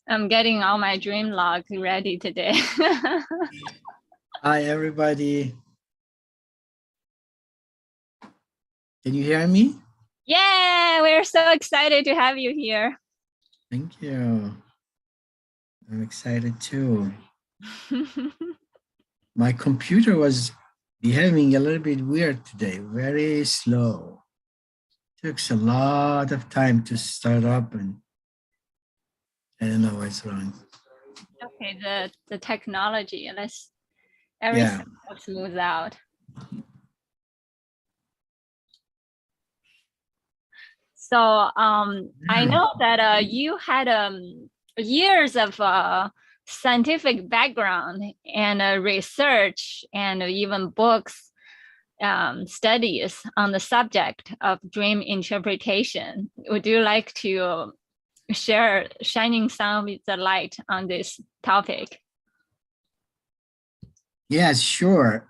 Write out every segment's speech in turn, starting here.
I'm getting all my dream log ready today. Hi, everybody. Can you hear me? Yeah, we're so excited to have you here. Thank you. I'm excited too. My computer was behaving a little bit weird today, very slow. Took a lot of time to start up, and I don't know what's wrong. Okay, the technology, let's everything smooth out. So I know that you had years of scientific background and research and even books studies on the subject of dream interpretation. Would you like to share shining some of the light on this topic? Yes, sure.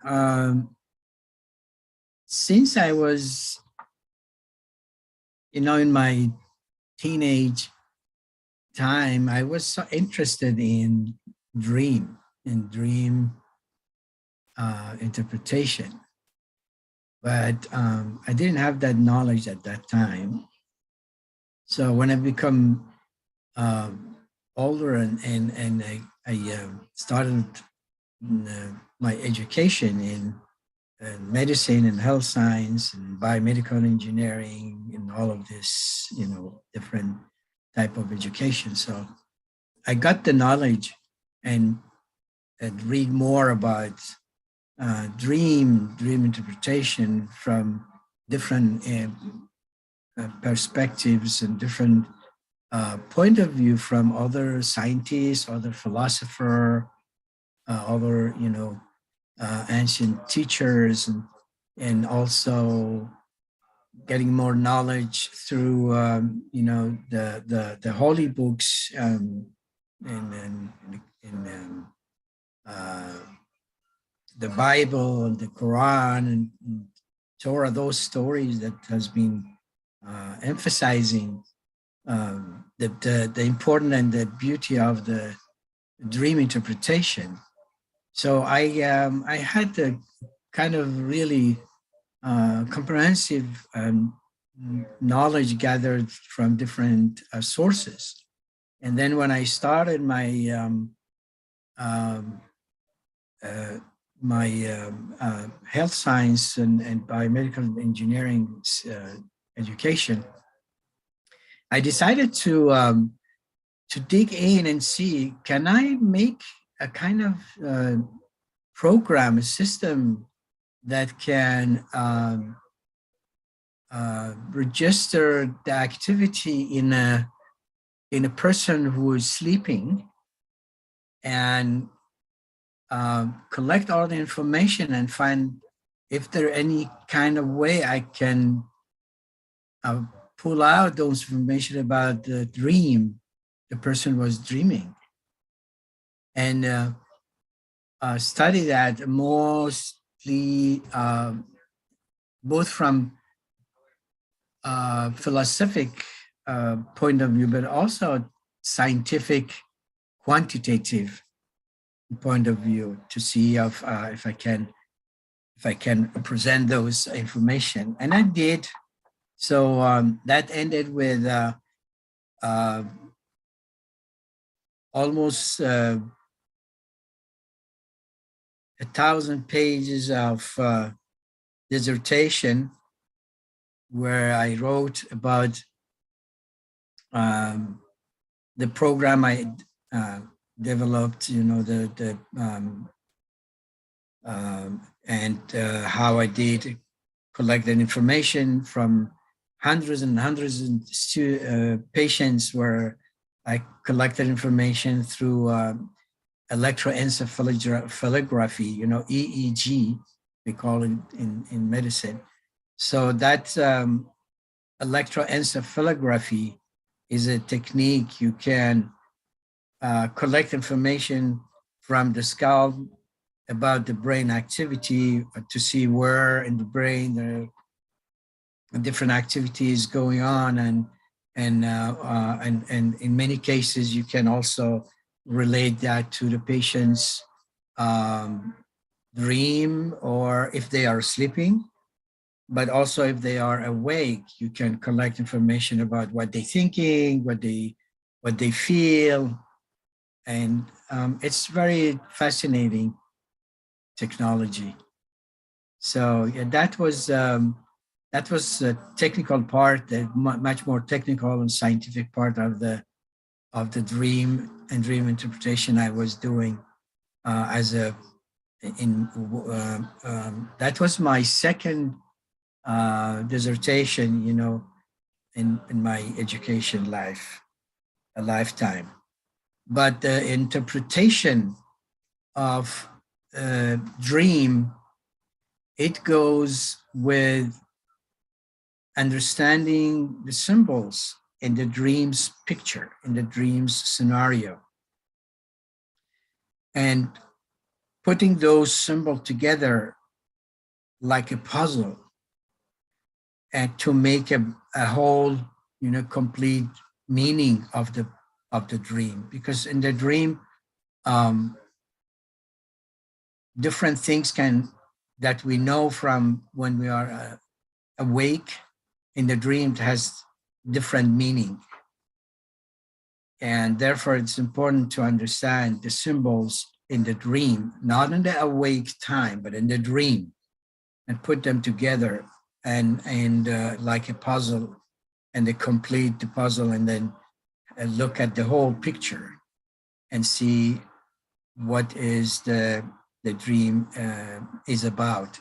Since I was, in my teenage time, I was so interested in dream interpretation. But I didn't have that knowledge at that time. So when I become older and I started my education in medicine and health science and biomedical engineering and all of this, different type of education. So I got the knowledge and read more about dream interpretation from different perspectives and different point of view from other scientists, other philosopher, other ancient teachers, and also getting more knowledge through the holy books and the Bible and the Quran and Torah, those stories that has been emphasizing the importance and the beauty of the dream interpretation. So I had a kind of really comprehensive knowledge gathered from different sources. And then when I started my health science and biomedical engineering education, I decided to dig in and see, can I make a kind of program, a system that can register the activity in a person who is sleeping and collect all the information and find if there any kind of way I can pull out those information about the dream the person was dreaming, and study that mostly both from philosophic point of view, but also scientific, quantitative point of view, to see if I can present those information, and I did. So that ended with almost 1,000 pages of dissertation, where I wrote about the program I developed, and how I did collect that information from hundreds and hundreds of patients, where I collected information through electroencephalography, EEG, we call it in medicine. So that electroencephalography is a technique you can collect information from the scalp about the brain activity to see where in the brain there are different activities going on, and And in many cases, you can also relate that to the patient's dream, or if they are sleeping. But also if they are awake, you can collect information about what they're thinking, what they feel. And it's very fascinating technology. So yeah, that was a technical part, a much more technical and scientific part of the dream and dream interpretation I was doing as a in that was my second dissertation, in my education life, a lifetime. But the interpretation of dream, it goes with understanding the symbols in the dream's picture, in the dream's scenario, and putting those symbols together like a puzzle, and to make a whole, complete meaning of the dream. Because in the dream, different things that we know from when we are awake, in the dream, it has different meaning. And therefore, it's important to understand the symbols in the dream, not in the awake time, but in the dream, and put them together and like a puzzle, and they complete the puzzle, and then look at the whole picture and see what is the dream is about.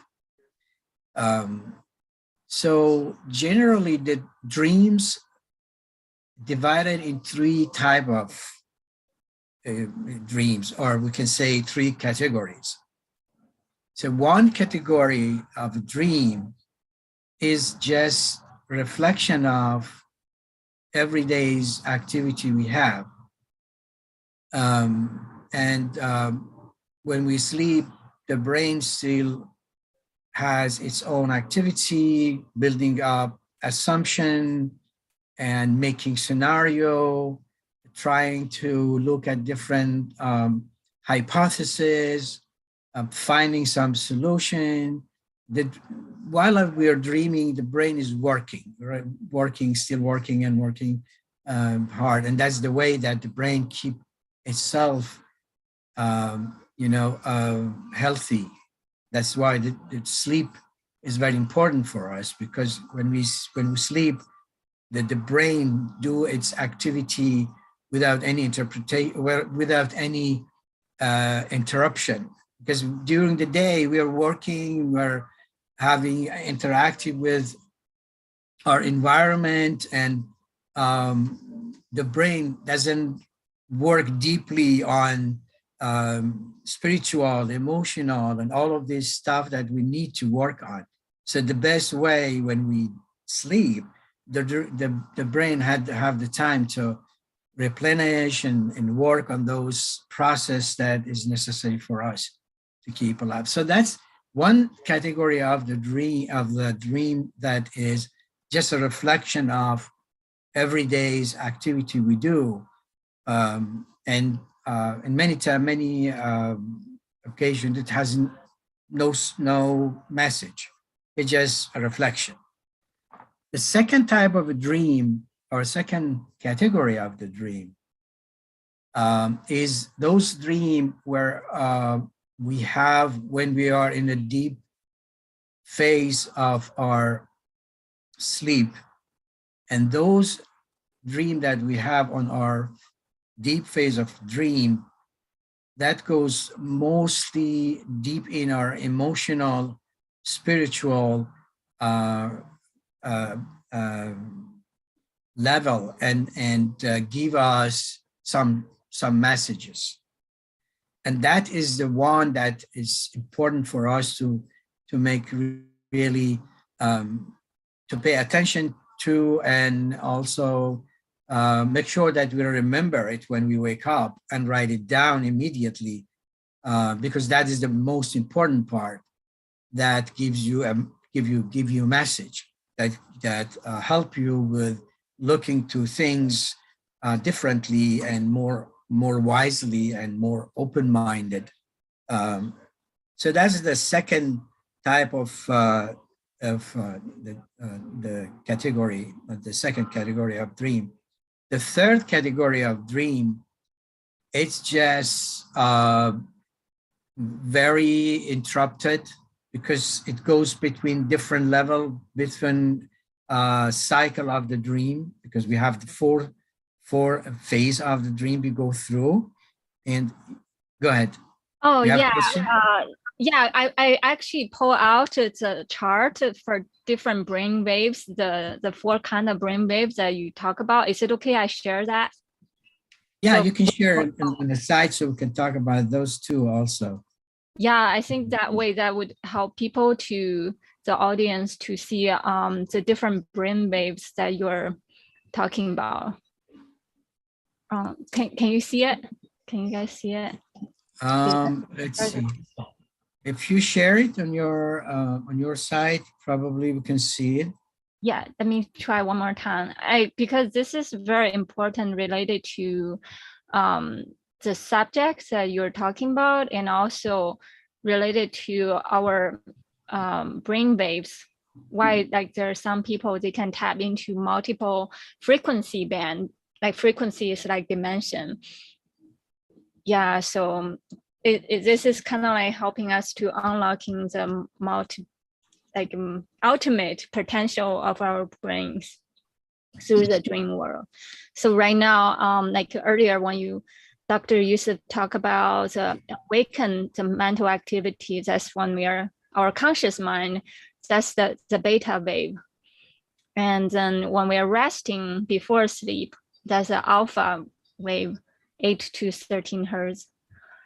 So generally, the dreams divided in three type of dreams, or we can say three categories. So one category of a dream is just reflection of everyday's activity we have. When we sleep, the brain still has its own activity, building up assumption and making scenario, trying to look at different hypotheses, finding some solution. While we are dreaming, the brain is working, right? Still working and working hard. And that's the way that the brain keep itself, healthy. That's why the sleep is very important for us, because when we sleep, the brain do its activity without any without any interruption. Because during the day we are working, we're interacting with our environment, and the brain doesn't work deeply on spiritual, emotional, and all of this stuff that we need to work on. So the best way, when we sleep, the brain had to have the time to replenish and work on those process that is necessary for us to keep alive. So that's one category of the dream that is just a reflection of everyday's activity we do, and in many occasions it has no message. It's just a reflection. The second type of a dream, or second category of the dream, is those dreams where we have when we are in a deep phase of our sleep. And those dreams that we have on our deep phase of dream, that goes mostly deep in our emotional, spiritual level, and give us some messages. And that is the one that is important for us to make really to pay attention to, and also make sure that we remember it when we wake up and write it down immediately, because that is the most important part, that gives you give you a message that help you with looking to things differently and more wisely and more open-minded. So that's the second type of the category, the second category of dream. The third category of dream, it's just very interrupted because it goes between different level, different cycle of the dream, because we have the four phase of the dream we go through. And go ahead. Oh, you have yeah. a question? Yeah, I actually pull out the chart for different brain waves, the four kind of brain waves that you talk about. Is it okay I share that? Yeah, So, you can share it on the side so we can talk about those two also. yeah, I think that way that would help people the audience to see the different brain waves that you're talking about. Can you see it? Can you guys see it? Let's see. If you share it on your side, probably we can see it. Yeah, let me try one more time. Because this is very important related to the subjects that you're talking about, and also related to our brain waves. Why, like, there are some people, they can tap into multiple frequency band, like frequencies like dimension. Yeah, so this is kind of like helping us to unlocking the ultimate potential of our brains through the dream world. So right now, like earlier when Dr. Yusuf talk about awaken the mental activity, that's when our conscious mind, that's the beta wave. And then when we are resting before sleep, that's the alpha wave, 8 to 13 hertz.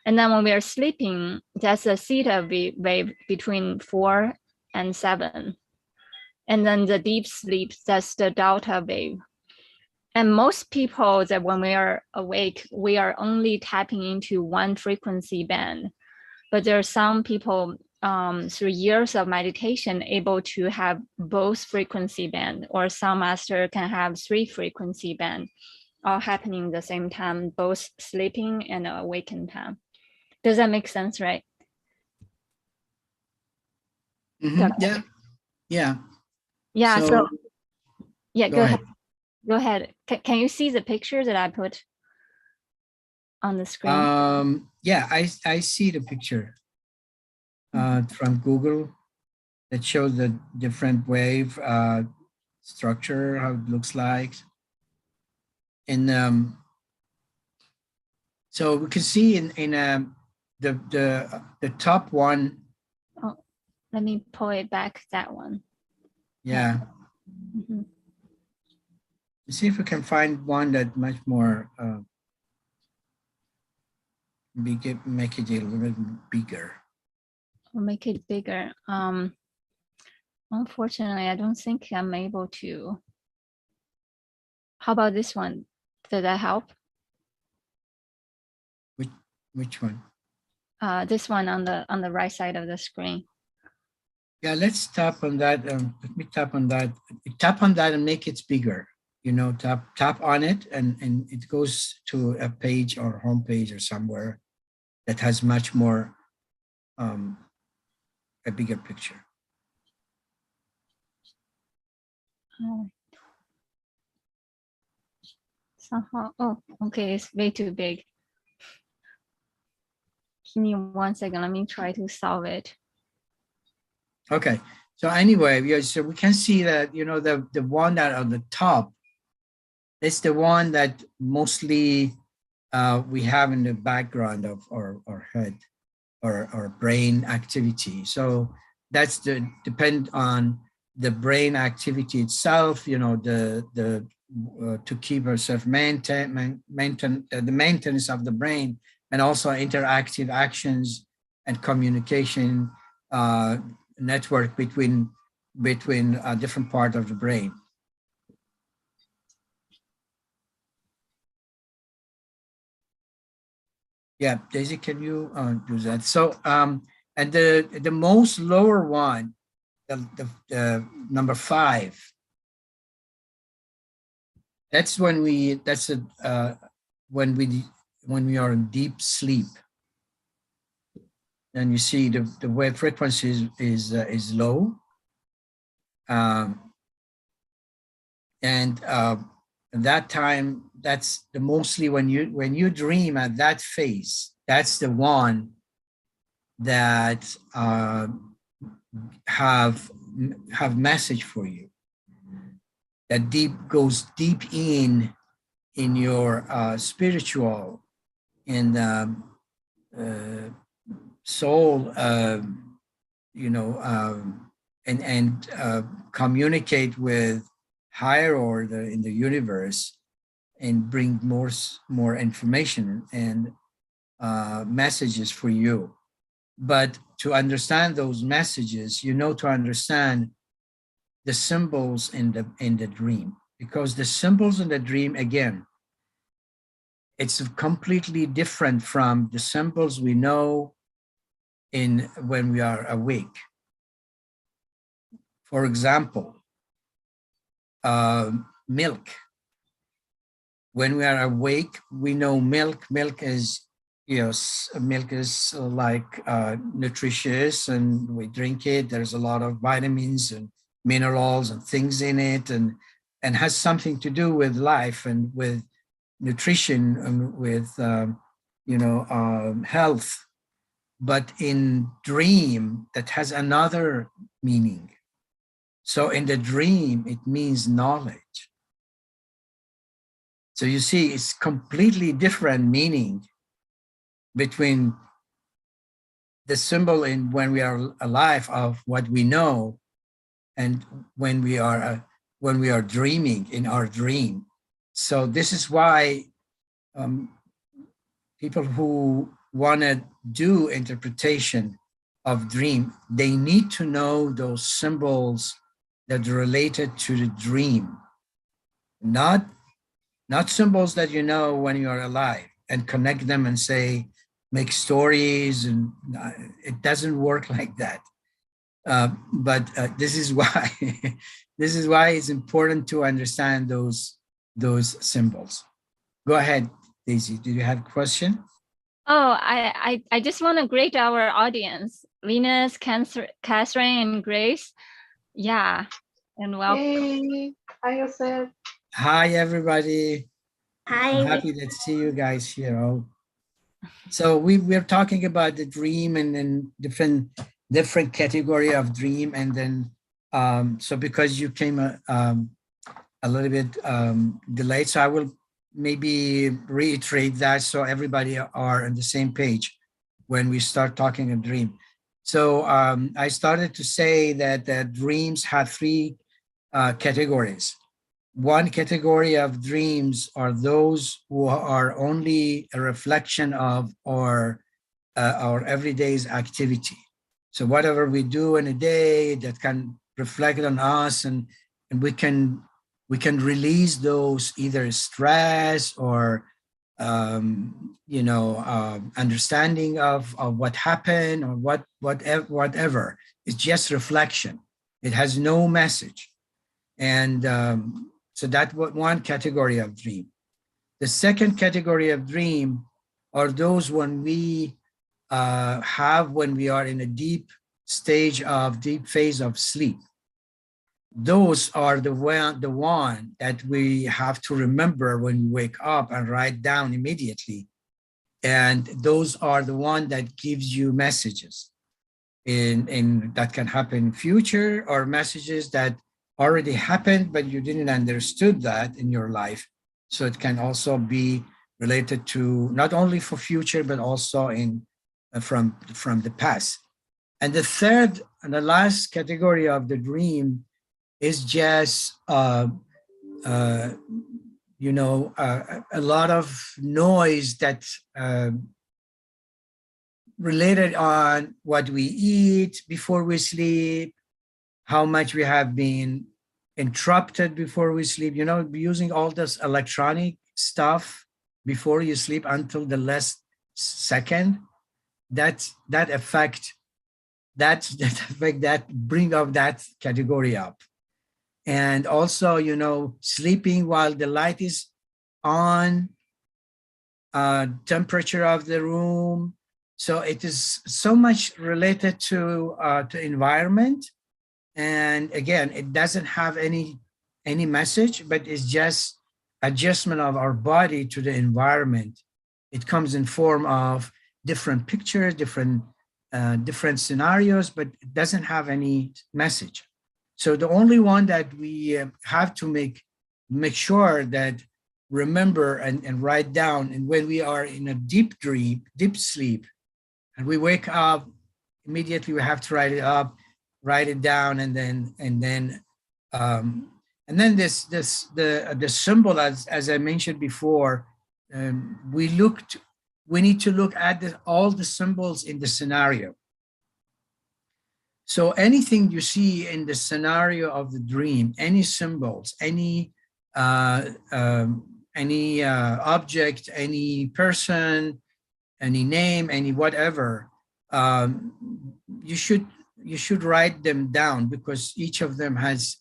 And then when we are sleeping, that's a theta wave between 4 and 7. And then the deep sleep, that's the delta wave. And most people, that when we are awake, we are only tapping into one frequency band. But there are some people through years of meditation able to have both frequency band, or some master can have 3 frequency band, all happening at the same time, both sleeping and awakened time. Does that make sense, right? Mm-hmm. Yeah. Yeah. Yeah. So yeah, go ahead. Go ahead. Can you see the picture that I put on the screen? Yeah, I see the picture from Google that shows the different wave structure, how it looks like. And so we can see in the top one. Oh, let me pull it back, that one. Yeah. Mm-hmm. Let's see if we can find one that much more make it a little bit bigger. We'll make it bigger. Unfortunately, I don't think I'm able to. How about this one? Did that help? Which one? This one on the right side of the screen. Yeah, let's tap on that. Let me tap on that. Tap on that and make it bigger. You know, tap on it, and it goes to a page or home page or somewhere that has much more a bigger picture. Somehow, oh, okay, it's way too big. Give me 1 second. Let me try to solve it. Okay. So anyway, yeah, so we can see that, you know, the one that on the top is the one that mostly we have in the background of our head or our brain activity. So that's depend on the brain activity itself, you know, to keep ourselves maintain the maintenance of the brain, and also interactive actions and communication network between different parts of the brain. Yeah, Daisy, can you do that? So, and the most lower one, the number 5, That's when when we are in deep sleep, and you see the wave frequency is low, and that time, that's the mostly when you dream at that phase, that's the one that have message for you, that goes deep in your spiritual and soul, and communicate with higher order in the universe, and bring more information and messages for you. But to understand those messages, to understand the symbols in the dream, because the symbols in the dream, again, it's completely different from the symbols we know when we are awake. For example, milk. When we are awake, we know milk. Milk is, milk is like nutritious, and we drink it. There's a lot of vitamins and minerals and things in it, and has something to do with life and with nutrition and with health. But in dream, that has another meaning. So in the dream, it means knowledge. So you see, it's completely different meaning between the symbol in when we are alive of what we know, and when we are dreaming in our dream. So this is why people who want to do interpretation of dream, they need to know those symbols that are related to the dream, not symbols that you know when you are alive and connect them and say, make stories, and it doesn't work like that. But this is why it's important to understand those symbols. Go ahead, Daisy. Do you have a question? Oh, I just want to greet our audience, Venus, Catherine, and Grace. Yeah, and welcome. Hey, hi, Joseph. Hi, everybody. Hi. I'm happy to see you guys here. So we're talking about the dream, and then different category of dream, and then so because you came a little bit delayed, so I will maybe reiterate that so everybody are on the same page when we start talking a dream. So I started to say that dreams have three categories. One category of dreams are those who are only a reflection of our everyday's activity. So whatever we do in a day that can reflect on us, and we can release those either stress or understanding of what happened or whatever. It's just reflection. It has no message. And so that's one category of dream. The second category of dream are those when we when we are in a deep phase of sleep. Those are the one that we have to remember when we wake up and write down immediately. And those are the one that gives you messages in that can happen in future, or messages that already happened, but you didn't understood that in your life. So it can also be related to not only for future, but also in from the past. And the third and the last category of the dream is just a lot of noise that related on what we eat before we sleep, how much we have been interrupted before we sleep, using all this electronic stuff before you sleep until the last second. That bring up that category up. and also, you know, sleeping while the light is on, temperature of the room. So it is so much related to environment. And again, it doesn't have any message, but it's just adjustment of our body to the environment. It comes in form of different pictures, different scenarios, but it doesn't have any message. So the only one that we have to make sure that remember and write down, and when we are in a deep dream, deep sleep, and we wake up, immediately we have to write it up, write it down, and then the symbol, as I mentioned before, we need to look at all the symbols in the scenario. So anything you see in the scenario of the dream, any symbols, any object, any person, any name, any whatever, you should write them down, because each of them has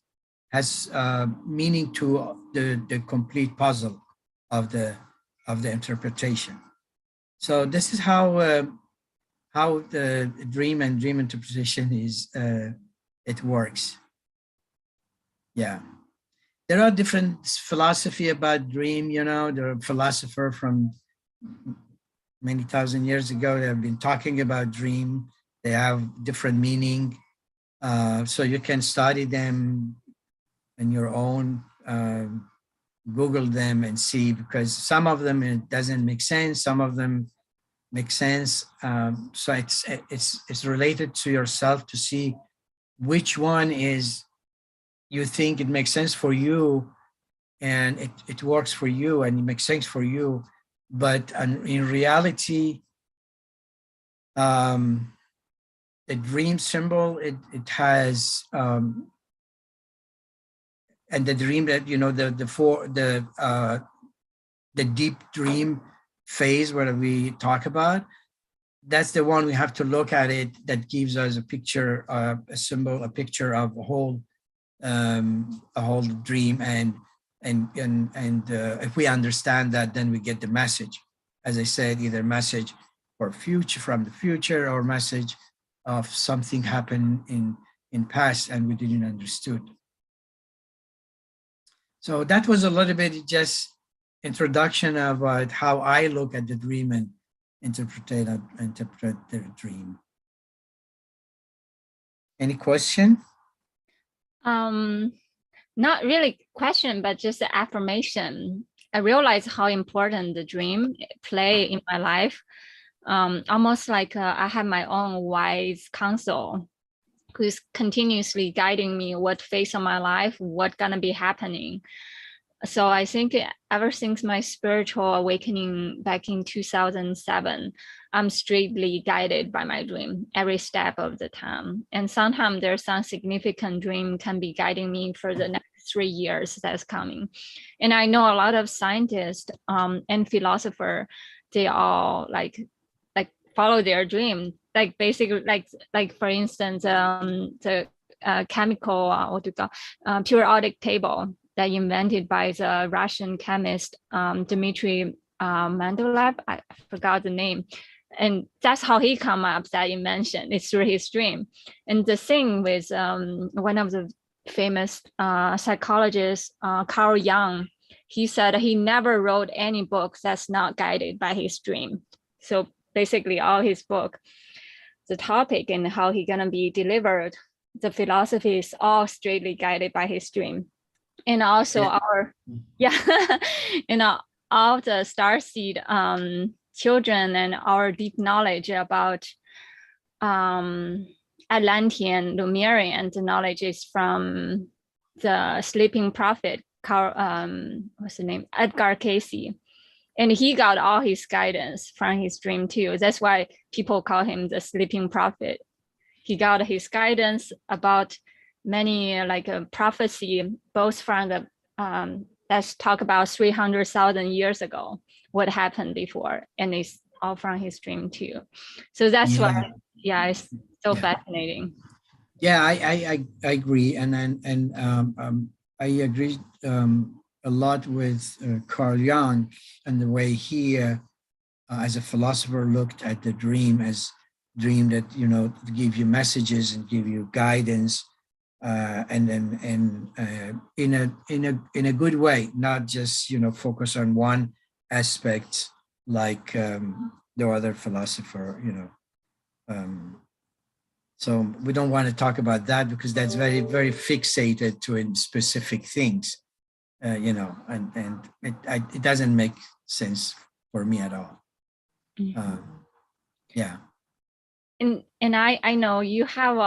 meaning to the complete puzzle of the interpretation. So this is how the dream and dream interpretation is it works. Yeah, there are different philosophy about dream. You know, there are philosophers from many thousand years ago that have been talking about dream. They have different meaning, so you can study them in your own. Google them and see, because some of them it doesn't make sense, some of them make sense. So it's related to yourself to see which one is you think it makes sense for you, and it works for you and it makes sense for you. But in reality, the dream symbol, it has and the dream that, you know, the deep dream phase where we talk about, that's the one we have to look at it, that gives us a picture, a symbol, a picture of a whole dream. And if we understand that, then we get the message. As I said, either message for future, from the future, or message of something happened in past and we didn't understood. So that was a little bit just introduction about how I look at the dream and interpret the dream. Any question? Not really question, but just an affirmation. I realize how important the dream play in my life. Almost like I have my own wise counsel who's continuously guiding me what phase of my life, what's gonna be happening. So I think ever since my spiritual awakening back in 2007, I'm strictly guided by my dream every step of the time. And sometimes there's some significant dream can be guiding me for the next 3 years that's coming. And I know a lot of scientists and philosophers, they all like follow their dream. Like basically, like for instance, the chemical periodic table that invented by the Russian chemist Dmitry Mendeleev. I forgot the name. And that's how he come up that invention. It's through his dream. And the thing with one of the famous psychologists, Carl Jung, he said he never wrote any book that's not guided by his dream. So basically all his book, the topic and how he gonna be delivered, the philosophy is all straightly guided by his dream. And also our, and all the starseed children and our deep knowledge about Atlantean, Lemurian, the knowledge is from the sleeping prophet, what's the name? Edgar Cayce. And he got all his guidance from his dream too. That's why people call him the sleeping prophet. He got his guidance about many like a prophecy, both from the, let's talk about 300,000 years ago, what happened before, and it's all from his dream too. So that's why, it's so fascinating. Yeah, I agree, and I agree a lot with Carl Jung and the way he, as a philosopher, looked at the dream as dream that, you know, give you messages and give you guidance, and in a good way, not just, you know, focus on one aspect like the other philosopher, you know. So we don't want to talk about that because that's very, very fixated to in specific things, you know, and it doesn't make sense for me at all. Yeah. And I know you have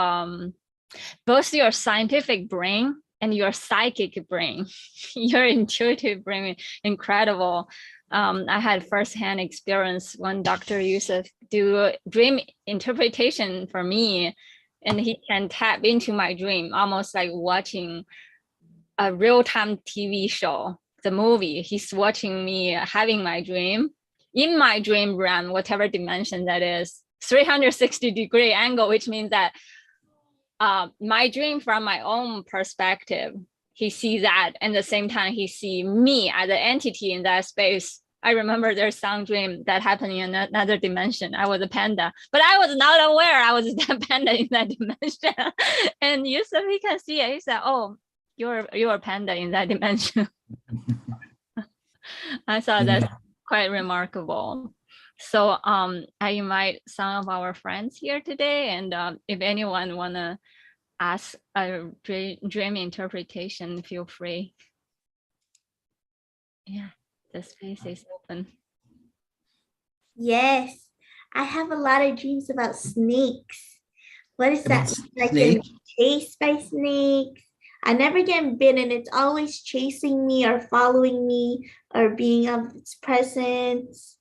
both your scientific brain and your psychic brain, your intuitive brain, incredible. I had firsthand experience when Dr. Yusuf do dream interpretation for me, and he can tap into my dream, almost like watching a real-time TV show, the movie. He's watching me having my dream in my dream realm, whatever dimension that is, 360-degree angle, which means that my dream from my own perspective, he sees that, and at the same time he see me as an entity in that space. I remember there's some dream that happened in another dimension. I was a panda, but I was not aware I was a panda in that dimension. And Yusuf, he can see it. He said, "Oh, you're a panda in that dimension." I thought that's quite remarkable. So I invite some of our friends here today, and if anyone wanna ask a dream interpretation, feel free. Yeah, the space is open. Yes, I have a lot of dreams about snakes. What is that? Like Snake? chased by snakes. I never get bitten. It's always chasing me or following me or being of its presence.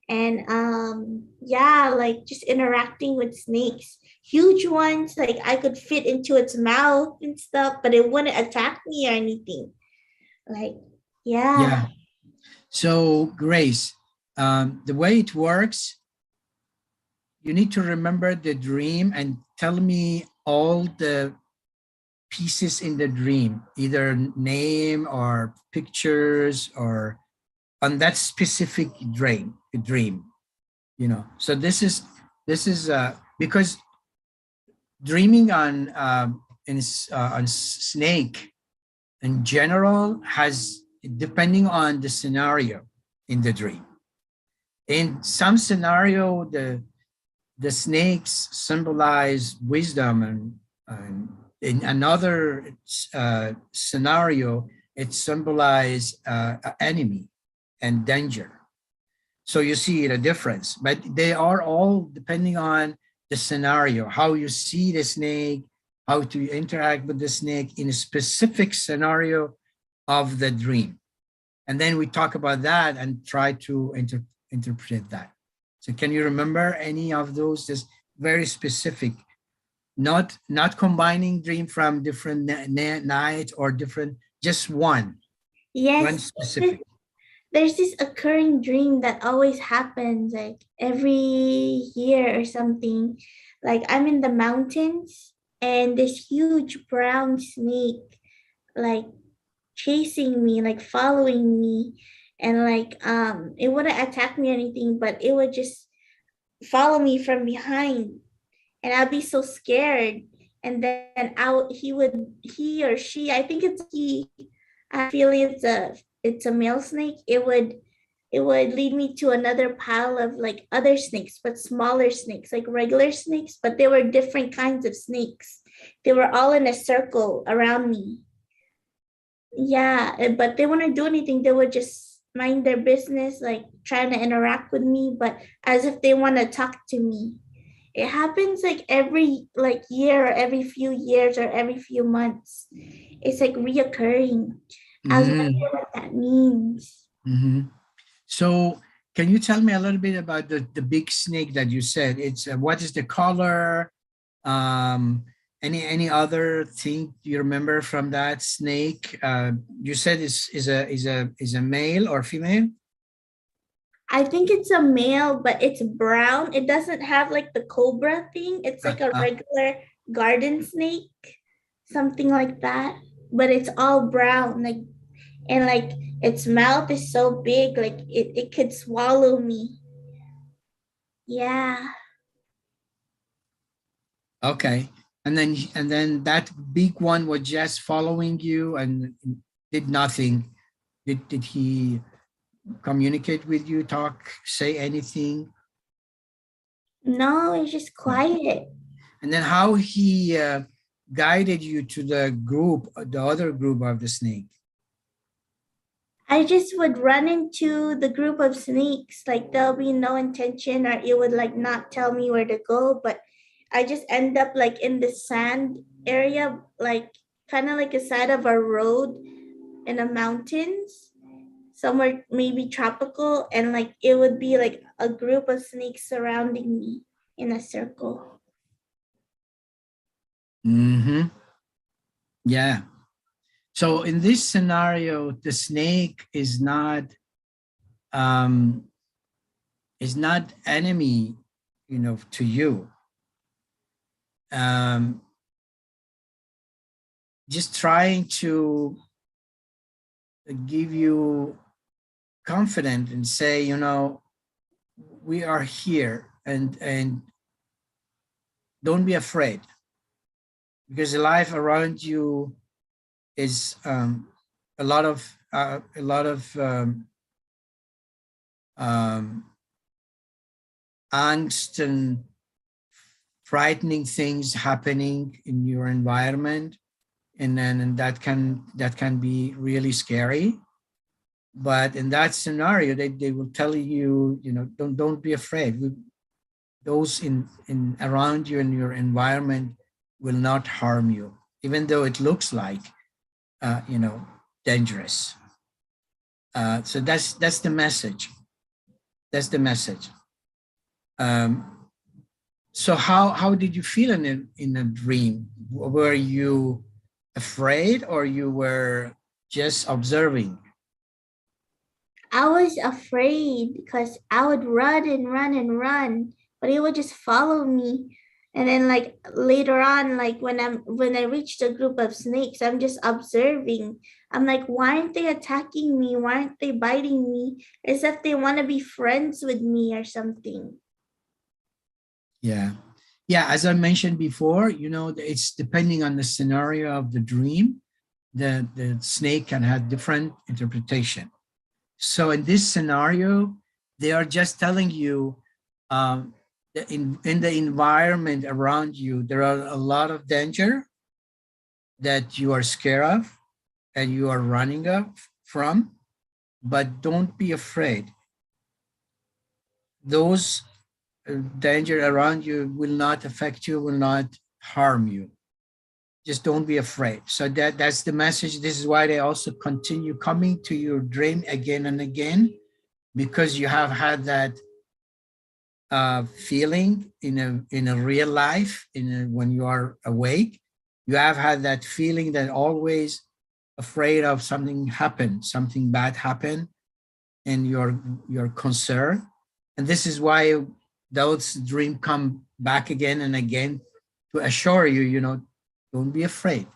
And yeah, like just interacting with snakes. Huge ones, like I could fit into its mouth and stuff, but it wouldn't attack me or anything. Like, yeah. Yeah. So Grace, the way it works, you need to remember the dream and tell me all the pieces in the dream, either name or pictures or on that specific dream, you know. So this is because dreaming on snake in general has, depending on the scenario in the dream. In some scenario, the snakes symbolize wisdom, and in another scenario, it symbolizes enemy and danger. So you see the difference, but they are all depending on the scenario, how you see the snake, how to interact with the snake in a specific scenario of the dream. And then we talk about that and try to interpret that. So can you remember any of those? Just very specific, not combining dream from different night or different, just one. Yes. One specific. There's this occurring dream that always happens like every year or something. Like I'm in the mountains and this huge brown snake like chasing me, like following me, and like it wouldn't attack me or anything, but it would just follow me from behind, and I'd be so scared. And then he or she, I think it's he, I feel it's a male snake. It would lead me to another pile of like other snakes, but smaller snakes, like regular snakes, but they were different kinds of snakes. They were all in a circle around me. Yeah, but they wouldn't do anything. They would just mind their business, like trying to interact with me, but as if they want to talk to me. It happens like every like year or every few years or every few months. It's like reoccurring. I was wondering what that means. So can you tell me a little bit about the big snake that you said? It's what is the color? Any other thing you remember from that snake? You said is a male or female? I think it's a male, but it's brown. It doesn't have like the cobra thing. It's like a regular garden snake, something like that. but it's all brown, like, and like its mouth is so big, like it could swallow me. Yeah. Okay. And then that big one was just following you and did nothing. Did he communicate with you, talk, say anything? No, it's just quiet. And then how he guided you to the group, the other group of the snake? I just would run into the group of snakes, like there'll be no intention, or it would like not tell me where to go, but I just end up like in the sand area, like kind of like a side of a road in the mountains, somewhere maybe tropical, and like it would be like a group of snakes surrounding me in a circle. Mm-hmm. Yeah. So in this scenario, the snake is not enemy, to you. Just trying to give you confidence and say, we are here, and don't be afraid, because the life around you is a lot of angst and frightening things happening in your environment, and that can be really scary. But in that scenario, they will tell you, don't be afraid. Those in around you in your environment will not harm you, even though it looks like dangerous. So that's the message. That's the message. So how did you feel in a dream? Were you afraid, or you were just observing? I was afraid because I would run and run and run, but it would just follow me. And then like later on, like when I reached a group of snakes, I'm just observing. I'm like, why aren't they attacking me? Why aren't they biting me? As if they want to be friends with me or something. Yeah. Yeah, as I mentioned before, it's depending on the scenario of the dream. The snake can have different interpretation. So in this scenario, they are just telling you, in the environment around you, there are a lot of danger that you are scared of and you are running from, but don't be afraid. Those danger around you will not affect you, will not harm you. Just don't be afraid. So that's the message. This is why they also continue coming to your dream again and again, because you have had that feeling in a real life, when you are awake. You have had that feeling that always afraid of something bad happen, and you're concerned. And this is why those dreams come back again and again, to assure you, don't be afraid,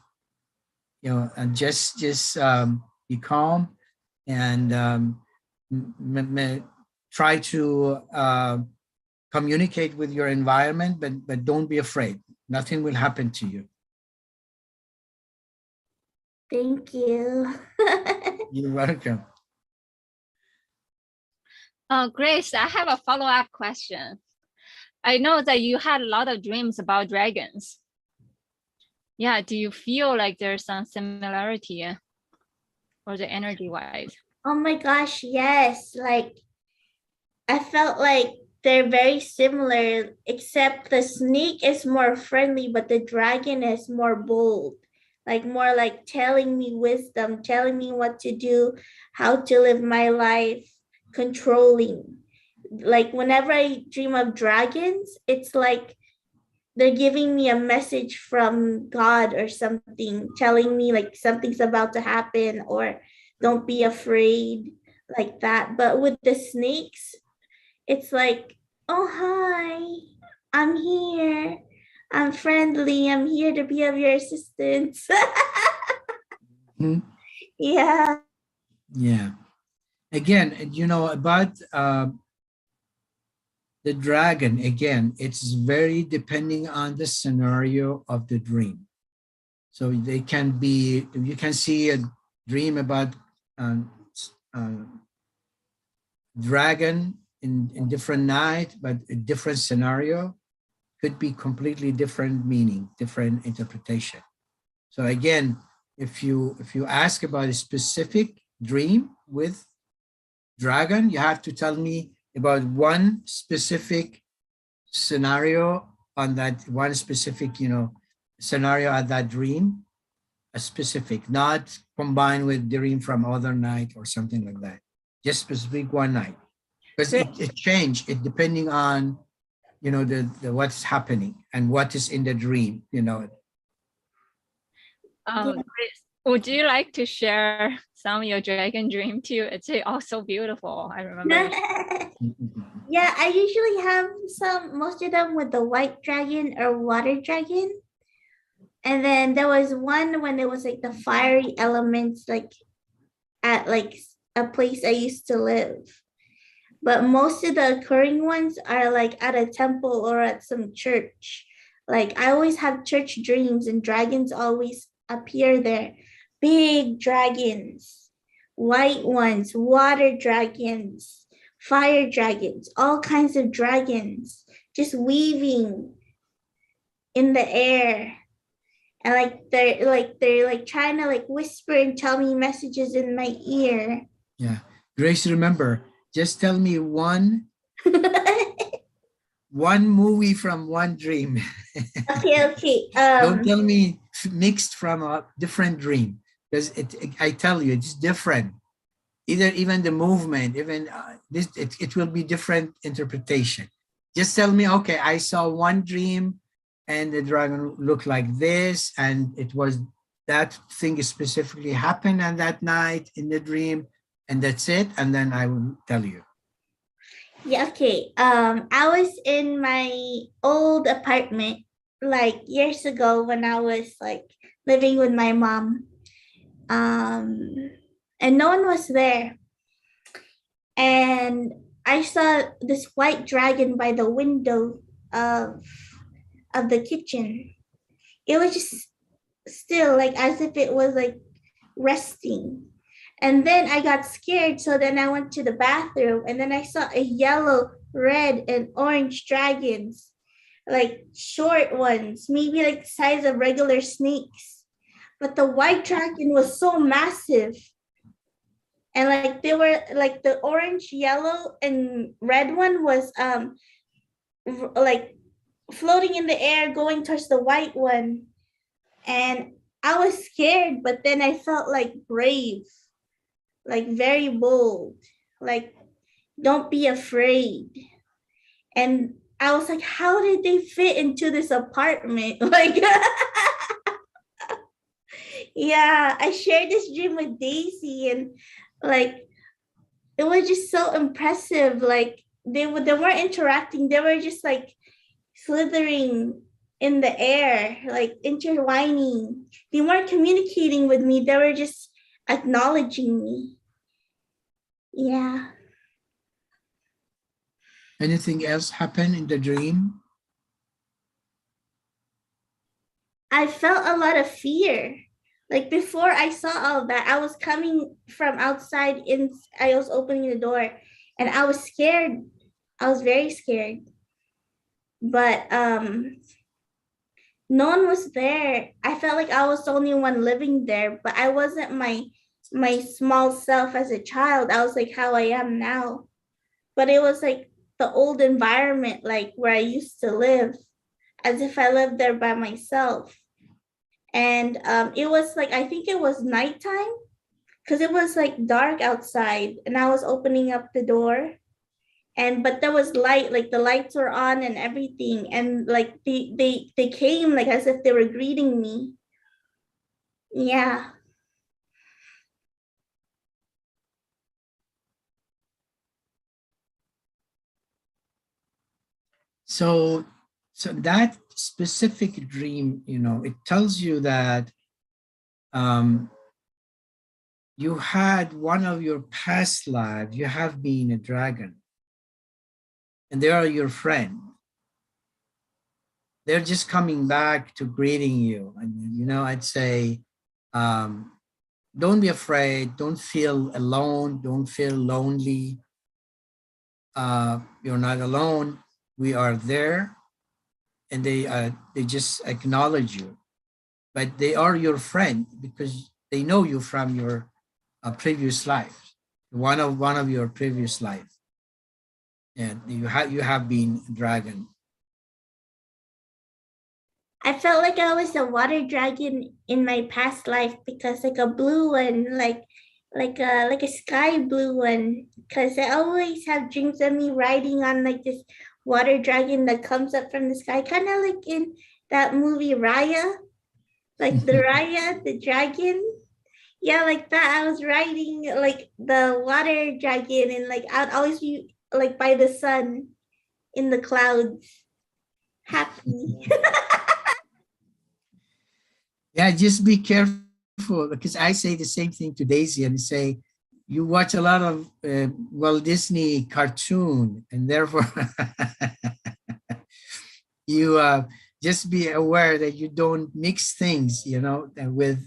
and just be calm, and try to communicate with your environment, but don't be afraid. Nothing will happen to you. Thank you. You're welcome. Grace, I have a follow-up question. I know that you had a lot of dreams about dragons. Yeah, do you feel like there's some similarity, or the energy-wise? Oh my gosh, yes. Like I felt like they're very similar, except the snake is more friendly, but the dragon is more bold. Like more like telling me wisdom, telling me what to do, how to live my life, controlling. Like whenever I dream of dragons, it's like they're giving me a message from God or something, telling me like something's about to happen, or don't be afraid, like that. But with the snakes, it's like, oh, hi, I'm here. I'm friendly. I'm here to be of your assistance. Hmm? Yeah. Yeah. Again, you know, about the dragon, again, it's very depending on the scenario of the dream. So they can be, you can see a dream about um, uh, dragon in different night, but a different scenario could be completely different meaning, different interpretation. So again, if you ask about a specific dream with dragon, you have to tell me about one specific scenario on that one specific, you know, scenario at that dream, a specific, not combined with dream from other night or something like that. Just specific one night. Because it changed it depending on, you know, the what's happening and what is in the dream, you know. Grace, would you like to share some of your dragon dream too? It's also beautiful. I remember. Yeah, I usually have most of them with the white dragon or water dragon. And then there was one when it was like the fiery elements, like at like a place I used to live. But most of the occurring ones are like at a temple or at some church. Like I always have church dreams and dragons always appear there. Big dragons, white ones, water dragons, fire dragons, all kinds of dragons just weaving in the air. And they're trying to like whisper and tell me messages in my ear. Yeah. Grace, remember, just tell me one movie from one dream. Okay. Don't tell me mixed from a different dream, because I tell you, it's different. Either even the movement, even this, it will be different interpretation. Just tell me, okay, I saw one dream and the dragon looked like this, and it was that thing specifically happened on that night in the dream, and that's it. And then I will tell you. Yeah, okay. I was in my old apartment like years ago when I was like living with my mom. And no one was there. And I saw this white dragon by the window of the kitchen. It was just still like as if it was like resting. And then I got scared. So then I went to the bathroom and then I saw a yellow, red, and orange dragons, like short ones, maybe like the size of regular snakes. But the white dragon was so massive. And like they were like the orange, yellow, and red one was like floating in the air going towards the white one. And I was scared, but then I felt like brave, like very bold, like don't be afraid. And I was like, how did they fit into this apartment? Like, yeah, I shared this dream with Daisy, and like it was just so impressive. Like they weren't interacting; they were just like slithering in the air, like intertwining. They weren't communicating with me; they were just acknowledging me. Yeah. Anything else happen in the dream? I felt a lot of fear. Like before I saw all that, I was coming from outside in I was opening the door and I was scared. I was very scared. But no one was there. I felt like I was the only one living there, but I wasn't my small self as a child. I was like how I am now. But it was like the old environment, like where I used to live, as if I lived there by myself. And it was like I think it was nighttime because it was like dark outside and I was opening up the door, and but there was light, like the lights were on and everything, and like they came like as if they were greeting me. Yeah. So that specific dream, you know, it tells you that you had one of your past lives, you have been a dragon, and they are your friend. They're just coming back to greeting you. And, you know, I'd say, don't be afraid. Don't feel alone. Don't feel lonely. You're not alone. We are there, and they just acknowledge you. But they are your friend because they know you from your previous life, one of your previous life, and you have been a dragon. I felt like I was a water dragon in my past life because like a blue one, like a sky blue one. Because I always have dreams of me riding on like this water dragon that comes up from the sky, kind of like in that movie Raya, like the Raya, the dragon. Yeah, like that. I was riding like the water dragon, and like I'd always be like by the sun in the clouds, happy. Yeah, just be careful because I say the same thing to Daisy and say, you watch a lot of Walt Disney cartoon, and therefore you just be aware that you don't mix things, you know, with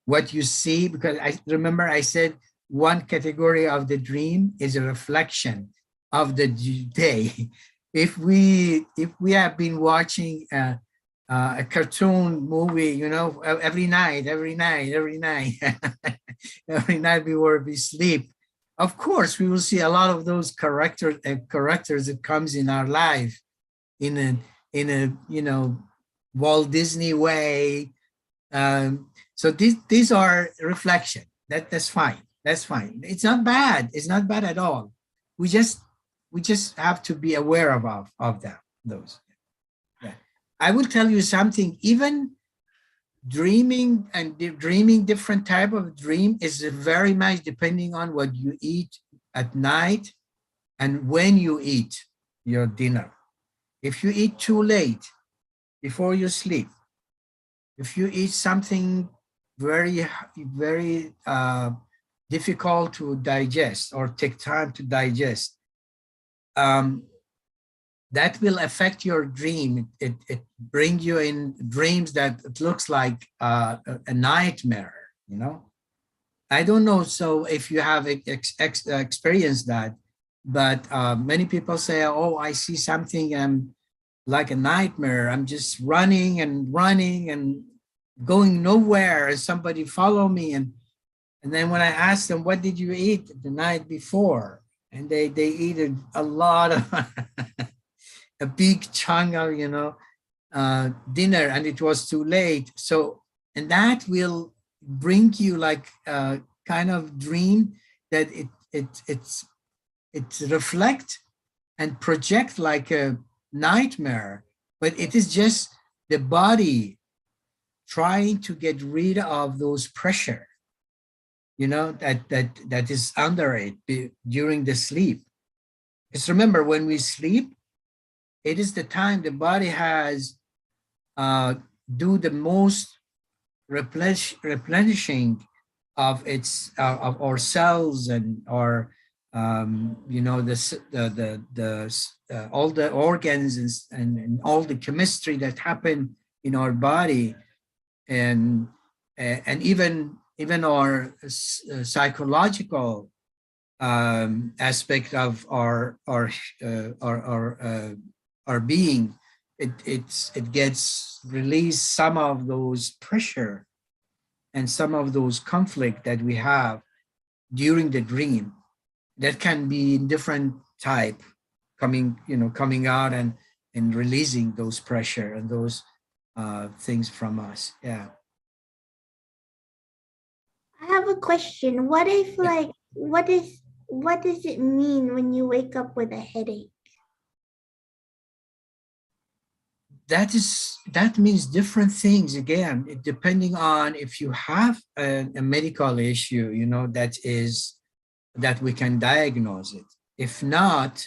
what you see. Because I remember I said one category of the dream is a reflection of the day. If we have been watching a cartoon movie, you know, every night, every night before we sleep. Of course, we will see a lot of those characters that comes in our life in a you know Walt Disney way. So these are reflection. That's fine. That's fine. It's not bad. It's not bad at all. We just have to be aware of that those. Yeah. I will tell you something. Even dreaming different type of dream is very much depending on what you eat at night and when you eat your dinner. If you eat too late before you sleep, if you eat something very difficult to digest or take time to digest, that will affect your dream. It brings you in dreams that it looks like a nightmare, you know. I don't know, so if you have experienced that, but many people say, oh, I see something like a nightmare. I'm just running and going nowhere, and somebody follow me. And then when I ask them, what did you eat the night before? And they eat a lot of a big chunk of, you know, dinner, and it was too late. So, and that will bring you like a kind of dream that it reflect and project like a nightmare, but it is just the body trying to get rid of those pressure, you know, that is under it during the sleep. Because remember, when we sleep, it is the time the body has do the most replenishing of its of our cells and our you know all the organs and all the chemistry that happen in our body, and even our psychological aspect of our being. It gets released some of those pressure and some of those conflict that we have during the dream that can be in different type, coming out and releasing those pressure and those things from us. Yeah. I have a question. What if like what does it mean when you wake up with a headache? That means different things again, depending on if you have a medical issue, you know, that we can diagnose it. If not,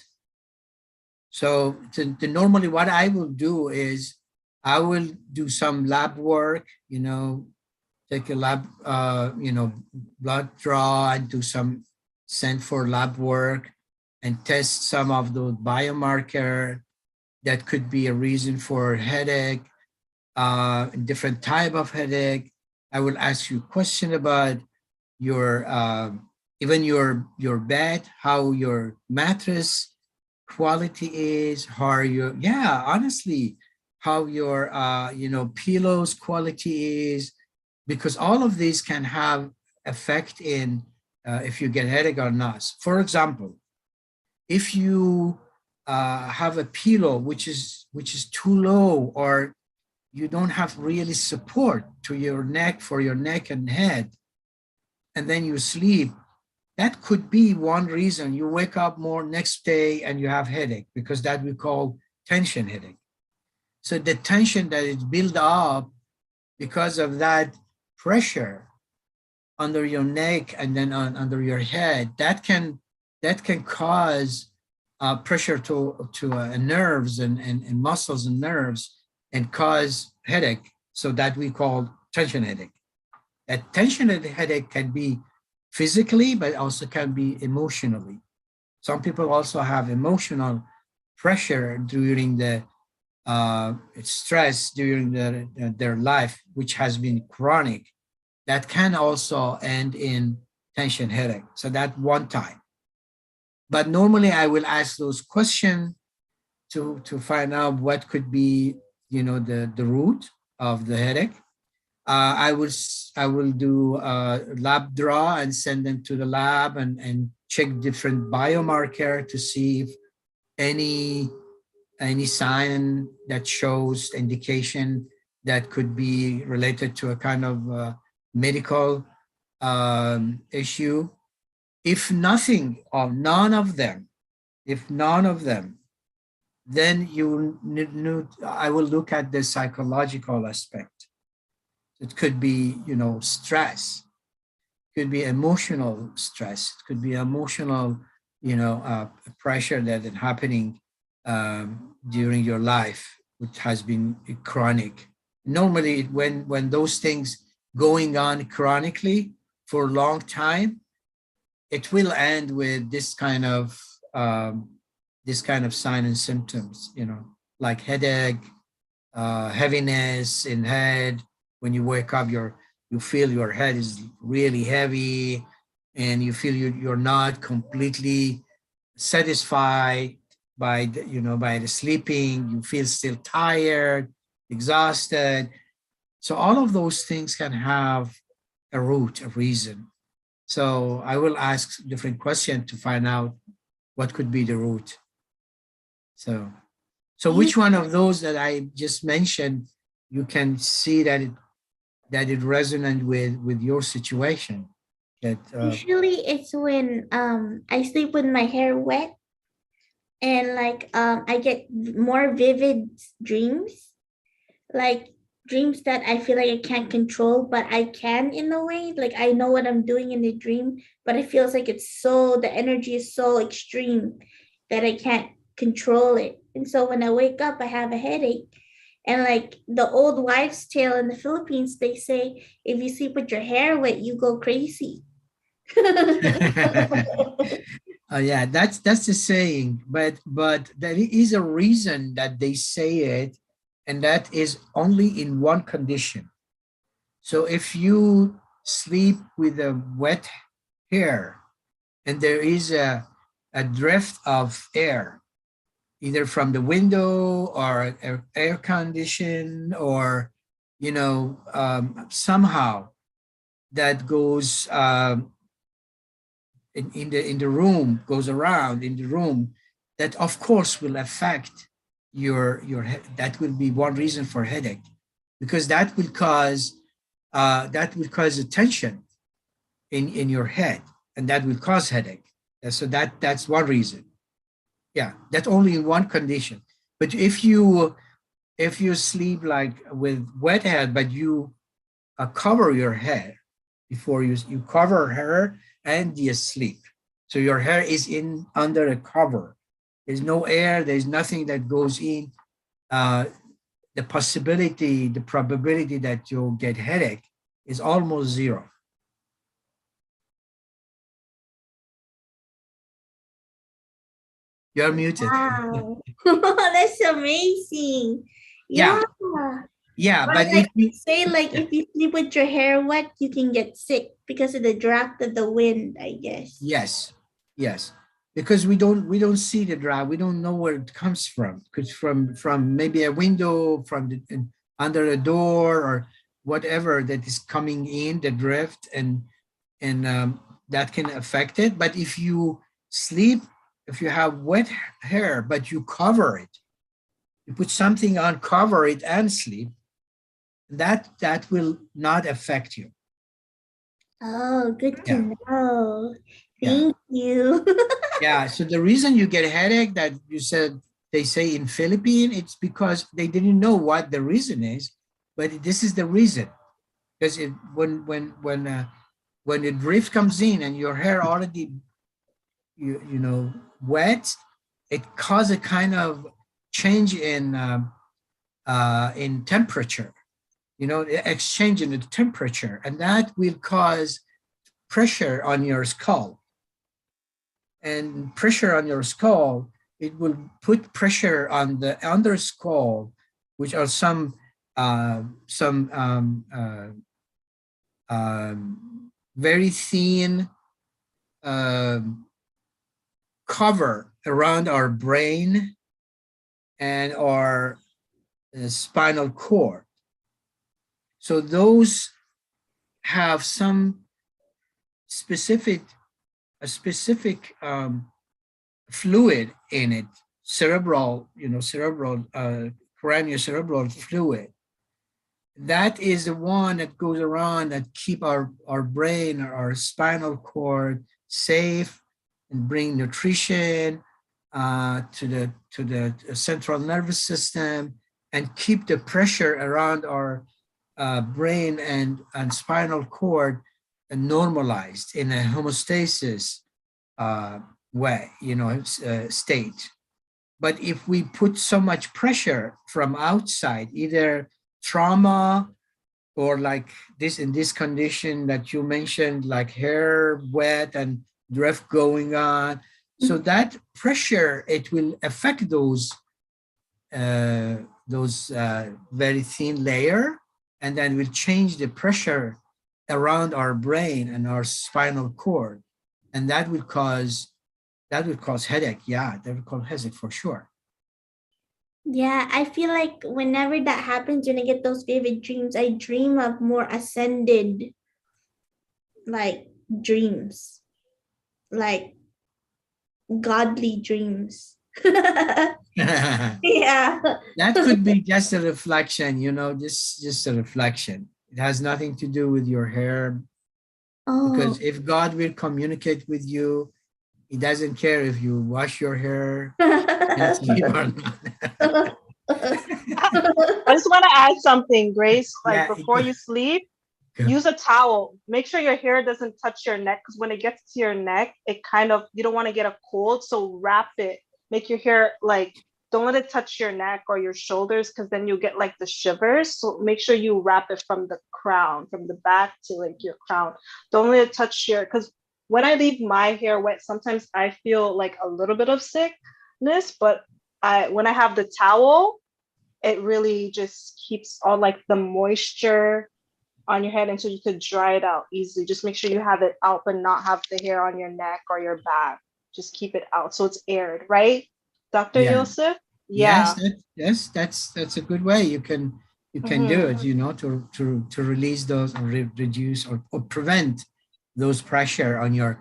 so normally what I will do is I will do some lab work, you know, take a lab, blood draw and do some send for lab work and test some of those biomarker that could be a reason for headache, different type of headache. I will ask you a question about your even your bed, how your mattress quality is, how your honestly, how your pillows quality is, because all of these can have effect in if you get headache or not. For example, if you have a pillow which is too low, or you don't have really support to your neck for your neck and head, and then you sleep, that could be one reason you wake up more next day and you have headache, because that we call tension headache. So the tension that is built up because of that pressure under your neck and then under your head, that can cause pressure to nerves and muscles and nerves and cause headache. So that we call tension headache. That tension headache can be physically, but also can be emotionally. Some people also have emotional pressure during the stress during their life, which has been chronic. That can also end in tension headache. So that one time. But normally I will ask those questions to find out what could be, the root of the headache. I will do a lab draw and send them to the lab and check different biomarker to see if any sign that shows indication that could be related to a kind of medical issue. If nothing or none of them, then I will look at the psychological aspect. It could be, stress, it could be emotional stress, it could be emotional, pressure that is happening during your life, which has been chronic. Normally, when those things going on chronically for a long time, it will end with this kind of sign and symptoms, like headache, heaviness in head. When you wake up, you feel your head is really heavy, and you feel you're not completely satisfied by the sleeping. You feel still tired, exhausted. So all of those things can have a root, a reason. So I will ask different questions to find out what could be the root. So which one of those that I just mentioned, you can see that it resonates with your situation? That Usually it's when I sleep with my hair wet, and I get more vivid dreams, like dreams that I feel like I can't control, but I can in a way. Like I know what I'm doing in the dream, but it feels like the energy is so extreme that I can't control it. And so when I wake up, I have a headache. And like the old wives' tale in the Philippines, they say if you sleep with your hair wet, you go crazy. yeah, that's the saying, but there is a reason that they say it, and that is only in one condition. So if you sleep with a wet hair and there is a drift of air, either from the window or air condition, or somehow that goes in the room, goes around in the room, that of course will affect your that will be one reason for headache, because that will cause a tension in your head, and that will cause headache. So that's one reason. Yeah, that's only in one condition. But if you sleep like with wet head, but you cover your hair before you cover hair and you sleep, so your hair is in under a cover. There's no air. There's nothing that goes in. The probability that you'll get headache is almost zero. You're muted. Wow. That's amazing. Yeah. Yeah. Yeah, But but like if you say like if you sleep with your hair wet, you can get sick because of the draft of the wind, I guess. yes, yes, because we don't see the draft. We don't know where it comes from. Because from maybe a window, from the under a door or whatever that is coming in the drift, and that can affect it. But if you sleep, if you have wet hair but you cover it, you put something on, cover it, and sleep, that will not affect you. Oh, good Yeah. to know. Yeah. Thank you. Yeah. So the reason you get a headache that you said they say in Philippines, it's because they didn't know what the reason is, but this is the reason. Because when the drift comes in and your hair already wet, it causes a kind of change in temperature. Exchange in the temperature, and that will cause pressure on your skull. And pressure on your skull, it will put pressure on the under skull, which are some very thin cover around our brain and our spinal cord. So those have some specific fluid in it, cerebral craniocerebral fluid. That is the one that goes around that keep our brain or our spinal cord safe and bring nutrition to the central nervous system and keep the pressure around our brain and spinal cord normalized in a homeostasis way, state. But if we put so much pressure from outside, either trauma or like this in this condition that you mentioned, like hair wet and drift going on, so that pressure, it will affect those very thin layer, and then will change the pressure around our brain and our spinal cord, and that will cause headache. Yeah, that will cause headache for sure. Yeah, I feel like whenever that happens, when I get those vivid dreams, I dream of more ascended like dreams, like godly dreams. Yeah. That could be just a reflection, just a reflection. It has nothing to do with your hair, Oh. because if God will communicate with you, he doesn't care if you wash your hair and sleep or not. I just want to add something, Grace. Like Yeah, before you sleep, use a towel. Make sure your hair doesn't touch your neck, because when it gets to your neck, it kind of, you don't want to get a cold. So wrap it. Make your hair like, don't let it touch your neck or your shoulders, because then you get like the shivers. So make sure you wrap it from the crown, from the back to like your crown. Don't let it touch your, because when I leave my hair wet, sometimes I feel like a little bit of sickness, but when I have the towel, it really just keeps all like the moisture on your head, and so you could dry it out easily. Just make sure you have it out, but not have the hair on your neck or your back. Just keep it out so it's aired, right, Dr. Yeah. Yosef? Yeah. Yes, that's a good way. You can do it, to release those or reduce or prevent those pressure on your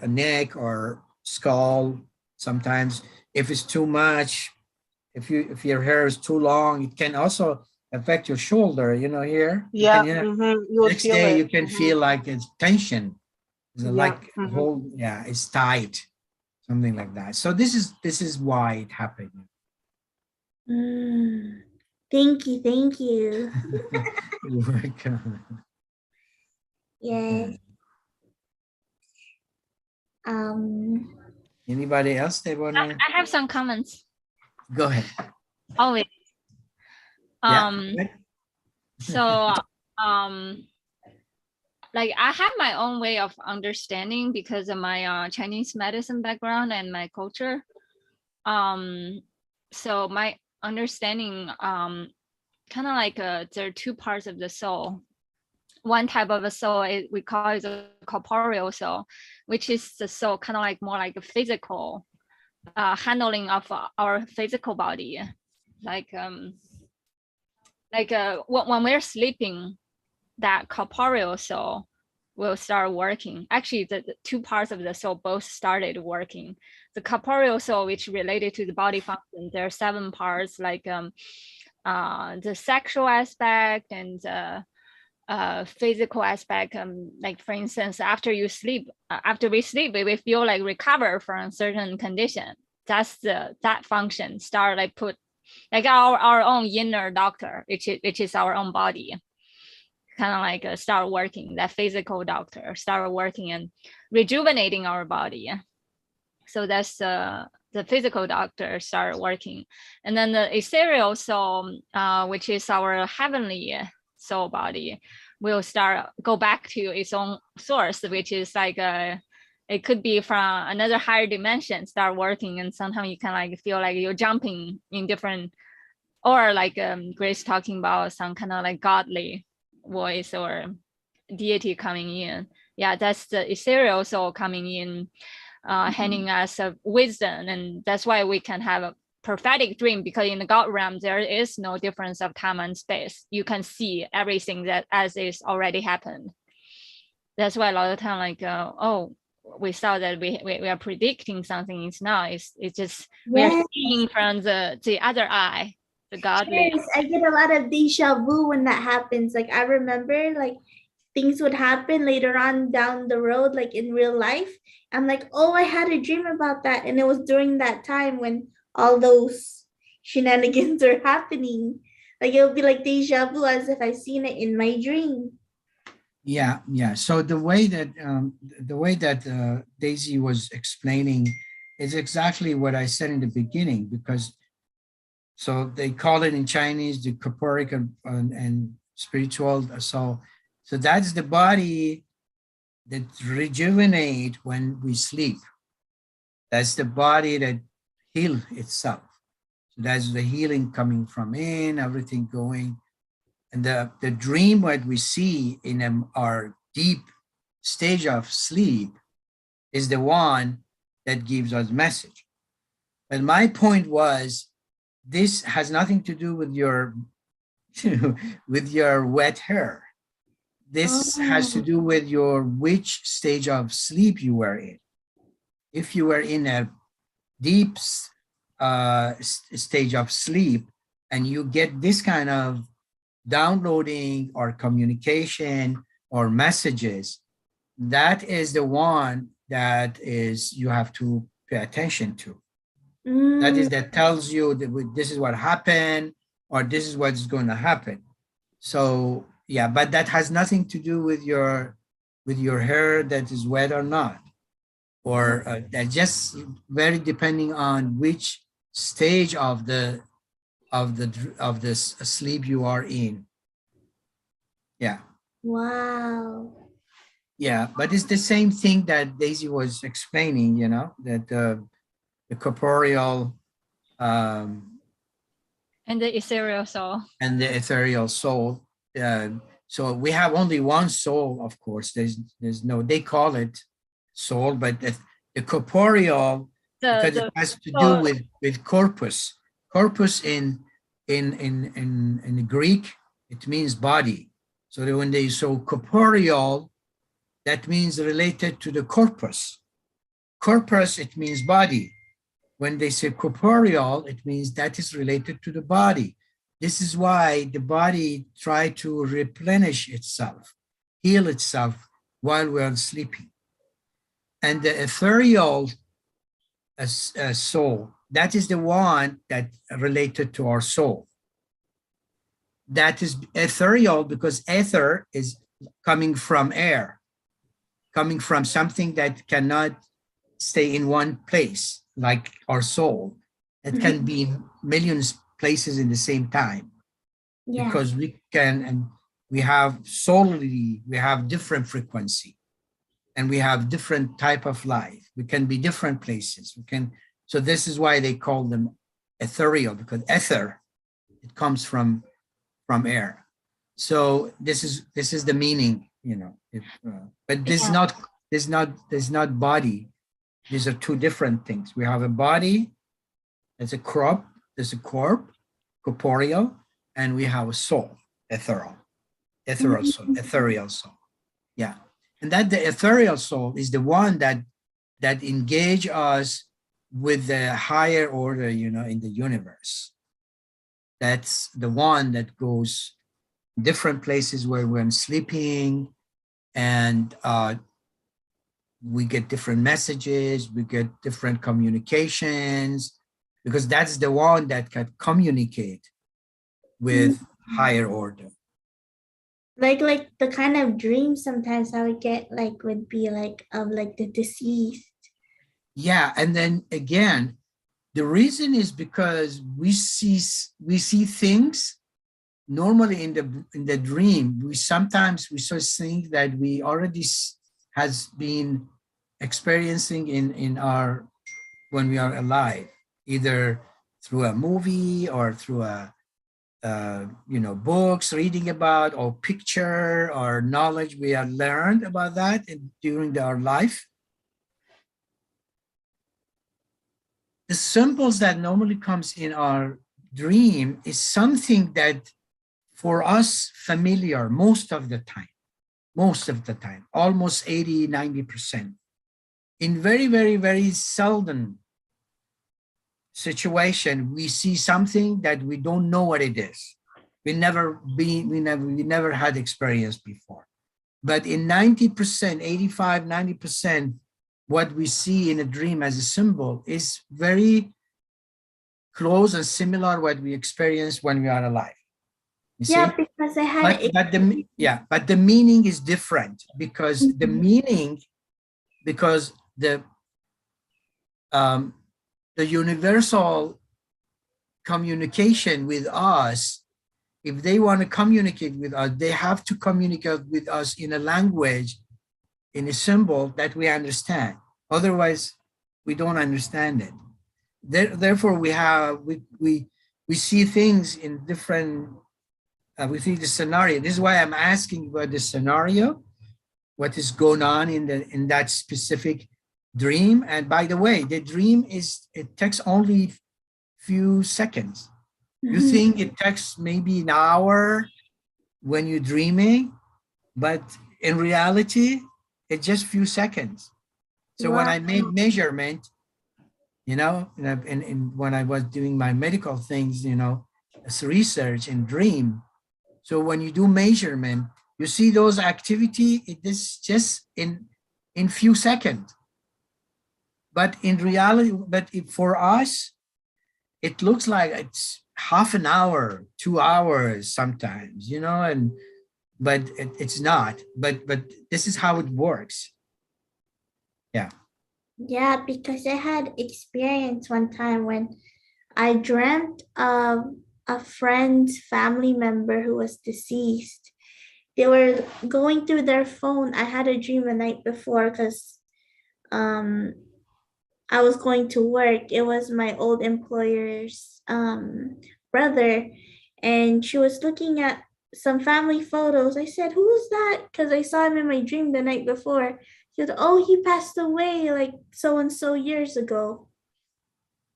neck or skull. Sometimes if it's too much, if your hair is too long, it can also affect your shoulder, here. Yeah. You next day you can feel like it's tension. It's like whole, it's tight, something like that. So this is why it happened. Thank you. You're welcome. Yes. Anybody else they want to? I have some comments. Go ahead. Always. Yeah. So like I have my own way of understanding because of my Chinese medicine background and my culture. So my understanding, kind of like there are two parts of the soul. One type of a soul we call it the corporeal soul, which is the soul kind of like more like a physical handling of our physical body, like when we're sleeping, that corporeal soul will start working. Actually, the two parts of the soul both started working. The corporeal soul, which related to the body function, there are 7 parts, like the sexual aspect and physical aspect. Like for instance, after we sleep, we feel like recover from a certain condition. That's that function start like put like our own inner doctor, which is our own body, kind of like start working. That physical doctor start working and rejuvenating our body. So that's the physical doctor start working, and then the ethereal soul, which is our heavenly soul body, will start go back to its own source, which is like it could be from another higher dimension, start working, and sometimes you can like feel like you're jumping in different, or like Grace talking about some kind of like godly voice or deity coming in. Yeah, that's the ethereal soul coming in, handing us a wisdom, and that's why we can have a prophetic dream, because in the God realm there is no difference of time and space. You can see everything that as is already happened. That's why a lot of time like oh, we saw that we are predicting something. It's not. It's just we are seeing from the other eye, the godly. Yes, I get a lot of deja vu when that happens. Like I remember like things would happen later on down the road, like in real life. I'm like, oh, I had a dream about that. And it was during that time when all those shenanigans are happening. Like it'll be like deja vu as if I've seen it in my dream. Yeah, yeah. So the way that Daisy was explaining is exactly what I said in the beginning, because so they call it in Chinese the corporic and spiritual. So that's the body that rejuvenate when we sleep. That's the body that heal itself. So that's the healing coming from in, everything going. And the dream what we see in our deep stage of sleep is the one that gives us message. But my point was, this has nothing to do with your with your wet hair. This has to do with your which stage of sleep you were in. If you were in a deep stage of sleep and you get this kind of downloading or communication or messages, that is the one that is you have to pay attention to. That is that tells you that this is what happened or this is what's going to happen. So yeah, but that has nothing to do with your hair that is wet or not, or that just very depending on which stage of this sleep you are in. Yeah. Wow. Yeah, but it's the same thing that Daisy was explaining, you know, that the corporeal and the ethereal soul. And the ethereal soul. So we have only one soul, of course. There's no, they call it soul, but the corporeal, because it has to do with corpus. Corpus in the Greek, it means body. So that when they so corporeal, that means related to the corpus. Corpus, it means body. When they say corporeal, it means that is related to the body. This is why the body tries to replenish itself, heal itself while we're sleeping. And the ethereal soul, that is the one that related to our soul. That is ethereal because ether is coming from air, coming from something that cannot stay in one place, like our soul. It can be in millions places in the same time, because we we have solely, we have different frequency, and we have different type of life. We can be different places. We can, so this is why they call them ethereal, because ether, it comes from air. So this is the meaning, you know. If, but this is not body. These are two different things. We have a body, there's a crop, there's a corporeal, and we have a soul, ethereal soul. Yeah, and that the ethereal soul is the one that engage us with the higher order, you know, in the universe. That's the one that goes different places where we're sleeping, and we get different messages, we get different communications, because that's the one that can communicate with higher order. Like the kind of dreams sometimes I would get like would be like of like the deceased. Yeah, and then again, the reason is because we see things normally in the dream. We sometimes saw things that we already has been experiencing in our, when we are alive, either through a movie or through a you know, books reading about, or picture, or knowledge we have learned about that during our life. The symbols that normally comes in our dream is something that for us familiar most of the time, almost 80–90%. In very, very, very seldom situation, we see something that we don't know what it is. We never had experience before. But in 90%, 85–90%, what we see in a dream as a symbol is very close and similar what we experience when we are alive. You see? Because I had but the meaning is different, because the meaning, because the universal communication with us, if they want to communicate with us, they have to communicate with us in a language, in a symbol that we understand. Otherwise, we don't understand it. Therefore, we see things in different, we see the scenario. This is why I'm asking about the scenario, what is going on in that specific dream. And by the way, the dream it takes only few seconds. You think it takes maybe an hour when you're dreaming, but in reality, it's just few seconds. So when I made measurement, you know, and when I was doing my medical things, you know, as research and dream. So when you do measurement, you see those activity, it is just in few seconds. But in reality, for us, it looks like it's half an hour, 2 hours sometimes, you know, but it's not. But this is how it works. Yeah. Yeah, because I had experience one time when I dreamt of a friend's family member who was deceased. They were going through their phone. I had a dream the night before because I was going to work. It was my old employer's brother, and she was looking at some family photos. I said, "Who's that?" Because I saw him in my dream the night before. She said, "Oh, he passed away like so and so years ago."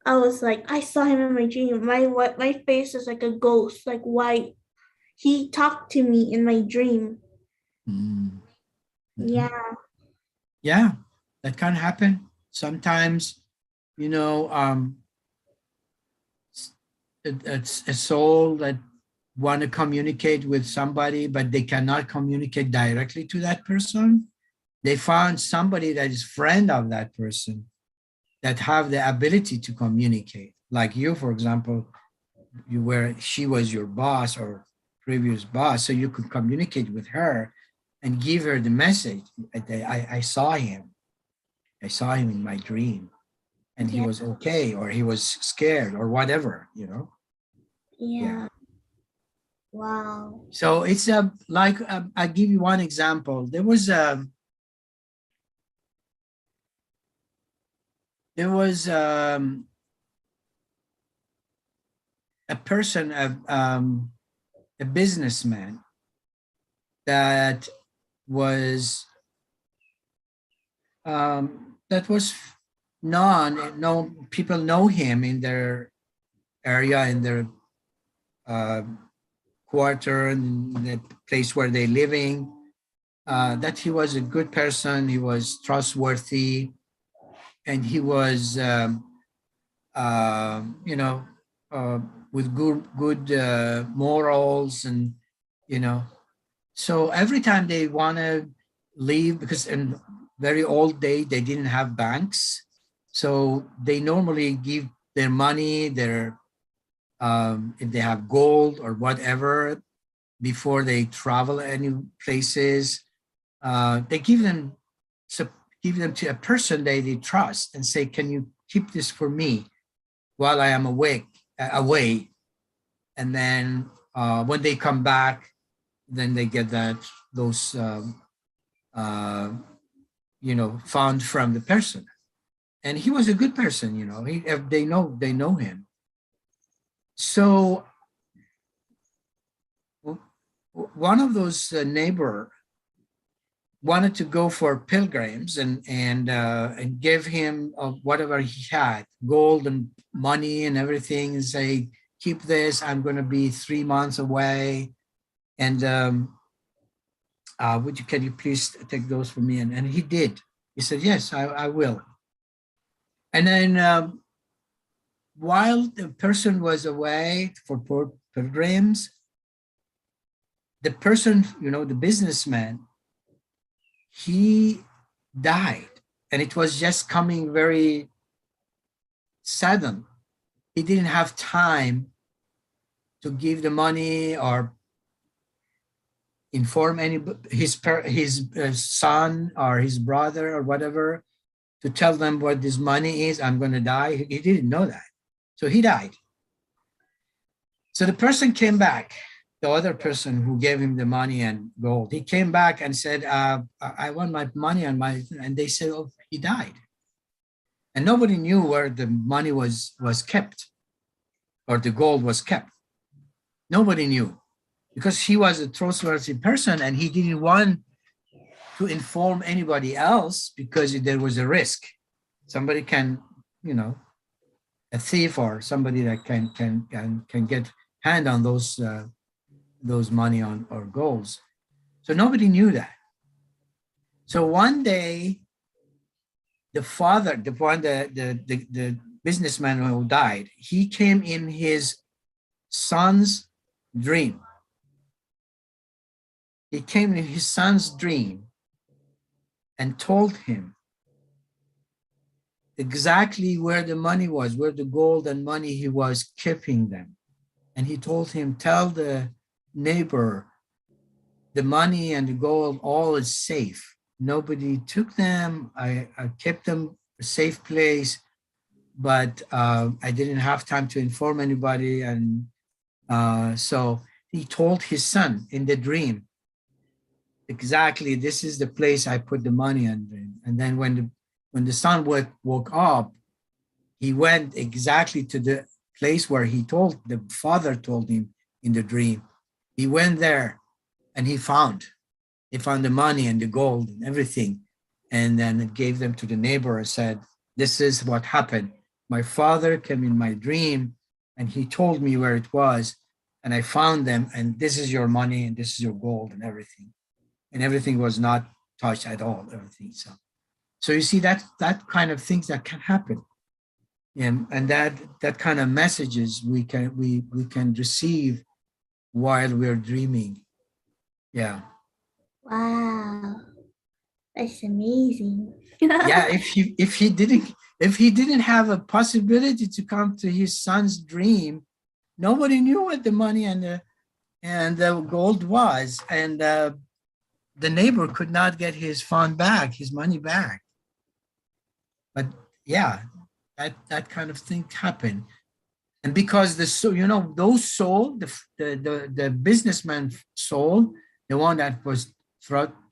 I was like, I saw him in my dream. My face was like a ghost, like white. He talked to me in my dream. Mm-hmm. Yeah. Yeah, that can happen. Sometimes, you know, it's a soul that want to communicate with somebody, but they cannot communicate directly to that person. They found somebody that is friend of that person that have the ability to communicate. Like you, for example, she was your boss or previous boss, so you could communicate with her and give her the message. I saw him. I saw him in my dream, and he was okay, or he was scared, or whatever, you know. Yeah. Wow. So it's like I'll give you one example. There was a person, a businessman that was known, people know him in their area, in their uh, quarter, in the place where they're living, that he was a good person, he was trustworthy, and he was, you know, with good morals, and you know, so every time they want to leave, because in very old day they didn't have banks, so they normally give their money, their if they have gold or whatever, before they travel any places, they give them to a person they trust and say, can you keep this for me while I am away? And then when they come back, then they get those you know, found from the person. And he was a good person, you know, they know him. So one of those neighbor wanted to go for pilgrims and give him whatever he had, gold and money and everything, and say, keep this, I'm going to be 3 months away, and can you please take those for me? And he did. He said, yes, I will. And then while the person was away for pilgrims, the person, you know, the businessman, he died, and it was just coming very sudden. He didn't have time to give the money or inform his son or his brother or whatever, to tell them what this money is. I'm going to die. He didn't know that, so he died. So the person came back, the other person who gave him the money and gold. He came back and said, I want my money and they said, oh, he died. And nobody knew where the money was kept, or the gold was kept. Nobody knew, because he was a trustworthy person and he didn't want to inform anybody else, because there was a risk. Somebody can, you know, a thief or somebody that can get hand on those money on or golds. So nobody knew that. So one day, the father, the businessman who died, he came in his son's dream. He came in his son's dream and told him exactly where the money was, where the gold and money he was keeping them. And he told him, tell the neighbor, the money and the gold, all is safe. Nobody took them. I kept them a safe place, but I didn't have time to inform anybody. And so he told his son in the dream, exactly, this is the place I put the money in. And then when the son woke up, he went exactly to the place where the father told him in the dream. He went there and he found the money and the gold and everything. And then it gave them to the neighbor and said, this is what happened. My father came in my dream and he told me where it was, and I found them, and this is your money and this is your gold and everything. And everything was not touched at all, everything. So you see that kind of things that can happen. And that kind of messages we can receive while we're dreaming. Yeah. Wow. That's amazing. Yeah, if he didn't have a possibility to come to his son's dream, nobody knew what the money and the gold was, and the neighbor could not get his money back. But yeah, that kind of thing happened. And because the soul, you know, those soul, the businessman soul, the one that was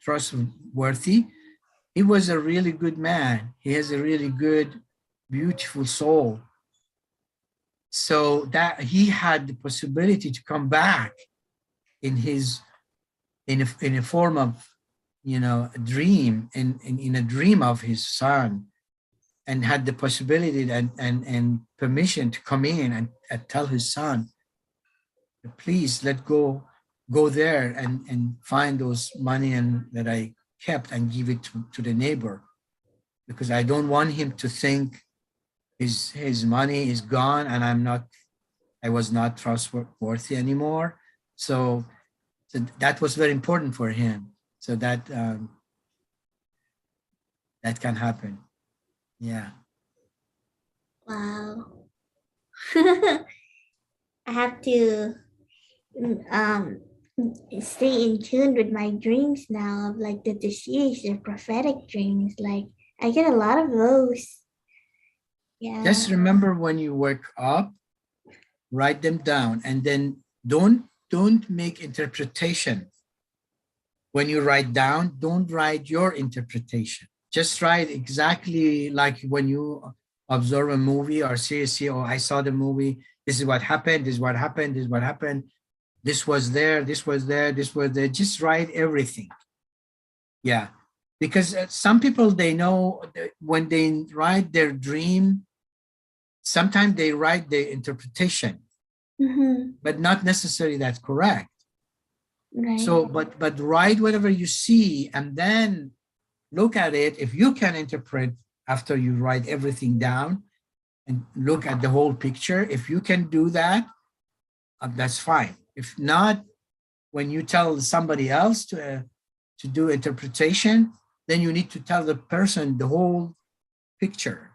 trustworthy, he was a really good man. He has a really good, beautiful soul. So that he had the possibility to come back in his, in a form of, you know, a dream, in a dream of his son, and had the possibility and permission to come in and tell his son, please go there and find those money and that I kept and give it to the neighbor, because I don't want him to think his money is gone and I was not trustworthy anymore. So that was very important for him. So that that can happen. Yeah. Wow. I have to um stay in tune with my dreams now, of like the series, the prophetic dreams. Like I get a lot of those. Yeah. Just remember, when you wake up, write them down, and then don't make interpretation. When you write down, don't write your interpretation. Just write exactly like when you observe a movie or series. Oh, I saw the movie. This is what happened. This is what happened. This is what happened. This was there. This was there. This was there. Just write everything. Yeah, because some people, they know when they write their dream, sometimes they write the interpretation, but not necessarily that's correct. Right. So, but write whatever you see and then look at it. If you can interpret after you write everything down and look at the whole picture, if you can do that, that's fine. If not, when you tell somebody else to do interpretation, then you need to tell the person the whole picture.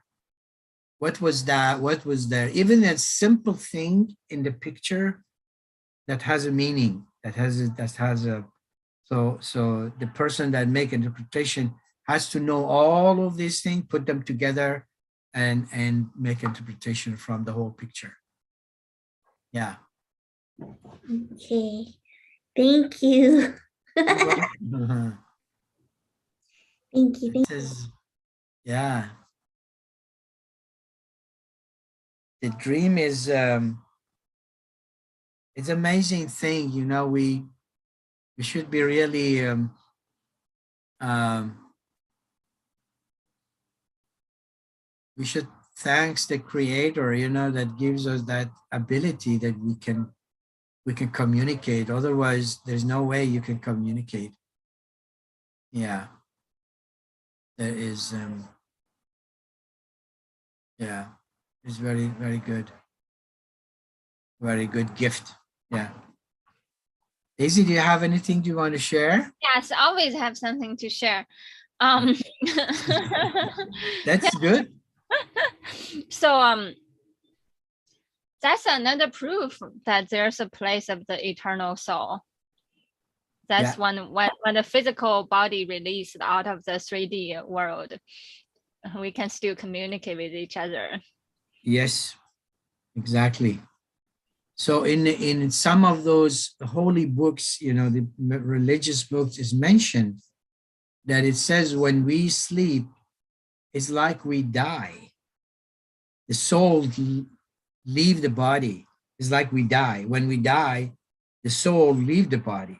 What was that? What was there? Even a simple thing in the picture that has a meaning, that has a so the person that make interpretation has to know all of these things, put them together, and make interpretation from the whole picture. Yeah. Okay. Thank you. Uh-huh. Thank you. Thank Yeah. The dream is it's an amazing thing, you know. We should be really we should thanks the creator, you know, that gives us that ability that we can communicate. Otherwise, there's no way you can communicate. Yeah. There is yeah, it's very, very good. Very good gift. Yeah. Daisy, do you have anything you want to share? Yes, always have something to share. That's good. So that's another proof that there's a place of the eternal soul. That's when the physical body released out of the 3D world, we can still communicate with each other. Yes, exactly. So in some of those holy books, you know, the religious books, is mentioned that it says when we sleep, it's like we die. The soul leave the body. It's like we die. When we die, the soul leave the body.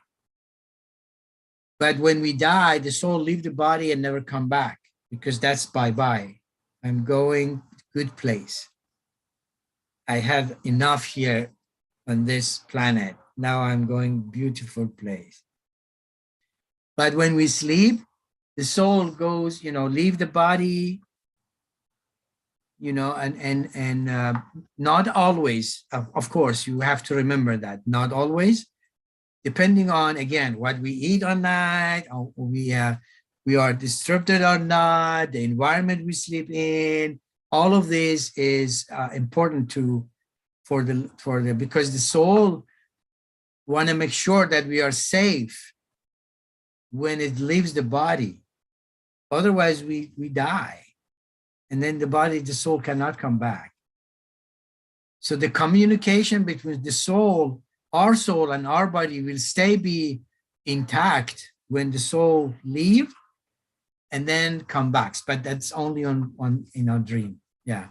But when we die, the soul leave the body and never come back, because that's bye-bye. I'm going good place. I have enough here on this planet. Now I'm going beautiful place. But when we sleep, the soul goes, you know, leave the body, you know, and not always, of course, you have to remember that, not always, depending on, again, what we eat or not, or we are disrupted or not, the environment we sleep in, all of this is important for the because the soul want to make sure that we are safe when it leaves the body. Otherwise, we die, and then the soul cannot come back. So the communication between the soul, our soul and our body will be intact when the soul leave and then come back. But that's only on in our dream. Yeah.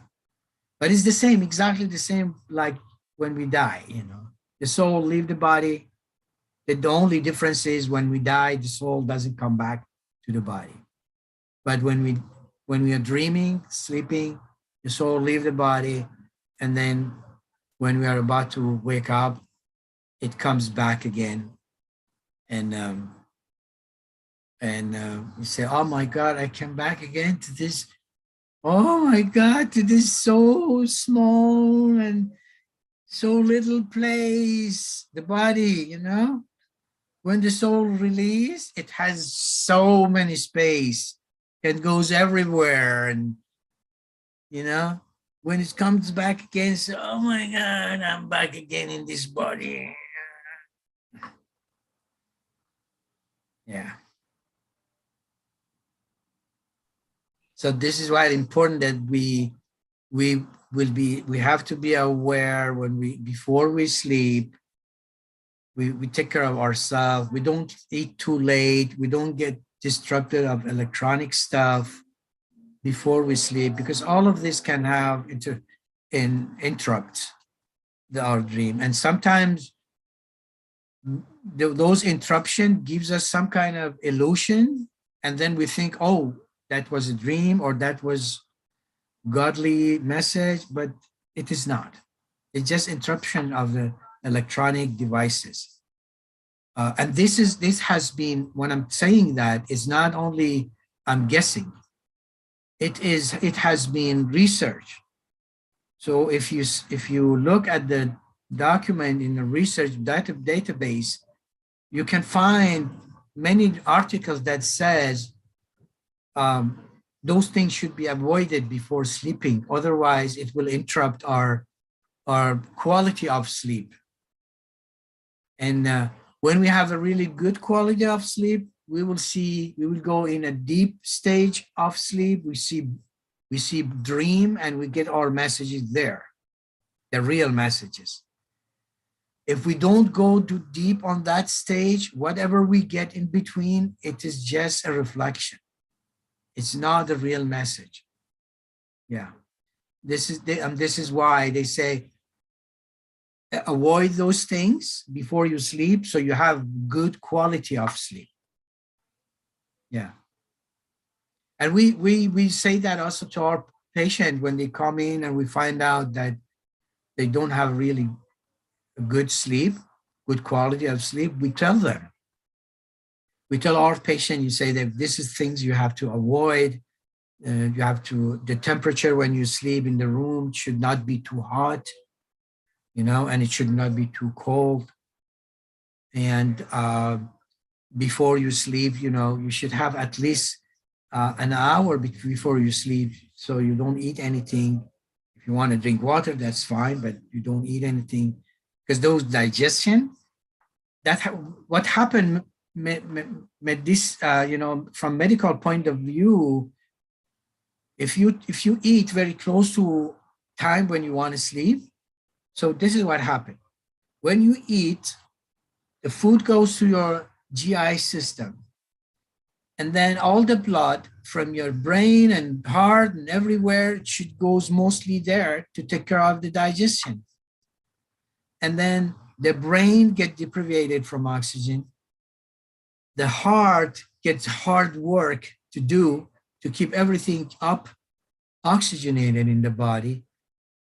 But it's the same, exactly the same like when we die, you know. The soul leave the body. The only difference is when we die, the soul doesn't come back to the body. But when we are dreaming, sleeping, the soul leave the body, and then when we are about to wake up, it comes back again, and you say, "Oh my God, I came back again to this. Oh my God, to this so small and so little place, the body, you know." When the soul release, it has so many space. It goes everywhere, and you know, when it comes back again, so, oh my God, I'm back again in this body. Yeah. So this is why it's important that we have to be aware before we sleep. We take care of ourselves. We don't eat too late. We don't get distracted of electronic stuff before we sleep, because all of this can have interrupt our dream. And sometimes those interruption gives us some kind of illusion, and then we think, oh, that was a dream, or that was godly message, but it is not. It's just interruption of the electronic devices. And this has been, when I'm saying that, it's not only I'm guessing, it has been researched. So if you look at the document in the research database, you can find many articles that says those things should be avoided before sleeping. Otherwise, it will interrupt our quality of sleep. And when we have a really good quality of sleep, we will go in a deep stage of sleep. We see dream, and we get our messages there, the real messages. If we don't go too deep on that stage, whatever we get in between, it is just a reflection. It's not a real message. Yeah. This is why they say avoid those things before you sleep, so you have good quality of sleep. Yeah. And we say that also to our patient when they come in and we find out that they don't have really good sleep, good quality of sleep. We tell them. We tell our patient, you say that this is things you have to avoid. You have to, the temperature when you sleep in the room should not be too hot, you know, and it should not be too cold. And before you sleep, you know, you should have at least an hour before you sleep, so you don't eat anything. If you want to drink water, that's fine, but you don't eat anything, because those digestion, what happened, you know, from medical point of view, if you eat very close to time when you want to sleep, so this is what happened. When you eat, the food goes to your GI system, and then all the blood from your brain and heart and everywhere goes mostly there to take care of the digestion. And then the brain gets deprived from oxygen. The heart gets hard work to do to keep everything up, oxygenated in the body.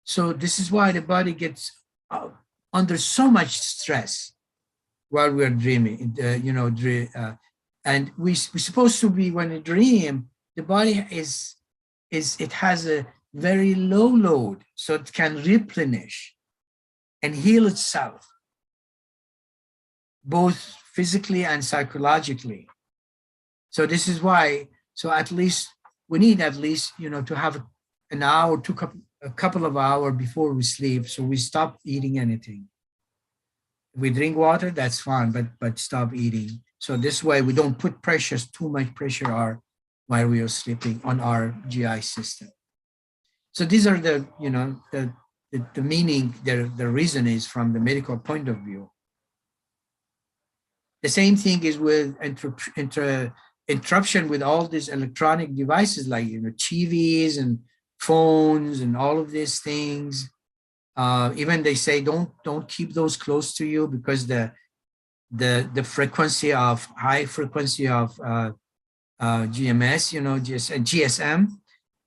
So this is why the body gets under so much stress while we're dreaming, you know, and we're supposed to be, when we dream, the body it has a very low load, so it can replenish and heal itself, both physically and psychologically. So this is why, so at least we need at least, you know, to have an hour, a couple of hours before we sleep, so we stop eating anything. If we drink water, that's fine, but stop eating. So this way we don't put too much pressure while we are sleeping on our GI system. So these are the, you know, the the meaning, the reason is from the medical point of view. The same thing is with interruption with all these electronic devices like TVs and phones and all of these things. Even they say don't keep those close to you because the frequency of high frequency of GMS, GSM,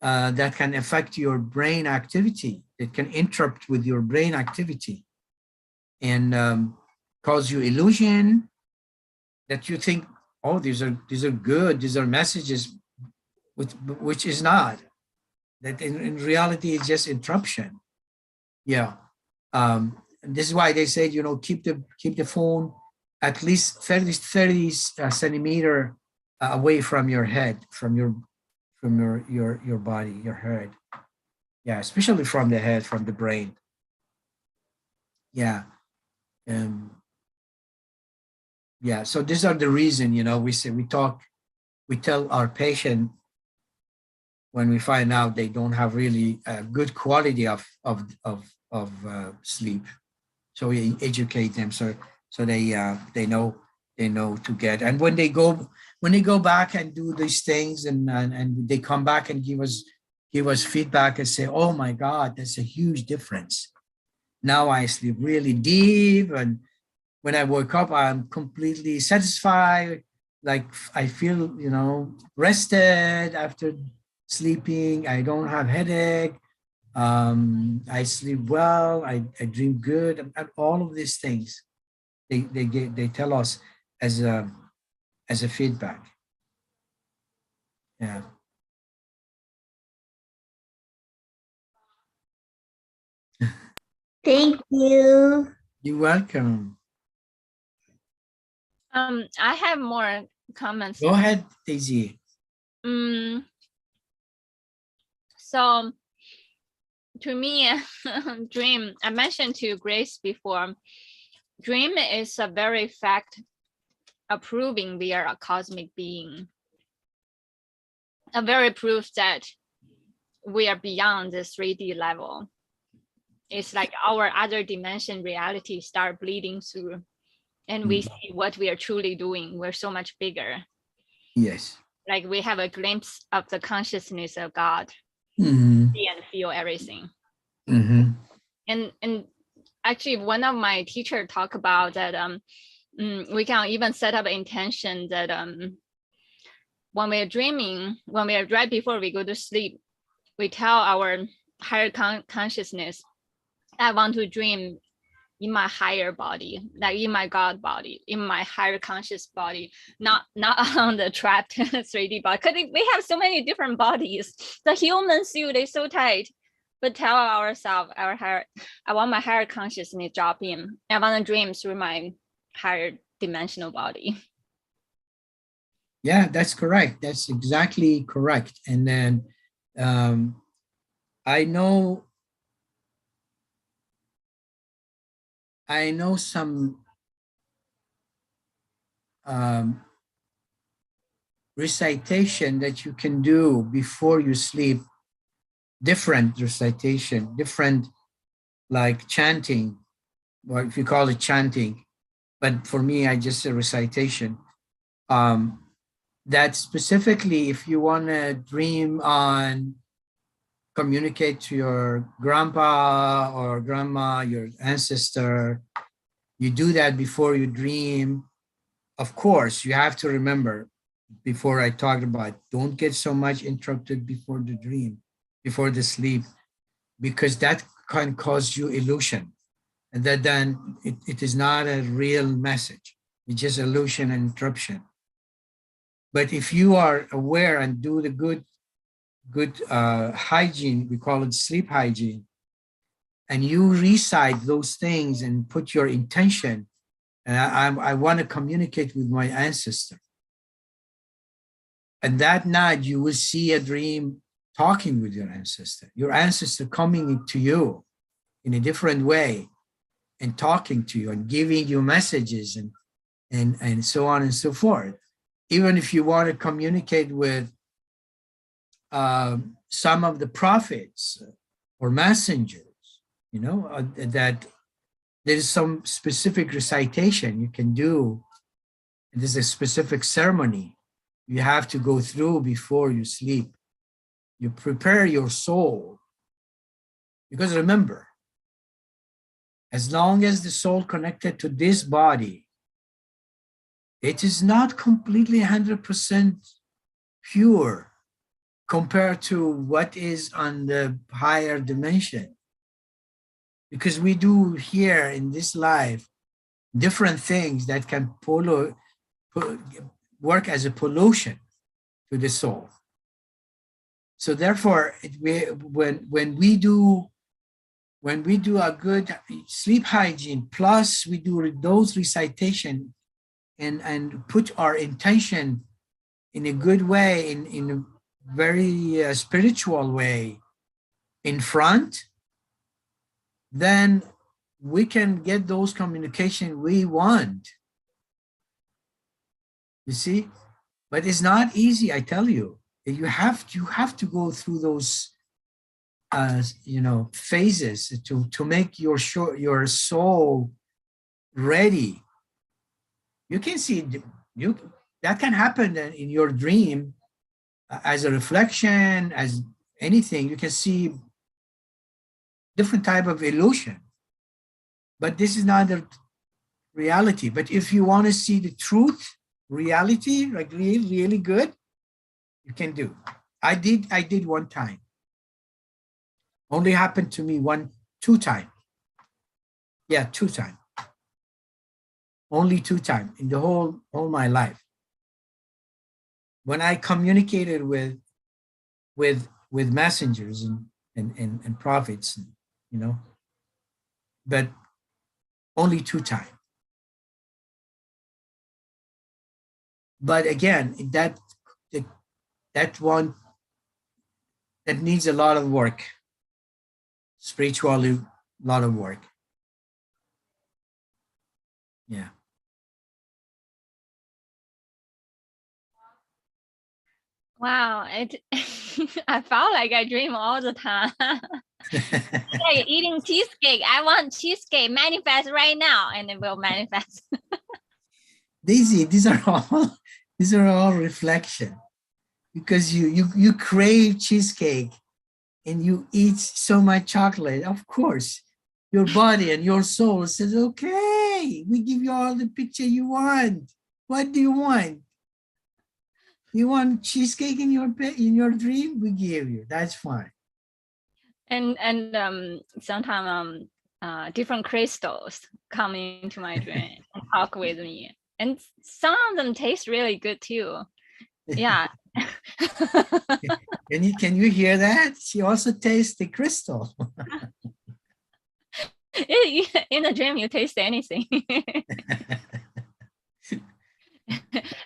that can affect your brain activity. It can interrupt with your brain activity and cause you illusion that you think, oh, these are good, these are messages, which is not. That in reality, it's just interruption. Yeah. This is why they say, keep the phone at least 30 centimeter away from your head, from your body, your head. Yeah, especially from the head, from the brain. Yeah. Yeah, so these are the reason, we tell our patient when we find out they don't have really a good quality of sleep. So we educate them so they know to get. And when they go back and do these things and they come back and give us feedback and say, oh my God, that's a huge difference. Now I sleep really deep, and when I wake up, I'm completely satisfied. Like I feel, rested after sleeping. I don't have headache. I sleep well. I dream good. And all of these things, they tell us as a feedback. Yeah. Thank you. You're welcome. I have more comments. Go ahead, Daisy. So to me, dream, I mentioned to Grace before, dream is a very fact approving we are a cosmic being. A very proof that we are beyond the 3D level. It's like our other dimension reality start bleeding through, and we see what we are truly doing. We're so much bigger. Yes. Like we have a glimpse of the consciousness of God. Mm-hmm. See and feel everything. Mm-hmm. And actually, one of my teachers talk about that we can even set up an intention that when we are dreaming, when we are right before we go to sleep, we tell our higher consciousness, I want to dream in my higher body, like in my God body, in my higher conscious body, not on the trapped 3D body. Because we have so many different bodies. The human suit is so tight. But tell ourselves, I want my higher consciousness drop in. I want to dream through my higher dimensional body. Yeah, that's correct. That's exactly correct. And then I know some recitation that you can do before you sleep, different recitation, different like chanting, or if you call it chanting, but for me, I just say recitation. That specifically, if you want to dream on, communicate to your grandpa or grandma, your ancestor, you do that before you dream. Of course, you have to remember, before I talked about, don't get so much interrupted before the dream, before the sleep, because that can cause you illusion. And that then it is not a real message. It's just illusion and interruption. But if you are aware and do the good hygiene, we call it sleep hygiene, and you recite those things and put your intention, and I want to communicate with my ancestor. And that night you will see a dream talking with your ancestor coming to you in a different way and talking to you and giving you messages and so on and so forth. Even if you want to communicate with some of the prophets or messengers, you know, that there's some specific recitation you can do. There's a specific ceremony you have to go through before you sleep. You prepare your soul. Because remember, as long as the soul connected to this body, it is not completely 100% pure compared to what is on the higher dimension. Because we do here in this life different things that can work as a pollution to the soul. So therefore, when we do a good sleep hygiene, plus we do those recitation and put our intention in a good way, in a very spiritual way in front, then we can get those communication we want. You see, but it's not easy, I tell you. You have to go through those phases to make your soul ready. You can see that can happen in your dream as a reflection, as anything. You can see different type of illusion, but this is not the reality. But if you want to see the truth, reality, like really good, you can do. I did one time. Only happened to me two times. Yeah, 2 times. Only 2 times in the whole my life. When I communicated with messengers and prophets, you know, but only 2 times. But again, that one that needs a lot of work, spiritually, a lot of work. Yeah. Wow, I felt like I dream all the time. Like eating cheesecake. I want cheesecake, manifest right now, and it will manifest. Daisy, these are all reflection, because you crave cheesecake and you eat so much chocolate. Of course, your body and your soul says, okay, we give you all the picture you want. What do you want? You want cheesecake in your dream? We give you. That's fine. And sometimes different crystals come into my dream and talk with me, and some of them taste really good too. Yeah. Can you hear that? She also tastes the crystal. In a dream, you taste anything.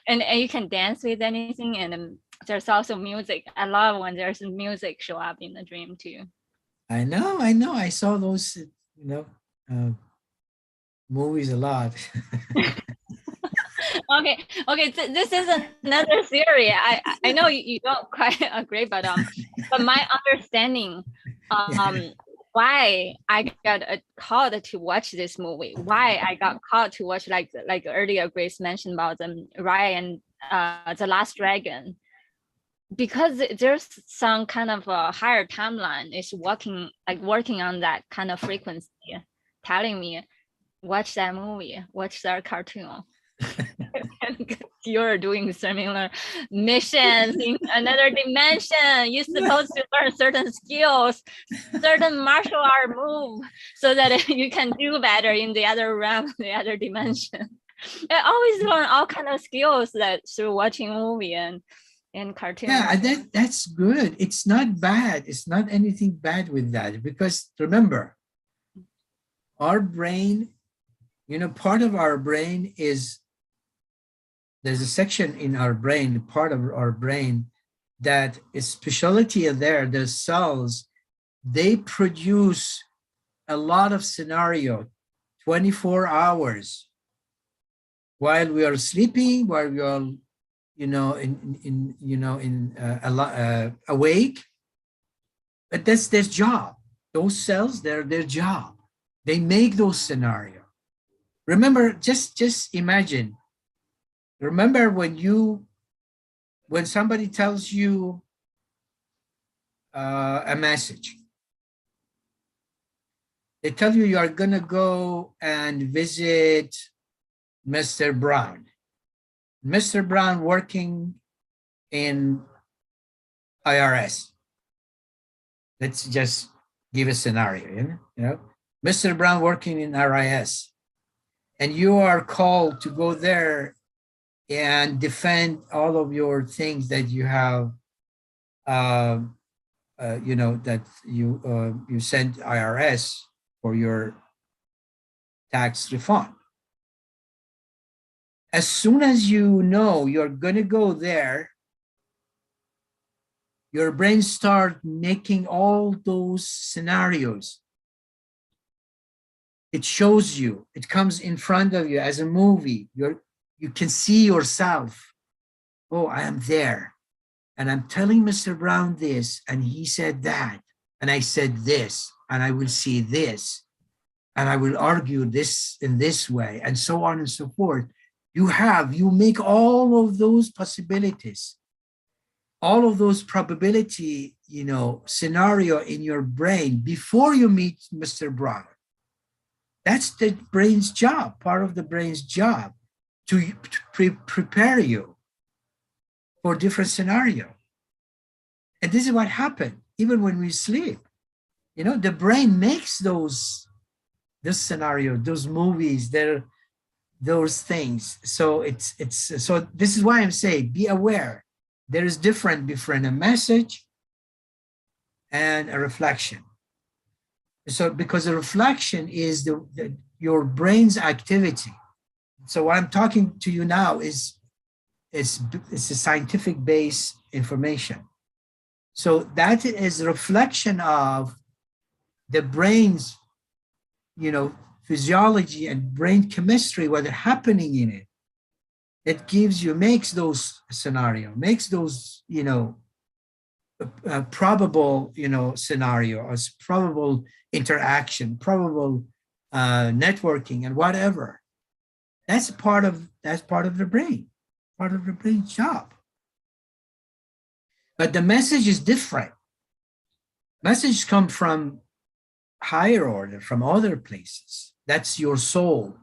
and you can dance with anything, and there's also music. I love when there's music show up in the dream too. I know. I saw those, movies a lot. Okay. This is another theory. I know you don't quite agree, but my understanding, why I got called to watch this movie, why I got called to watch, like earlier Grace mentioned about the Raya and the Last Dragon, because there's some kind of a higher timeline is working on that kind of frequency, telling me watch that movie, watch that cartoon. You're doing similar missions in another dimension. You're supposed to learn certain skills, certain martial art move, so that you can do better in the other realm, the other dimension. I always learn all kind of skills that through watching movie and cartoon. Yeah, that's good. It's not bad. It's not anything bad with that, because remember, our brain, part of our brain is, there's a section in our brain, part of our brain, that is specialty there. The cells, they produce a lot of scenario 24 hours while we are sleeping, while we are, awake. But that's their job. Those cells, they're their job. They make those scenarios. Remember, just imagine. Remember when somebody tells you a message. They tell you are gonna go and visit Mr. Brown. Mr. Brown working in IRS. Let's just give a scenario, you know, Mr. Brown working in RIS, and you are called to go there and defend all of your things that you have, you know, that you sent IRS for your tax refund. As soon as you know you're going to go there, your brain starts making all those scenarios. It shows you, it comes in front of you as a movie. You can see yourself. Oh, I am there. And I'm telling Mr. Brown this, and he said that, and I said this, and I will see this, and I will argue this in this way, and so on and so forth. You make all of those possibilities, all of those probability, you know, scenario in your brain before you meet Mr. Brown. That's the brain's job, part of the brain's job, to prepare you for different scenario. And this is what happened even when we sleep. You know, the brain makes those scenario, those movies, those things. So so this is why I'm saying, be aware. There is different between a message and a reflection. So because a reflection is your brain's activity. So what I'm talking to you now is it's a scientific based information. So that is a reflection of the brain's, you know, physiology and brain chemistry, what is happening in it. It gives you, makes those scenario, makes those, you know, probable, you know, scenario, as probable interaction, probable networking, and whatever. That's part of the brain, part of the brain's job. But the message is different. Messages come from higher order, from other places. That's your soul.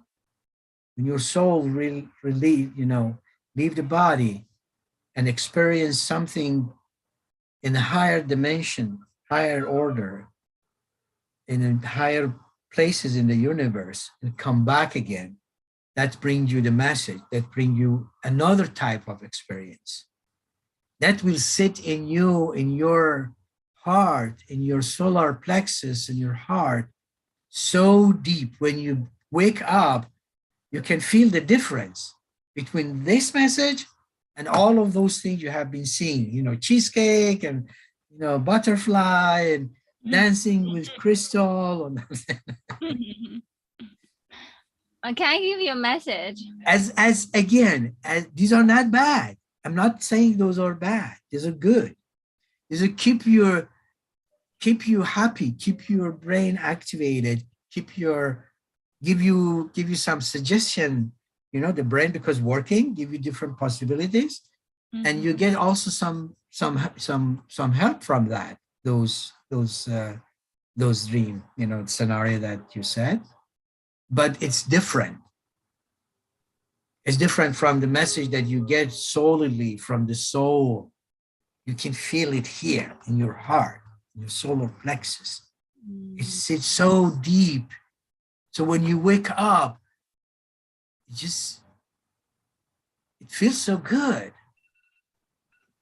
When your soul leave the body and experience something in a higher dimension, higher order, in higher places in the universe, and come back again, that brings you the message, that brings you another type of experience. That will sit in you, in your heart, in your solar plexus, in your heart, so deep. When you wake up, you can feel the difference between this message and all of those things you have been seeing, you know, cheesecake and, you know, butterfly and dancing with crystal. Can I give you a message? As again, these are not bad. I'm not saying those are bad. These are good. These are keep you happy, keep your brain activated, give you some suggestion, you know, the brain, because working, give you different possibilities. Mm-hmm. And you get also some help from that, those dream, you know, scenario that you said. But it's different. It's different from the message that you get solely from the soul. You can feel it here in your heart, in your solar plexus. It sits so deep. So when you wake up, it feels so good,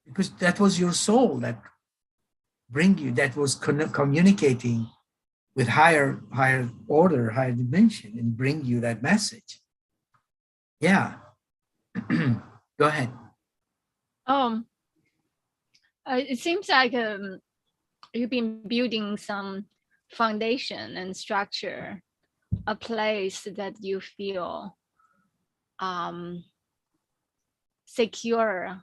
because that was your soul that bring you, that was communicating with higher order, higher dimension, and bring you that message. Yeah. Go ahead. It seems like you've been building some foundation and structure, a place that you feel secure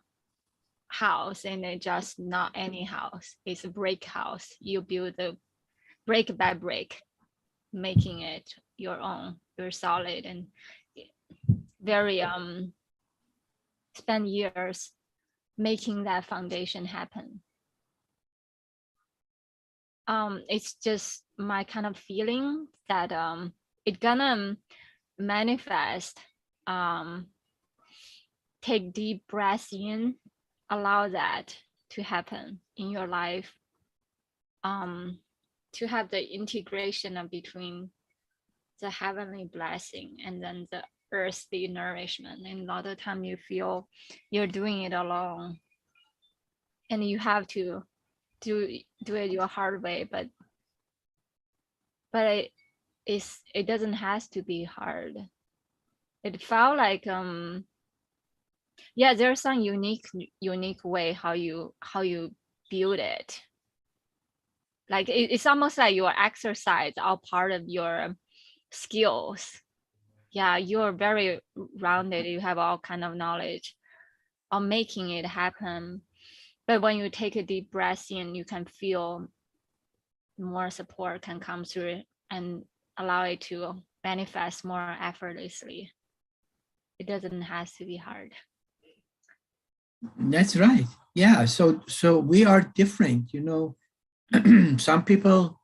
house, and it's just not any house. It's a brick house. You build break by break, making it your own, your solid, and very spend years making that foundation happen. It's just my kind of feeling that it gonna manifest. Take deep breaths in, allow that to happen in your life. To have the integration of between the heavenly blessing and then the earthly nourishment. And a lot of time you feel you're doing it alone, and you have to do it your hard way, but it doesn't have to be hard. It felt like yeah, there's some unique way how you build it. Like it's almost like your exercise are part of your skills. Yeah, you're very rounded. You have all kind of knowledge on making it happen. But when you take a deep breath in, you can feel more support can come through and allow it to manifest more effortlessly. It doesn't have to be hard. That's right. Yeah. So we are different, you know. Some people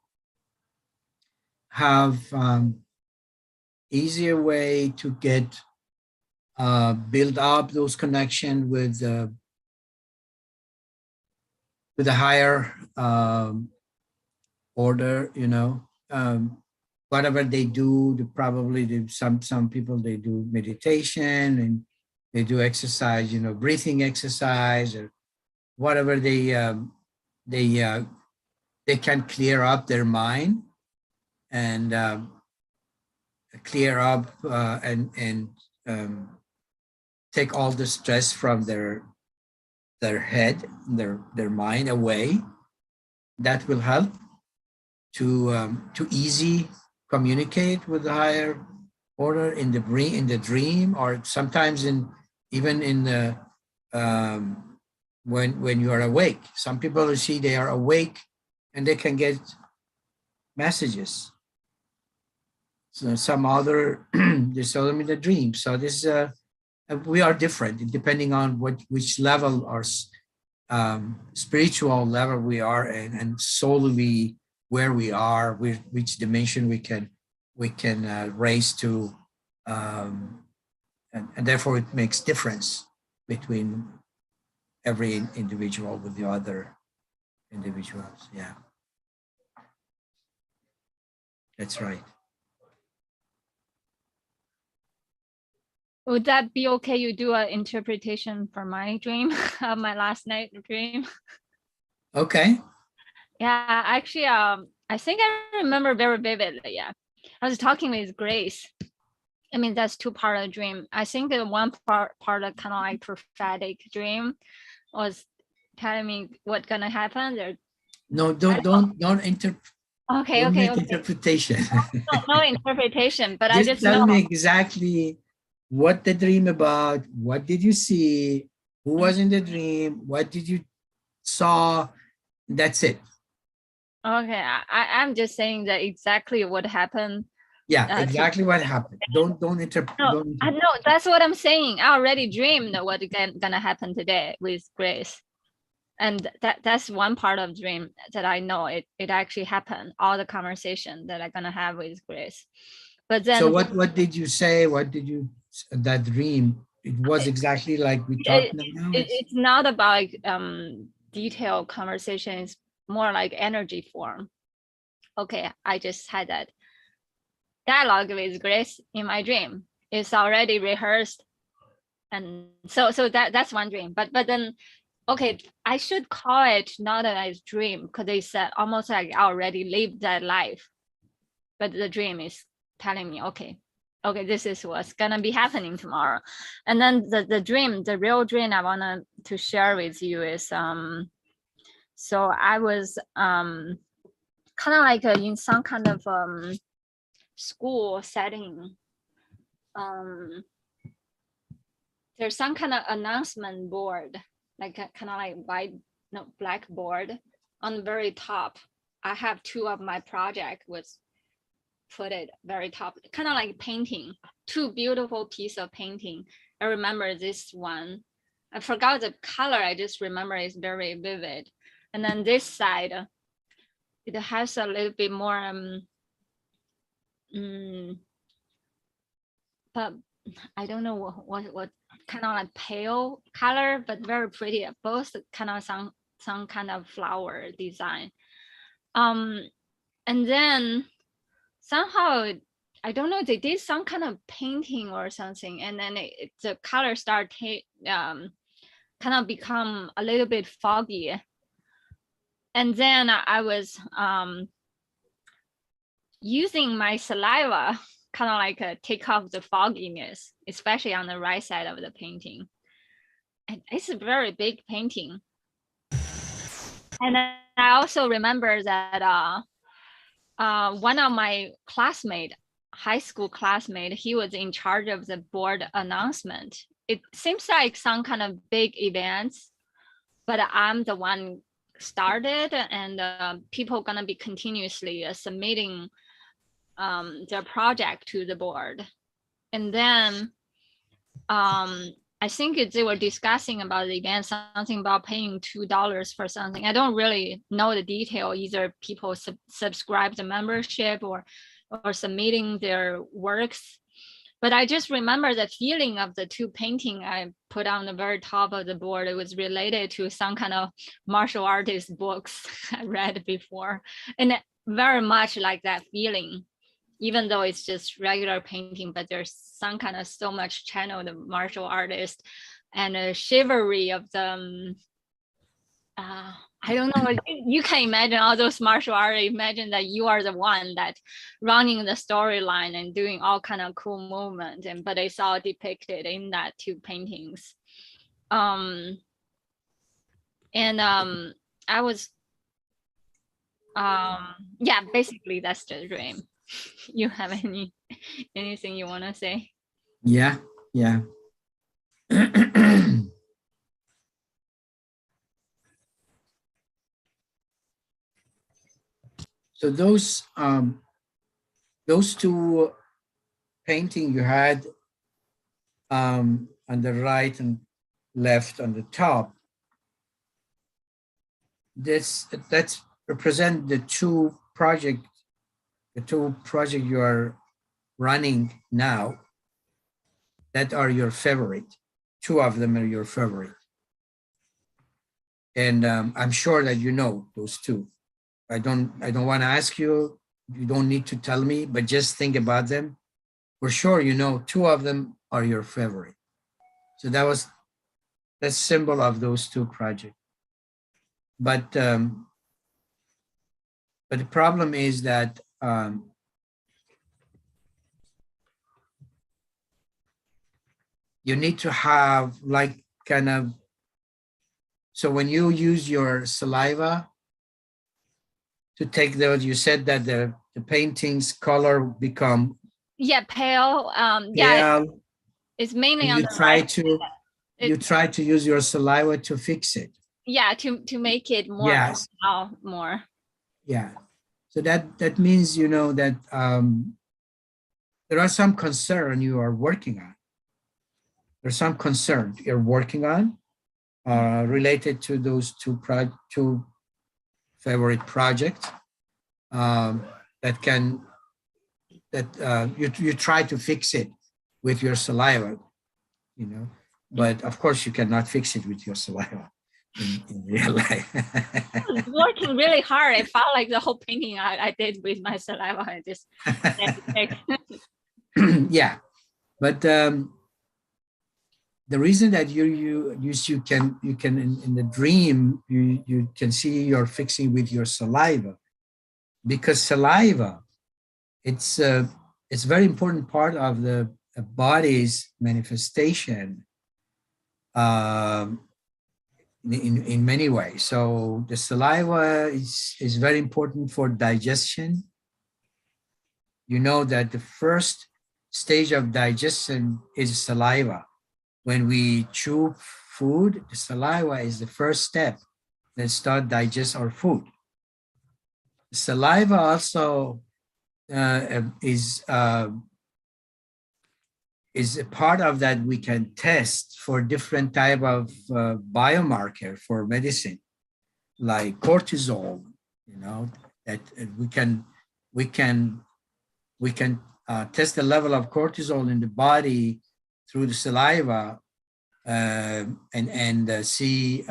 have easier way to get build up those connections with a higher order, you know. Whatever they do, some people they do meditation and they do exercise, you know, breathing exercise or whatever they can clear up their mind and clear up and take all the stress from their head, their mind away. That will help to easy communicate with the higher order in the dream, or sometimes even in the when you are awake. Some people, you see, they are awake and they can get messages. So some other they saw them in the dream. So this we are different depending on which level or spiritual level we are and solely where we are, which dimension we can raise to, and therefore it makes difference between every individual with the other individuals. Yeah, that's right. Would that be okay? You do an interpretation for my dream, my last night dream. Okay. Yeah, actually, I think I remember very vividly. Yeah, I was talking with Grace. I mean, that's two part of the dream. I think the one part of kind of like prophetic dream was telling me what's gonna happen. There. No, don't Okay, don't okay, make okay. interpretation. No interpretation, but I Just just tell know. me exactly what the dream about. What did you see? Who was in the dream? What did you saw? That's it. Okay, I'm just saying that exactly what happened. Yeah, exactly what happened. Don't interpret. No, I know that's what I'm saying. I already dreamed what gonna happen today with Grace, and that's one part of dream that I know it actually happened. All the conversation that I'm gonna have with Grace, but then So what did you say? What did you that dream? It was exactly like we talked now. It's not about detailed conversation. It's more like energy form. Okay, I just had that dialogue with Grace in my dream. It's already rehearsed, and so that's one dream. But then, okay, I should call it not a dream because they said almost like I already lived that life, but the dream is telling me, okay, this is what's gonna be happening tomorrow. And then the dream, the real dream I wanted to share with you is so I was kind of like in some kind of school setting. There's some kind of announcement board, like kind of like white, no, black board on the very top. I have two of my project was put it very top, kind of like painting, two beautiful piece of painting. I remember this one. I forgot the color. I just remember it's very vivid. And then this side, it has a little bit more, but I don't know what kind of like pale color, but very pretty. Both kind of some kind of flower design. And then somehow, I don't know, they did some kind of painting or something, and then the color start kind of become a little bit foggy. And then I was using my saliva, kind of like take off the fogginess, especially on the right side of the painting. And it's a very big painting. And I also remember that one of my classmates, high school classmate, he was in charge of the board announcement. It seems like some kind of big events, but I'm the one started, and people gonna be continuously submitting their project to the board. And then I think they were discussing about the event, something about paying $2 for something. I don't really know the detail. Either people subscribe the membership or submitting their works. But I just remember the feeling of the two painting I put on the very top of the board. It was related to some kind of martial artist books I read before. And very much like that feeling, even though it's just regular painting, but there's some kind of so much channeled martial artist and a chivalry of them. I don't know, you can imagine all those martial artists, imagine that you are the one that running the storyline and doing all kind of cool movement, but it's all depicted in that two paintings. I was, yeah, basically that's the dream. You have anything you want to say? Yeah. So those two painting you had on the right and left on the top, that's represent the two project you are running now that are your favorite. Two of them are your favorite. And I'm sure that you know those two. I don't want to ask you, you don't need to tell me, but just think about them. For sure, you know, two of them are your favorite. So that's symbol of those two projects. But the problem is that you need to have like kind of, so when you use your saliva to take those, you said that the painting's color become pale. Yeah, it's mainly on you the try right. you try to use your saliva to fix it. Yeah, to make it more. Yes. More. Yeah. So that means, you know, that there are some concern you are working on. There's some concern you're working on related to those two favorite projects you try to fix it with your saliva, you know, but of course you cannot fix it with your saliva in real life. I was working really hard. I felt like the whole painting I did with my saliva. I just yeah, but the reason that you can in the dream you can see you're fixing with your saliva, because saliva, it's very important part of the body's manifestation in many ways. So the saliva is very important for digestion. You know that the first stage of digestion is saliva. When we chew food, the saliva is the first step that start digest our food. Saliva also is a part of that we can test for different type of biomarker for medicine, like cortisol, that we can test the level of cortisol in the body through the saliva, and see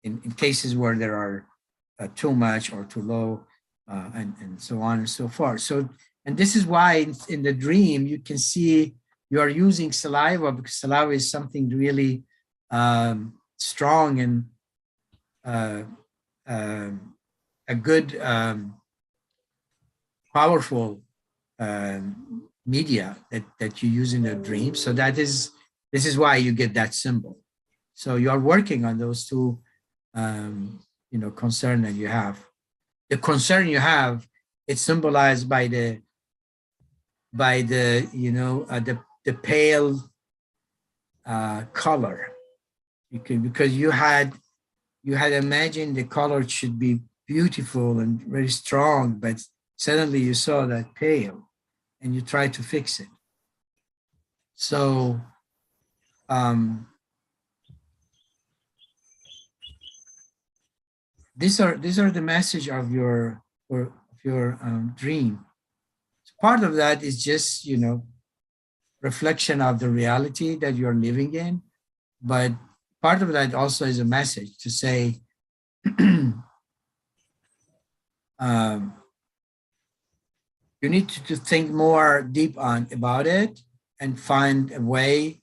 in cases where there are too much or too low, and so on and so forth. So, and this is why in the dream you can see you are using saliva, because saliva is something really strong and a good, powerful media that you use in the dream. So this is why you get that symbol. So you are working on those two, concern that you have. The concern you have, it's symbolized by the pale color. Because you had imagined the color should be beautiful and very strong, but suddenly you saw that pale and you try to fix it. So these are the message of your dream. Part of that is just reflection of the reality that you're living in, but part of that also is a message to say you need to think more deep about it and find a way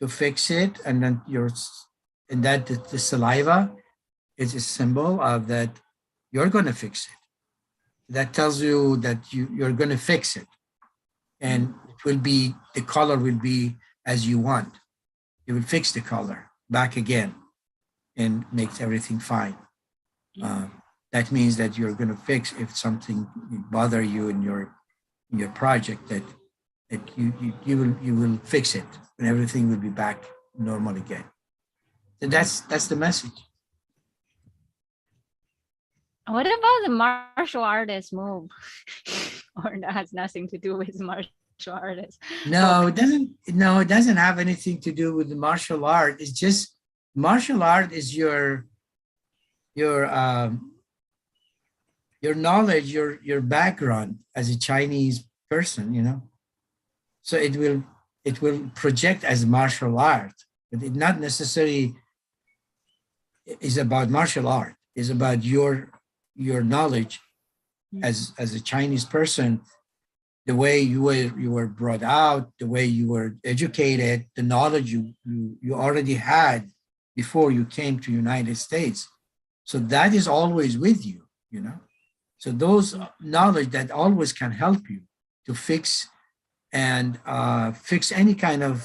to fix it. And then the saliva is a symbol of that you're going to fix it. That tells you that you're going to fix it. And the color will be as you want. You will fix the color back again and makes everything fine. That means that you're going to fix if something bother you in your project, that you will fix it and everything will be back normal again. And that's the message. What about the martial artist move? Or that has nothing to do with martial artists? No, it doesn't. No, it doesn't have anything to do with the martial art. It's just martial art is your knowledge, your background as a Chinese person, So it will project as martial art, but it not necessarily is about martial art. It's about your knowledge as a Chinese person, the way you were brought out, the way you were educated, the knowledge you already had before you came to United States. So that is always with you, So those knowledge that always can help you to fix and fix any kind of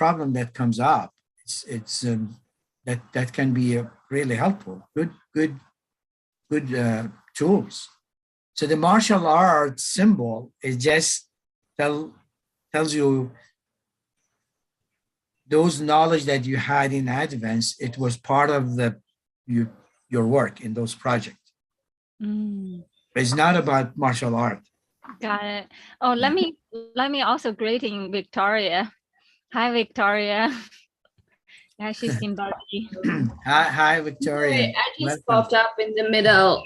problem that comes up. It's that can be really helpful. Good tools. So the martial art symbol is just tells you those knowledge that you had in advance. It was part of your work in those projects. It's not about martial art. Got it. Oh, let me also greeting Victoria. Hi, Victoria. Yeah, she's in Bali. Hi, Victoria. I just popped up in the middle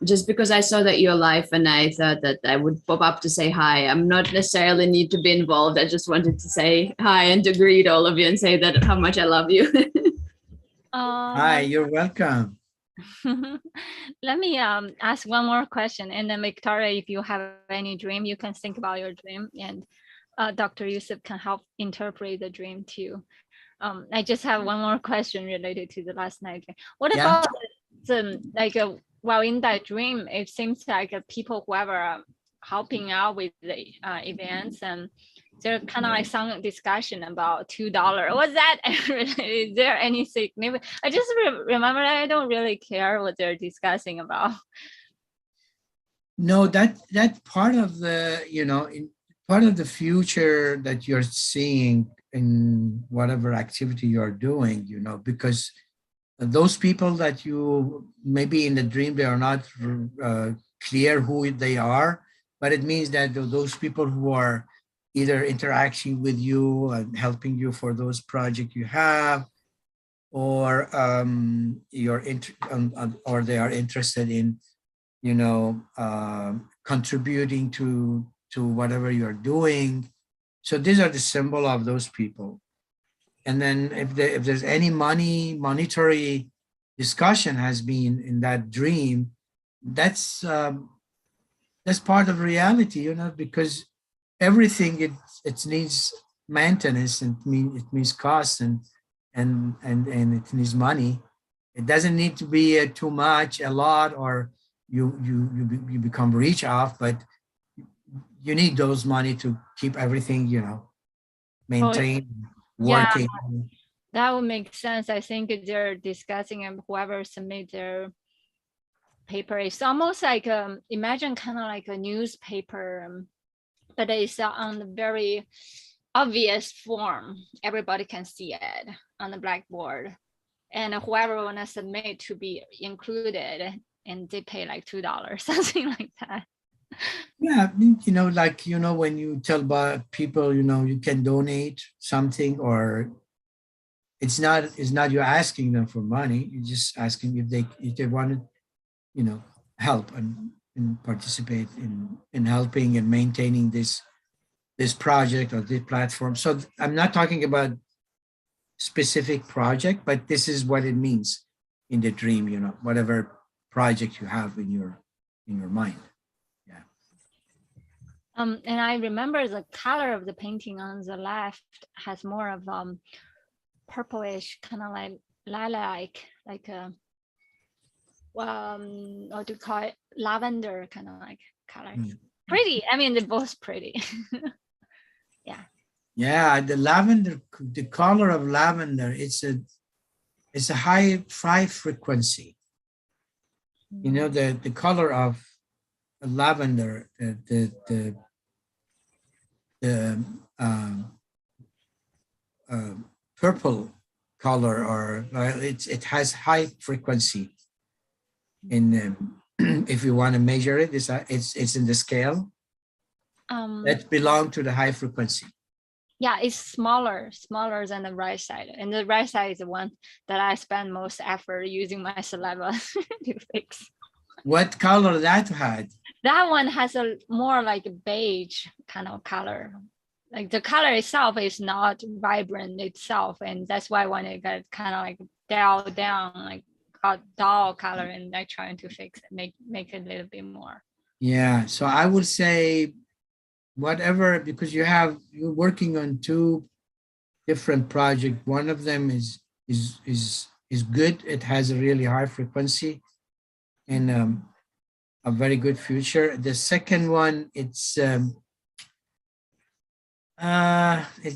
just because I saw that you're live and I thought that I would pop up to say hi. I'm not necessarily need to be involved. I just wanted to say hi and to greet all of you and say that how much I love you. Hi, you're welcome. Let me ask one more question, and then Victoria, if you have any dream, you can think about your dream, and Dr. Yusuf can help interpret the dream too. I just have one more question related to the last night dream. What about while in that dream, it seems like people who are helping out with the events, and there kind of like some discussion about $2. Was that is there any significant? I just remember that I don't really care what they're discussing about. No, that part of the part of the future that you're seeing in whatever activity you're doing, because those people that you maybe in the dream, they are not clear who they are, but it means that those people who are either interacting with you and helping you for those projects you have, or or they are interested in, you know, contributing to whatever you're doing. So these are the symbol of those people. And then if there's any monetary discussion has been in that dream, that's part of reality, you know, because everything it needs maintenance, and it means cost, and it needs money. It doesn't need to be too much, a lot, or you become rich off, but you need those money to keep everything, you know, maintained, working. Yeah, that would make sense. I think they're discussing, and whoever submit their paper, it's almost like imagine kind of like a newspaper, but it's on the very obvious form. Everybody can see it on the blackboard, and whoever want to submit to be included, and they pay like $2, something like that. Yeah, you know, like, you know, when you tell about people, you know, you can donate something, or it's not you're asking them for money. You're just asking if they want to, you know, help and participate in helping and maintaining this project or this platform. So I'm not talking about specific project, but this is what it means in the dream, you know, whatever project you have in your mind. And I remember the color of the painting on the left has more of purplish, kind of like lilac, like a what do you call it, lavender kind of like color. Pretty. I mean, they're both pretty. Yeah, the lavender, the color of lavender, it's a high frequency. You know, the color of lavender, the purple color, or it has high frequency. In if you want to measure it, it's in the scale. That belong to the high frequency. Yeah, it's smaller than the right side, and the right side is the one that I spend most effort using my saliva to fix. What color that had? That one has a more like a beige kind of color. Like the color itself is not vibrant itself, and that's why when it got kind of like dialed down, like got dull color, and I trying to fix it, make it a little bit more. Yeah, so I would say whatever, because you're working on two different projects. One of them is good. It has a really high frequency and a very good future. The second one, it's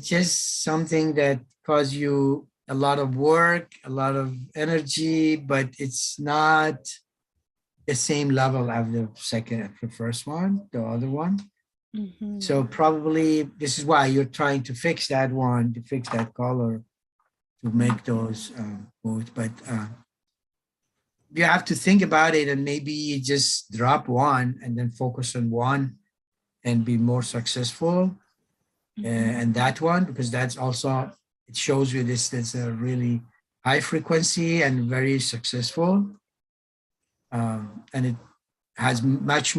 just something that causes you a lot of work, a lot of energy, but it's not the same level of the first one, the other one. Mm-hmm. So probably this is why you're trying to fix that one, to fix that color, to make those both. But you have to think about it, and maybe just drop one and then focus on one and be more successful. And that one, because that's also, it shows you that's a really high frequency and very successful. And it has much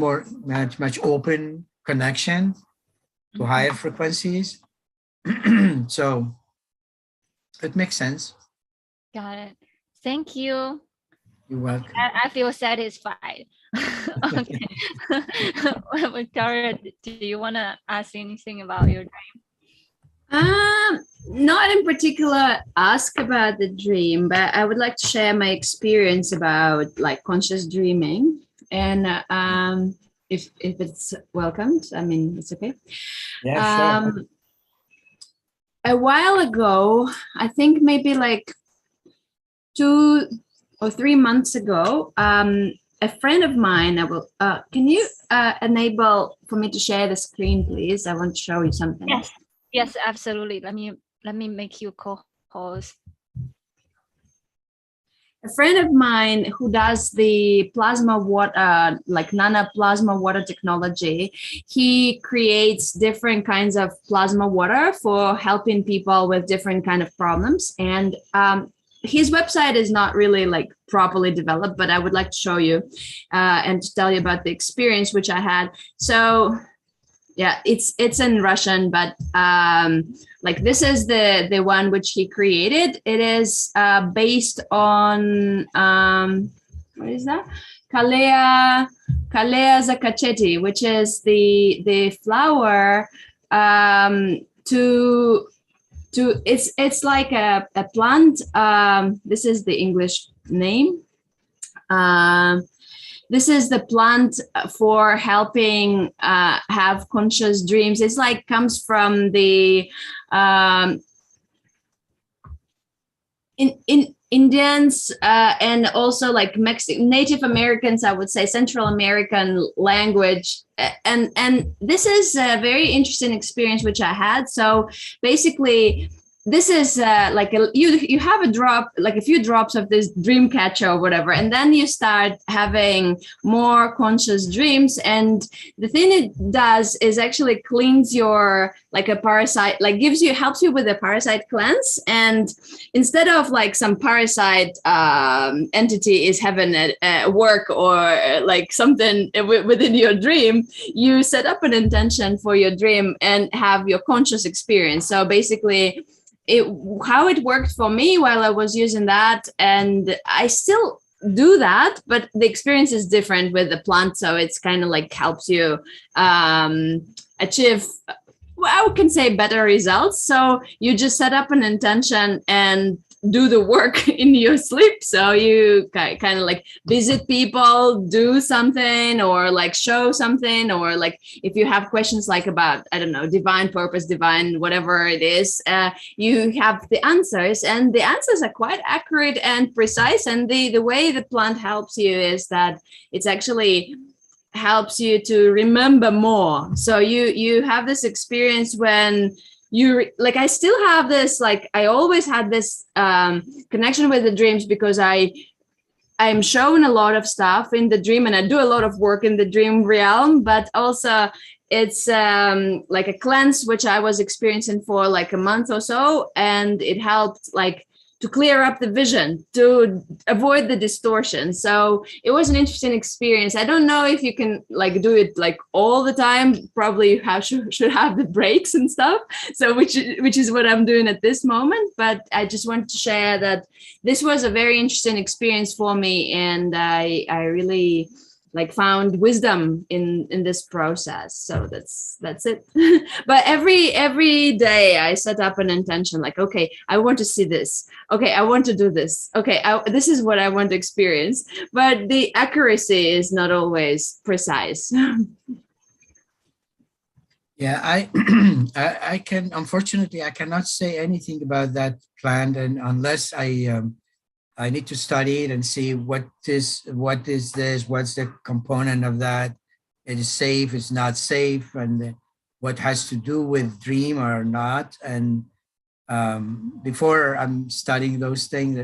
open connection to higher frequencies. So it makes sense. Got it. Thank you. You're welcome. I feel satisfied. Okay. Victoria, do you want to ask anything about your dream? Not in particular ask about the dream, but I would like to share my experience about like conscious dreaming. And if it's welcomed, I mean, it's okay. Yeah, sure. A while ago, I think maybe like 2 or 3 months ago, a friend of mine, can you enable for me to share the screen, please? I want to show you something. Yes, absolutely. Let me make you co-host. A a friend of mine who does the plasma water, like nano plasma water technology. He creates different kinds of plasma water for helping people with different kind of problems. And his website is not really like properly developed, but I would like to show you and to tell you about the experience which I had. So yeah, it's in Russian, but like this is the one which he created. It is based on what is that? Kalea zakacheti, which is the flower it's like a plant. This is the English name. This is the plant for helping have conscious dreams. It's like comes from the in Indians and also like Native Americans, I would say Central American language. And this is a very interesting experience which I had. So basically, this is like you have a drop, like a few drops of this dream catcher or whatever, and then you start having more conscious dreams. And the thing it does is actually cleans your, like a parasite, like helps you with a parasite cleanse. And instead of like some parasite entity is having a work or like something within your dream, you set up an intention for your dream and have your conscious experience. So basically, how it worked for me while I was using that, and I still do that, but the experience is different with the plant. So it's kind of like helps you achieve, well, I can say better results. So you just set up an intention and do the work in your sleep. So you kind of like visit people, do something, or like show something, or like if you have questions like about, I don't know, divine purpose, divine whatever it is, you have the answers, and the answers are quite accurate and precise. And the way the plant helps you is that it's actually helps you to remember more. So you have this experience when you like, I still have this, like I always had this connection with the dreams, because I'm shown a lot of stuff in the dream, and I do a lot of work in the dream realm, but also it's like a cleanse which I was experiencing for like a month or so, and it helped like to clear up the vision, to avoid the distortion. So it was an interesting experience. I don't know if you can like do it like all the time. Probably you should have the breaks and stuff. So which is what I'm doing at this moment. But I just wanted to share that this was a very interesting experience for me, and I really like found wisdom in this process. So that's it. But every day I set up an intention, like, okay, I want to see this, okay, I want to do this, okay, this is what I want to experience. But the accuracy is not always precise. Yeah, I can, unfortunately, I cannot say anything about that plan, and unless I need to study it and see what is this, what's the component of that. It is safe, it's not safe, and what has to do with dream or not. And before I'm studying those things,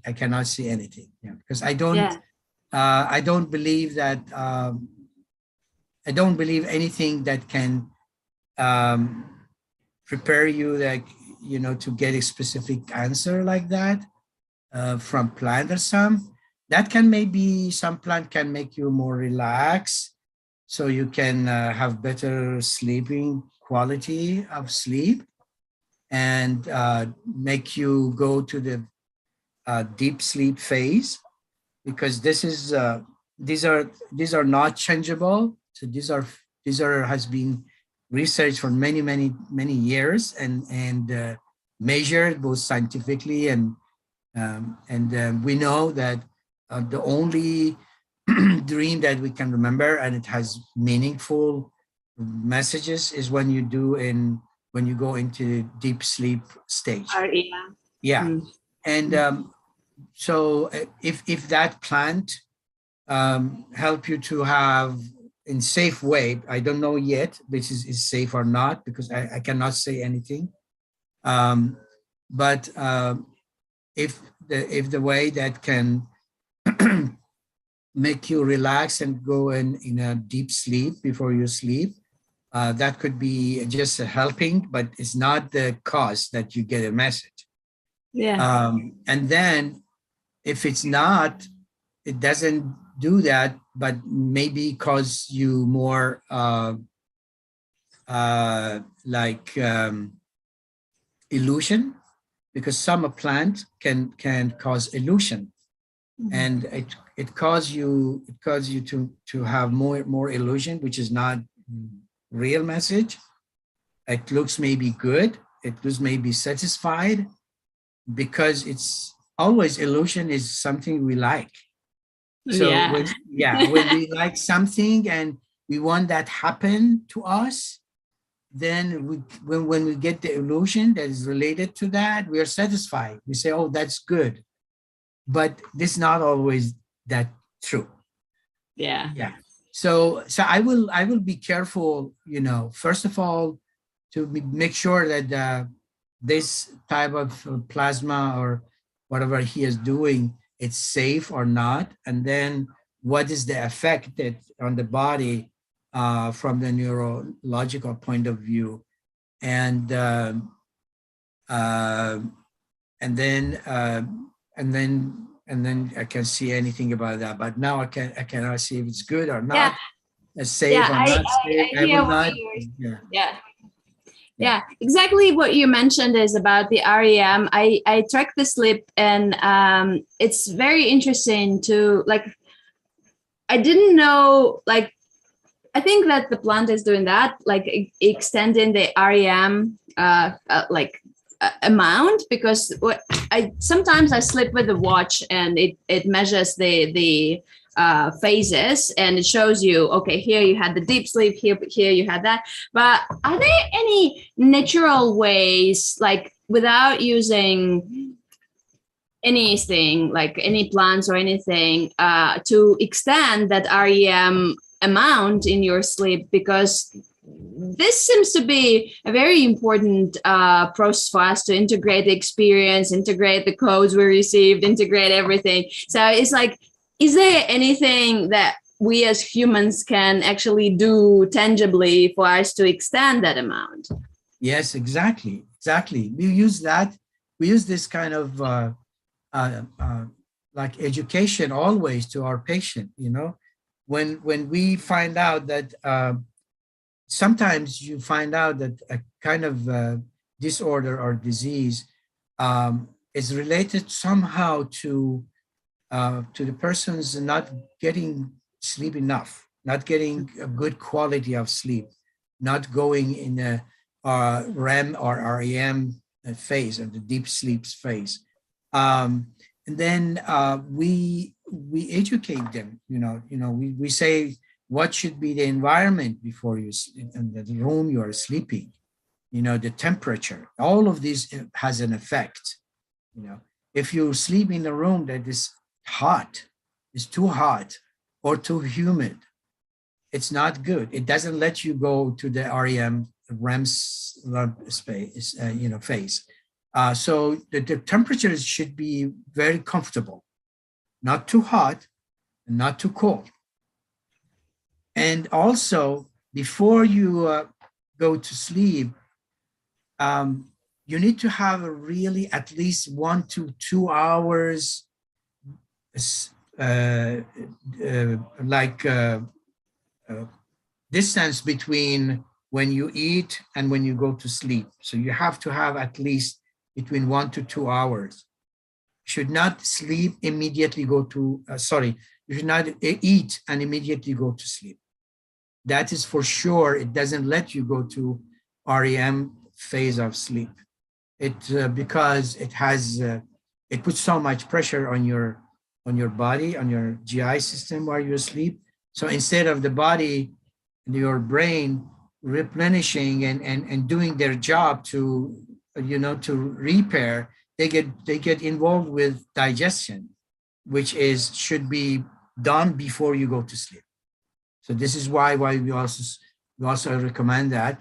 I cannot see anything. Yeah, because I don't believe that, I don't believe anything that can prepare you, like, you know, to get a specific answer like that. From plant or that can, maybe some plant can make you more relaxed, so you can have better sleeping quality of sleep, and make you go to the deep sleep phase, because these are not changeable. So these are has been researched for many years, and measured both scientifically, and we know that the only dream that we can remember, and it has meaningful messages, is when you go into deep sleep stage. Yeah. Mm. And so if that plant help you to have in safe way, I don't know yet which is safe or not, because I cannot say anything. But if the way that can make you relax and go in a deep sleep before you sleep, that could be just helping, but it's not the cause that you get a message. Yeah. And then if it's not, it doesn't do that, but maybe cause you more illusion, because some plant can cause illusion. And it cause you to have more illusion, which is not real message. It looks maybe good, it looks maybe satisfied, because it's always illusion is something we like. So when we like something and we want that happen to us, then when we get the illusion that is related to that, we are satisfied. We say, oh, that's good. But this is not always that true. Yeah. So I will be careful, first of all, to make sure that this type of plasma or whatever he is doing, it's safe or not, and then what is the effect that on the body from the neurological point of view, and then I can see anything about that. But now I cannot see if it's good or not, safe or not safe. I will not. Yeah, exactly what you mentioned is about the REM. I track the sleep, and it's very interesting to I didn't know, I think that the plant is doing that, extending the REM amount, because sometimes I sleep with the watch and it measures the phases, and it shows you, okay, here you had the deep sleep, here you had that. But are there any natural ways, without using anything, like any plants or anything, to extend that REM amount in your sleep? Because this seems to be a very important process for us to integrate the experience, integrate the codes we received, integrate everything. So it's is there anything that we as humans can actually do tangibly for us to extend that amount? Yes, exactly. We use that. We use this kind of education always to our patient. When we find out that sometimes you find out that a kind of disorder or disease is related somehow to the person's not getting sleep enough, not getting a good quality of sleep, not going in a REM or REM phase, or the deep sleep phase. And then we educate them. We say what should be the environment before you in the room you are sleeping. The temperature. All of this has an effect. If you sleep in a room that is hot, is too hot or too humid, it's not good. It doesn't let you go to the REM space, phase. So the temperatures should be very comfortable, not too hot and not too cold. And also, before you go to sleep, you need to have really at least 1 to 2 hours distance between when you eat and when you go to sleep. So you have to have at least between 1 to 2 hours. You should not sleep immediately you should not eat and immediately go to sleep. That is for sure. It doesn't let you go to REM phase of sleep. Because it has it puts so much pressure on your body, on your GI system while you sleep. So instead of the body and your brain replenishing and doing their job to repair, they get involved with digestion, which should be done before you go to sleep. So this is why we also recommend that.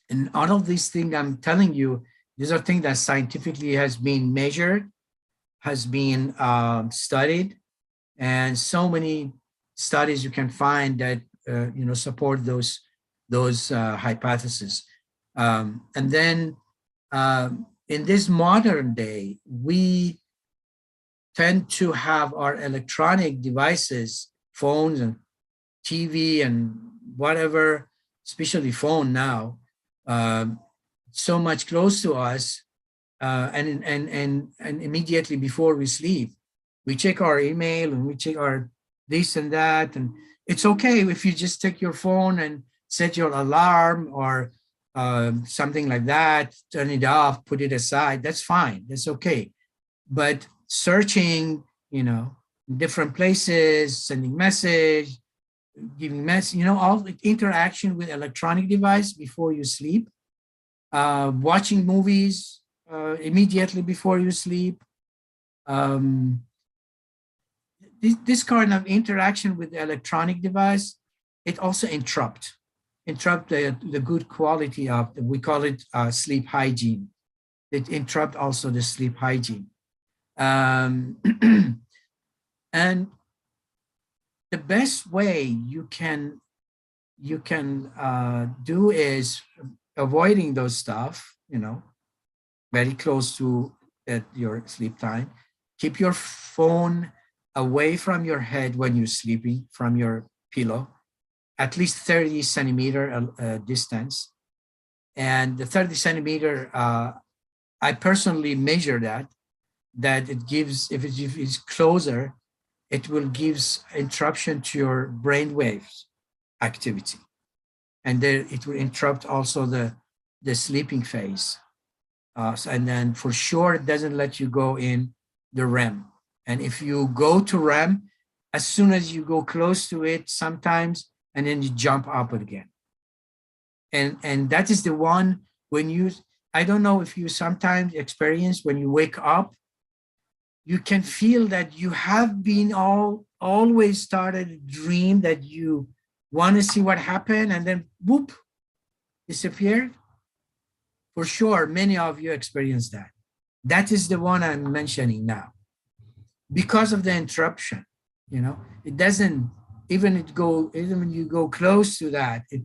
And all of these things I'm telling you, these are things that scientifically has been measured has been studied, and so many studies you can find that support those hypotheses. And then in this modern day, we tend to have our electronic devices, phones and TV and whatever, especially phone now, so much close to us, and immediately before we sleep, we check our email and we check our this and that. And it's okay if you just take your phone and set your alarm or something like that, turn it off, put it aside. That's fine. That's okay. But searching, different places, sending message, giving message, all the interaction with electronic device before you sleep, watching movies immediately before you sleep. This kind of interaction with the electronic device, it also interrupt the good quality of, we call it sleep hygiene. It interrupt also the sleep hygiene. And the best way you can do is avoiding those stuff, very close to at your sleep time. Keep your phone away from your head when you're sleeping, from your pillow, at least 30 centimeter distance. And the 30 centimeter, I personally measure that it gives, if it's closer, it will gives interruption to your brain waves activity. And then it will interrupt also the sleeping phase. And then for sure, it doesn't let you go in the REM. And if you go to REM, as soon as you go close to it sometimes, and then you jump up again. And that is the one when you, I don't know if you sometimes experience when you wake up, you can feel that you have been always started a dream that you want to see what happened and then whoop, disappeared. For sure, many of you experience that. That is the one I'm mentioning now. Because of the interruption, it doesn't, even when you go close to that, it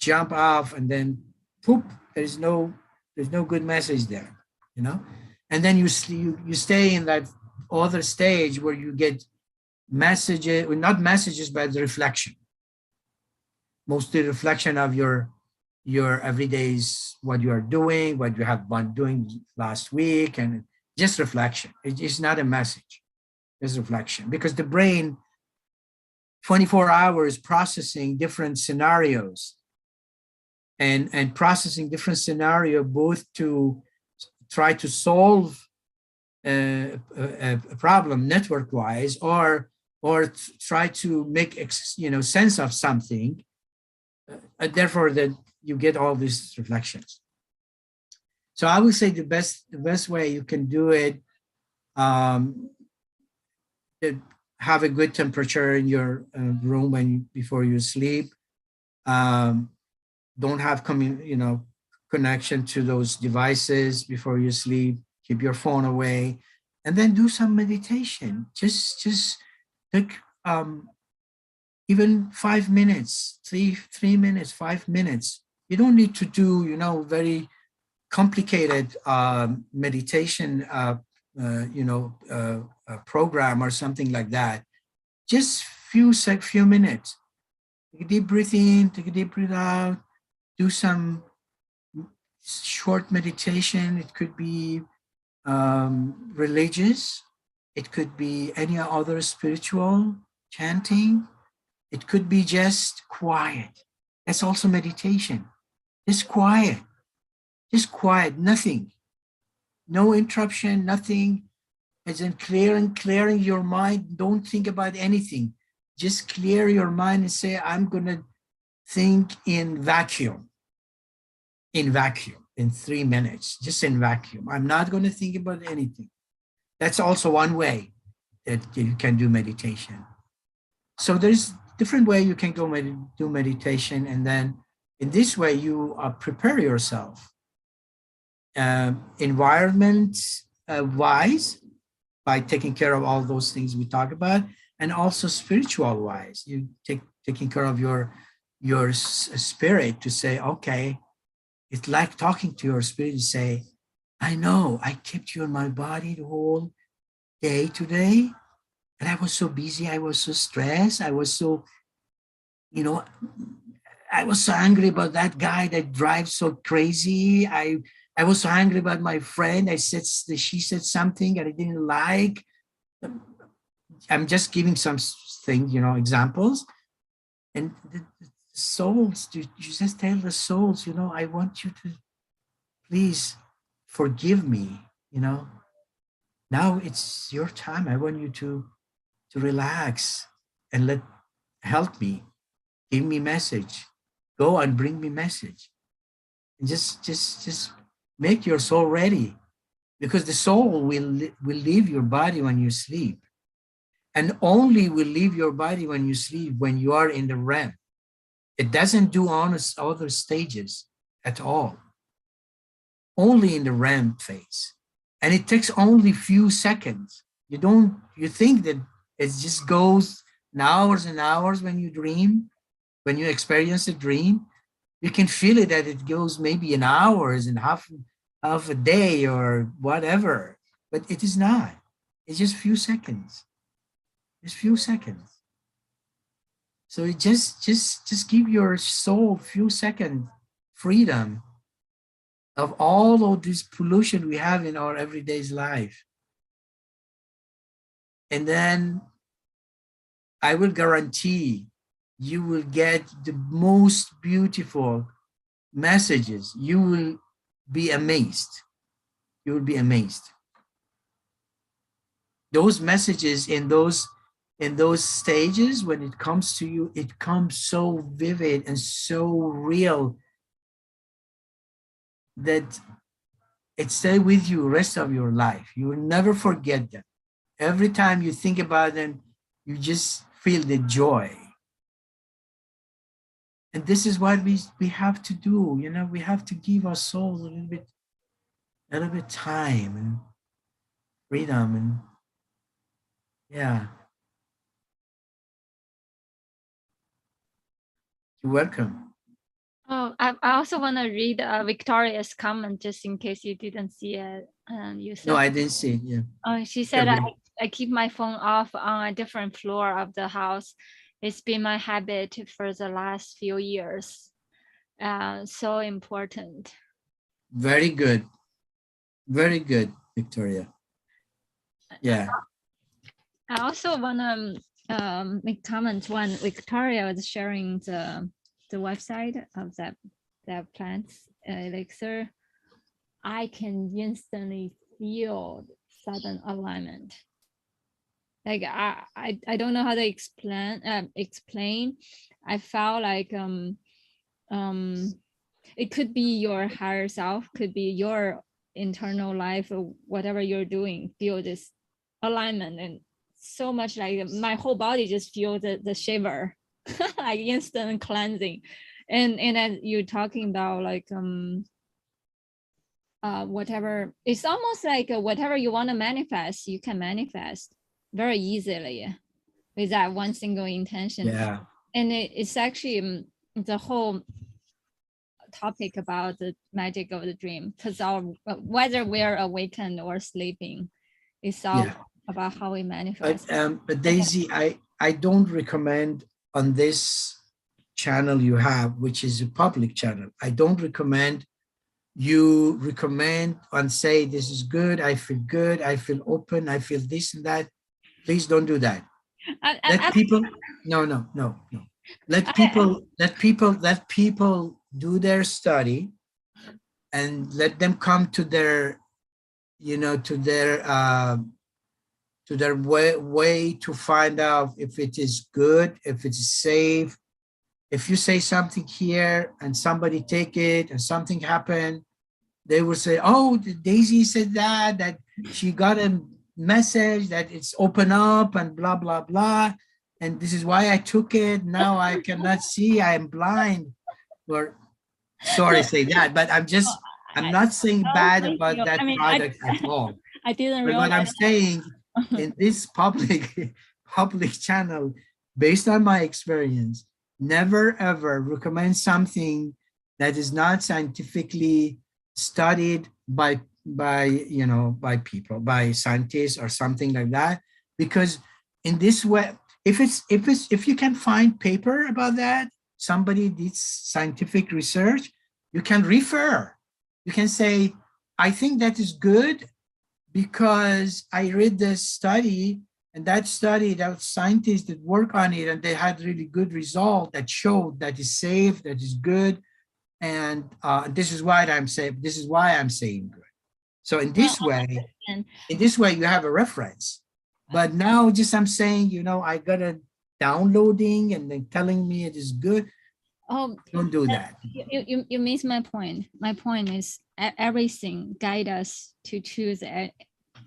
jump off and then poop, there's no good message there, and then you stay in that other stage where you get messages, or not messages, but the reflection, mostly reflection of your everyday's, what you are doing, what you have been doing last week, and just reflection. It's not a message, it's reflection, because the brain 24 hours processing different scenarios and processing different scenario, both to try to solve a problem network wise, or try to make sense of something. Therefore, that you get all these reflections. So I would say the best way you can do it, have a good temperature in your room before you sleep. Don't have connection to those devices before you sleep. Keep your phone away, and then do some meditation. Just take even 5 minutes, 3 minutes, 5 minutes. You don't need to do very complicated meditation program or something like that. Just few minutes. Take a deep breath in, take a deep breath out. Do some short meditation. It could be religious. It could be any other spiritual chanting. It could be just quiet. That's also meditation. Just quiet, nothing. No interruption, nothing. As in clearing your mind. Don't think about anything. Just clear your mind and say, I'm going to think in vacuum, in 3 minutes, just in vacuum. I'm not going to think about anything. That's also one way that you can do meditation. So there's different way you can go do meditation. And then in this way, you prepare yourself environment wise. by taking care of all those things we talk about, and also spiritual wise, you taking care of your spirit to say, okay, it's like talking to your spirit to say, I know I kept you in my body the whole day today, and I was so busy, I was so stressed, I was so, I was so angry about that guy that drives so crazy. I was so angry about my friend. She said something that I didn't like. I'm just giving some things, examples. And the souls, you just tell the souls, I want you to please forgive me, Now it's your time. I want you to relax and help me, give me message, go and bring me message. And just make your soul ready, because the soul will leave your body when you sleep, and only will leave your body when you sleep when you are in the REM. It doesn't do on other stages at all, only in the REM phase. And it takes only few seconds. You think that it just goes hours and hours when you dream, when you experience a dream. You can feel it that it goes maybe in hours and half a day or whatever, but it is not. It's just few seconds. Just few seconds. So it just give your soul few seconds freedom of all of this pollution we have in our everyday life. And then I will guarantee you will get the most beautiful messages. You will be amazed. You will be amazed. Those messages in those stages, when it comes to you, it comes so vivid and so real that it stays with you the rest of your life. You will never forget them. Every time you think about them, you just feel the joy. And this is what we have to do. We have to give our souls a little bit time and freedom, and yeah. You're welcome. Oh, I also want to read Victoria's comment just in case you didn't see it. You said, no, I didn't see it. Yeah. She said, I keep my phone off on a different floor of the house. It's been my habit for the last few years. So important. Very good. Very good, Victoria. Yeah. I also want to make comments when Victoria was sharing the website of that plant's elixir. I can instantly feel sudden alignment. Like I don't know how to explain. I felt like it could be your higher self, could be your internal life, or whatever you're doing, feel this alignment, and so much like my whole body just feel the shiver, like instant cleansing. And as you're talking about like whatever, it's almost like whatever you want to manifest, you can manifest very easily with that one single intention. Yeah. And it's actually the whole topic about the magic of the dream, because whether we're awakened or sleeping, it's all about how we manifest. But Daisy, I don't recommend on this channel you have, which is a public channel, I don't recommend you recommend and say this is good, I feel open, I feel this and that. Please don't do that. Let people no. Let people do their study, and let them come to their way to find out if it is good, if it's safe. If you say something here and somebody take it and something happened, they will say, oh, Daisy said that she got a message that it's open up and blah, blah, blah. And this is why I took it. Now I cannot see, I am blind. Or sorry to say that, but I'm not saying bad about that product at all. I didn't realize. But what I'm saying, in this public channel, based on my experience, never ever recommend something that is not scientifically studied by people, by scientists or something like that. Because in this way, if you can find paper about that, somebody did scientific research, you can refer. You can say, I think that is good because I read this study, and that study, that scientists that work on it, and they had really good result that showed that is safe, that is good. And this is why I'm saying, this is why I'm saying good. So in this way, you have a reference. But now just I'm saying, I got a downloading and then telling me it is good. Oh, don't do that. You missed my point. My point is everything guide us to choose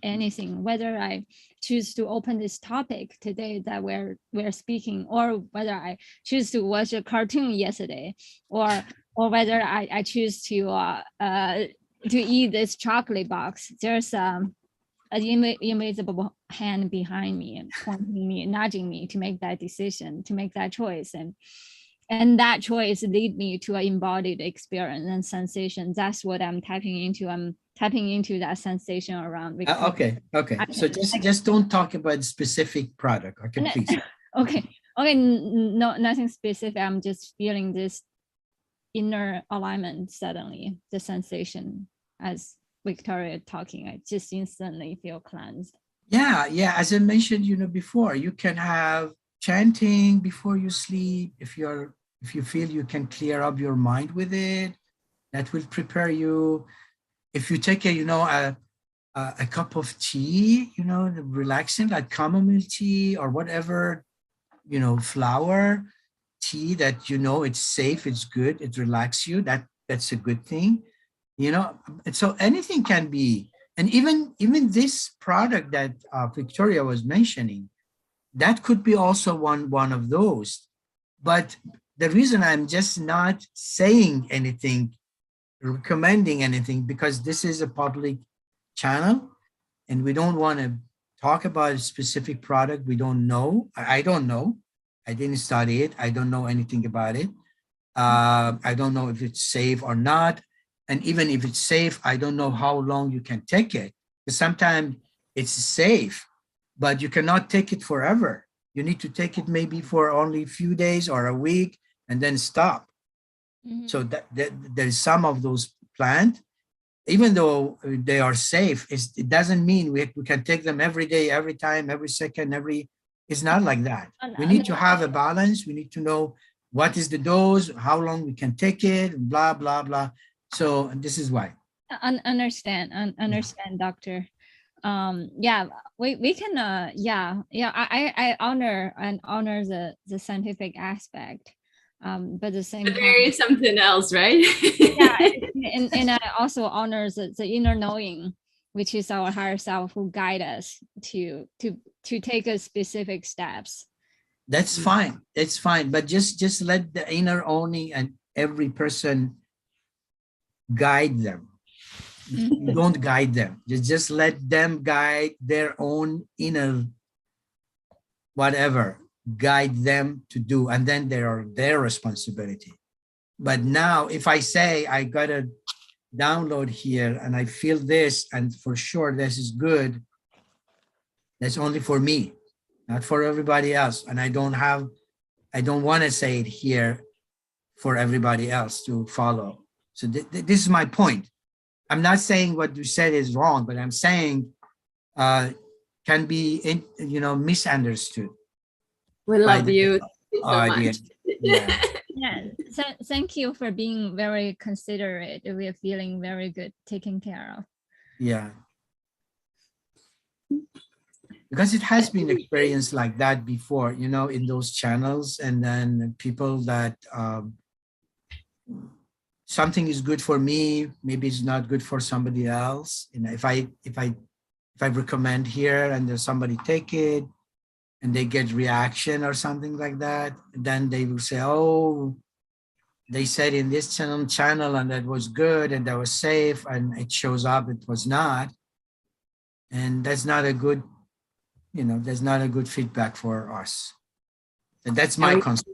anything, whether I choose to open this topic today that we're speaking, or whether I choose to watch a cartoon yesterday, or whether I choose to eat this chocolate box. There's an invisible hand behind me and pointing me, nudging me to make that decision, to make that choice, and that choice lead me to an embodied experience and sensation. That's what I'm tapping into. I'm tapping into that sensation around. Okay. So just don't talk about specific product. Okay, please. Okay. No, nothing specific. I'm just feeling this inner alignment suddenly. The sensation as Victoria talking, I just instantly feel cleansed. Yeah. As I mentioned, before, you can have chanting before you sleep. If you feel you can clear up your mind with it, that will prepare you. If you take a cup of tea, relaxing, like chamomile tea or whatever, flower tea that it's safe, it's good, it relaxes you, that's a good thing. And so anything can be, and even this product that Victoria was mentioning, that could be also one of those. But the reason I'm just not saying anything, recommending anything, because this is a public channel and we don't want to talk about a specific product we don't know. I don't know. I didn't study it. I don't know anything about it. I don't know if it's safe or not. And even if it's safe, I don't know how long you can take it. Because sometimes it's safe, but you cannot take it forever. You need to take it maybe for only a few days or a week and then stop. Mm-hmm. So that there's some of those plants, even though they are safe, it doesn't mean we can take them every day, every time, every second, it's not like that. We need to have a balance. We need to know what is the dose, how long we can take it, blah, blah, blah. So this is why. Understand, doctor. We can I honor the scientific aspect, but at the same time, there is something else, right? and I also honor the inner knowing, which is our higher self, who guide us to take a specific steps. That's fine. It's fine, but just let the inner owning and every person guide them. You don't guide them. Just let them guide their own inner whatever, guide them to do, and then they are their responsibility. But now if I say I got a download here and I feel this, and for sure this is good, that's only for me, not for everybody else. And I don't want to say it here for everybody else to follow. So this is my point. I'm not saying what you said is wrong, but I'm saying can be misunderstood. We love you so much. Yeah. So thank you for being very considerate. We're feeling very good, taken care of. Yeah. Because it has been experienced like that before, in those channels, and then people that something is good for me, maybe it's not good for somebody else. If I recommend here and there's somebody take it and they get reaction or something like that, then they will say, oh, they said in this channel and that was good and that was safe, and it shows up it was not. And that's not a good there's not a good feedback for us. And that's my concern.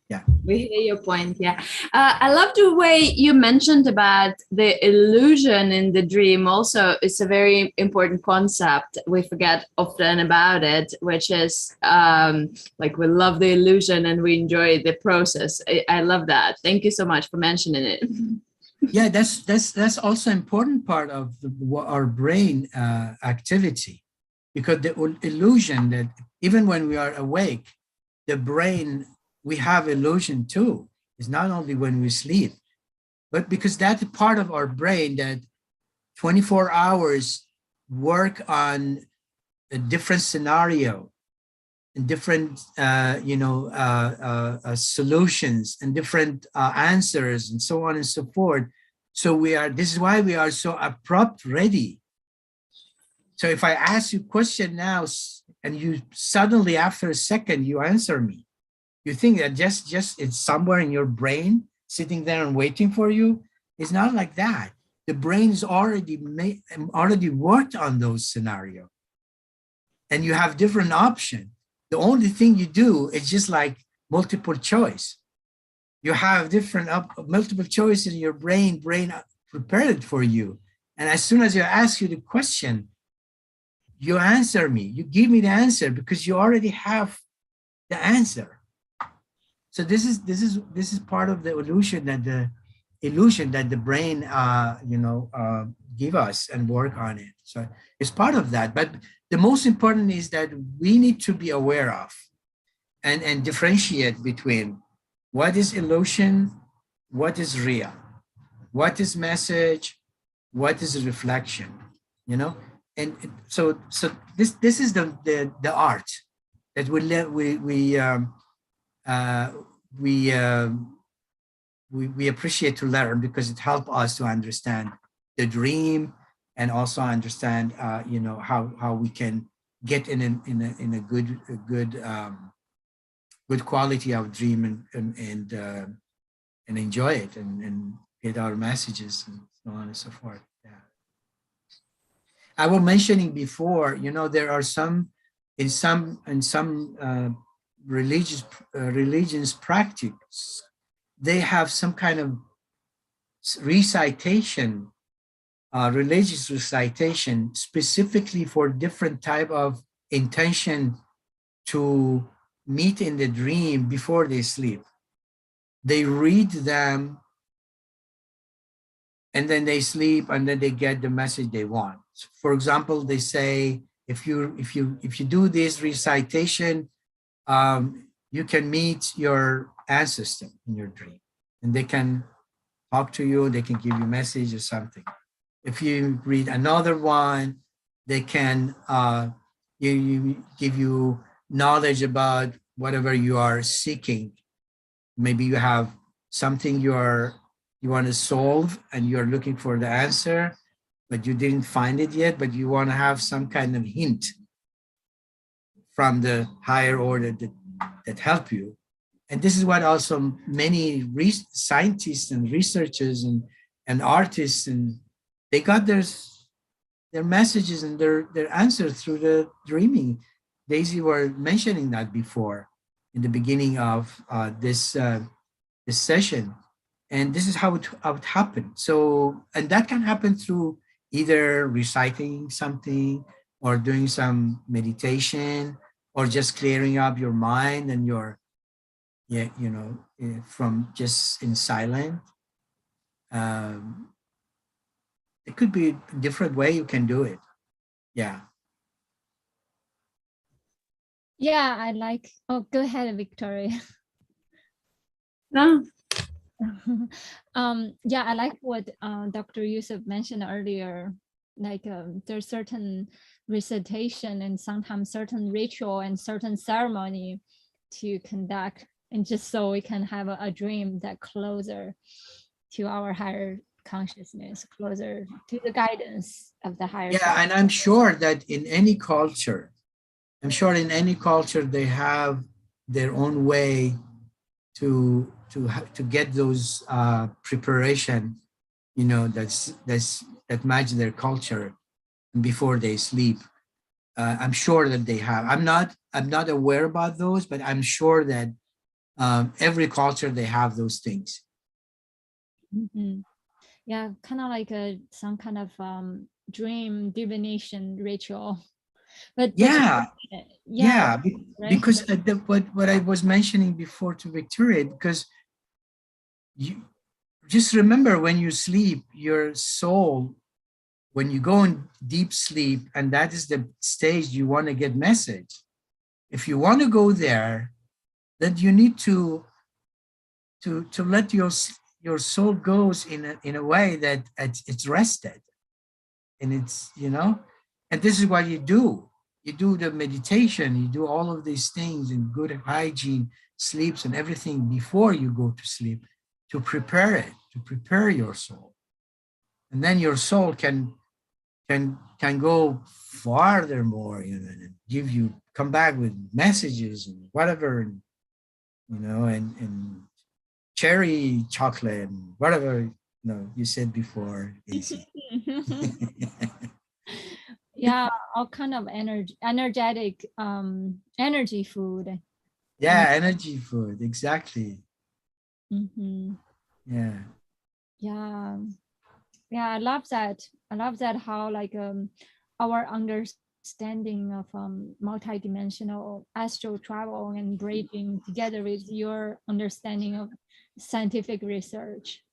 Yeah, we hear your point. Yeah, I love the way you mentioned about the illusion in the dream. Also, it's a very important concept. We forget often about it, which is like we love the illusion and we enjoy the process. I love that. Thank you so much for mentioning it. Yeah, that's also important part of our brain activity, because the illusion that even when we are awake, the brain, we have illusion too. It's not only when we sleep, but because that's part of our brain that 24 hours work on a different scenario and different, solutions and different answers and so on and so forth. So this is why we are so abrupt ready. So if I ask you a question now and you suddenly after a second, you answer me, you think that just it's somewhere in your brain sitting there and waiting for you. It's not like that. The brain's already worked on those scenarios, and you have different options. The only thing you do is just like multiple choice. You have different multiple choice in your brain prepared for you. And as soon as I ask you the question, you answer me, you give me the answer because you already have the answer. So this is part of the illusion that the brain give us and work on it. So it's part of that. But the most important is that we need to be aware of and differentiate between what is illusion, what is real, what is message, what is reflection, And so this is the art that we appreciate to learn, because it helps us to understand the dream and also understand how we can get in a good quality of dream and enjoy it and get our messages and so on and so forth. Yeah. I was mentioning before, there are some religions practice, they have some kind of recitation, religious recitation, specifically for different type of intention to meet in the dream before they sleep. They read them and then they sleep and then they get the message they want. For example, they say, if you do this recitation, you can meet your ancestor in your dream, and they can talk to you, they can give you a message or something. If you read another one, they can give you knowledge about whatever you are seeking. Maybe you have something you want to solve and you're looking for the answer, but you didn't find it yet, but you want to have some kind of hint from the higher order that help you. And this is what also many scientists and researchers and artists, and they got their messages and their answers through the dreaming. Daisy were mentioning that before in the beginning of this session. And this is how it happened. So, and that can happen through either reciting something or doing some meditation or just clearing up your mind and your, from just in silent. It could be a different way you can do it. Yeah. Yeah, I like, oh, go ahead, Victoria. No. Yeah, I like what Dr. Yusuf mentioned earlier, like there's certain recitation and sometimes certain ritual and certain ceremony to conduct, and just so we can have a dream that closer to our higher consciousness, closer to the guidance of the higher. Yeah, and I'm sure that in any culture, they have their own way to get those preparation, that match their culture before they sleep. I'm sure that they have. I'm not aware about those, but I'm sure that every culture they have those things. Mhm. Yeah, kind of like some kind of dream divination ritual. But Yeah, yeah, right? because what I was mentioning before to Victoria, because you just remember when you sleep, your soul, when you go in deep sleep, and that is the stage you want to get message. If you want to go there, then you need to let your soul goes in a way that it's rested, and it's, you know, and this is what you do. You do the meditation, you do all of these things in good hygiene, sleeps and everything before you go to sleep, to prepare it, to prepare your soul. And then your soul can go farther more, you know, and give you, come back with messages and whatever, and, you know, and cherry chocolate and whatever, you know, you said before, Casey. Yeah, all kind of energetic energy food. Yeah, energy food, exactly. Mm-hmm. Yeah. Yeah, yeah, I love that. I love that how like our understanding of multidimensional astral travel and bridging together with your understanding of scientific research.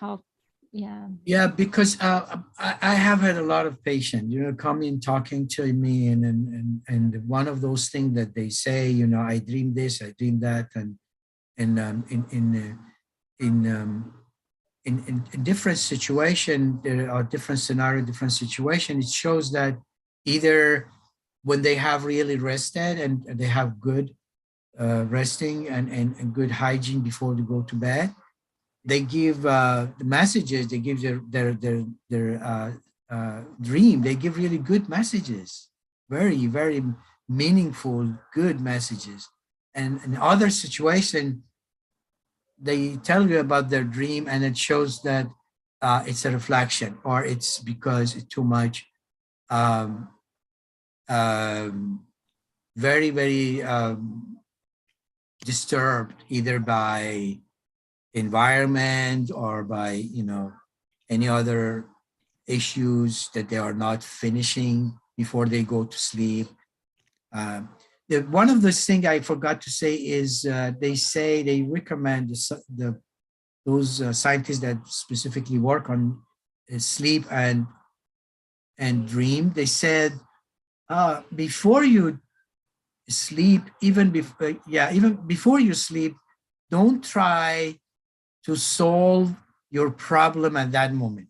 How, yeah. Yeah, because I have had a lot of patients, you know, come in talking to me, and one of those things that they say, you know, I dream this, I dream that, and in different situation, there are different scenario, different situation. It shows that either when they have really rested and they have good resting and good hygiene before they go to bed, they give the messages, they give their dream, they give really good messages, very, very meaningful, good messages. And in other situation, they tell you about their dream and it shows that it's a reflection, or it's because it's too much um, um, very, very disturbed, either by environment or by, you know, any other issues that they are not finishing before they go to sleep. One of those things I forgot to say is they say they recommend those scientists that specifically work on sleep and dream. They said before you sleep, even before even before you sleep, don't try to solve your problem at that moment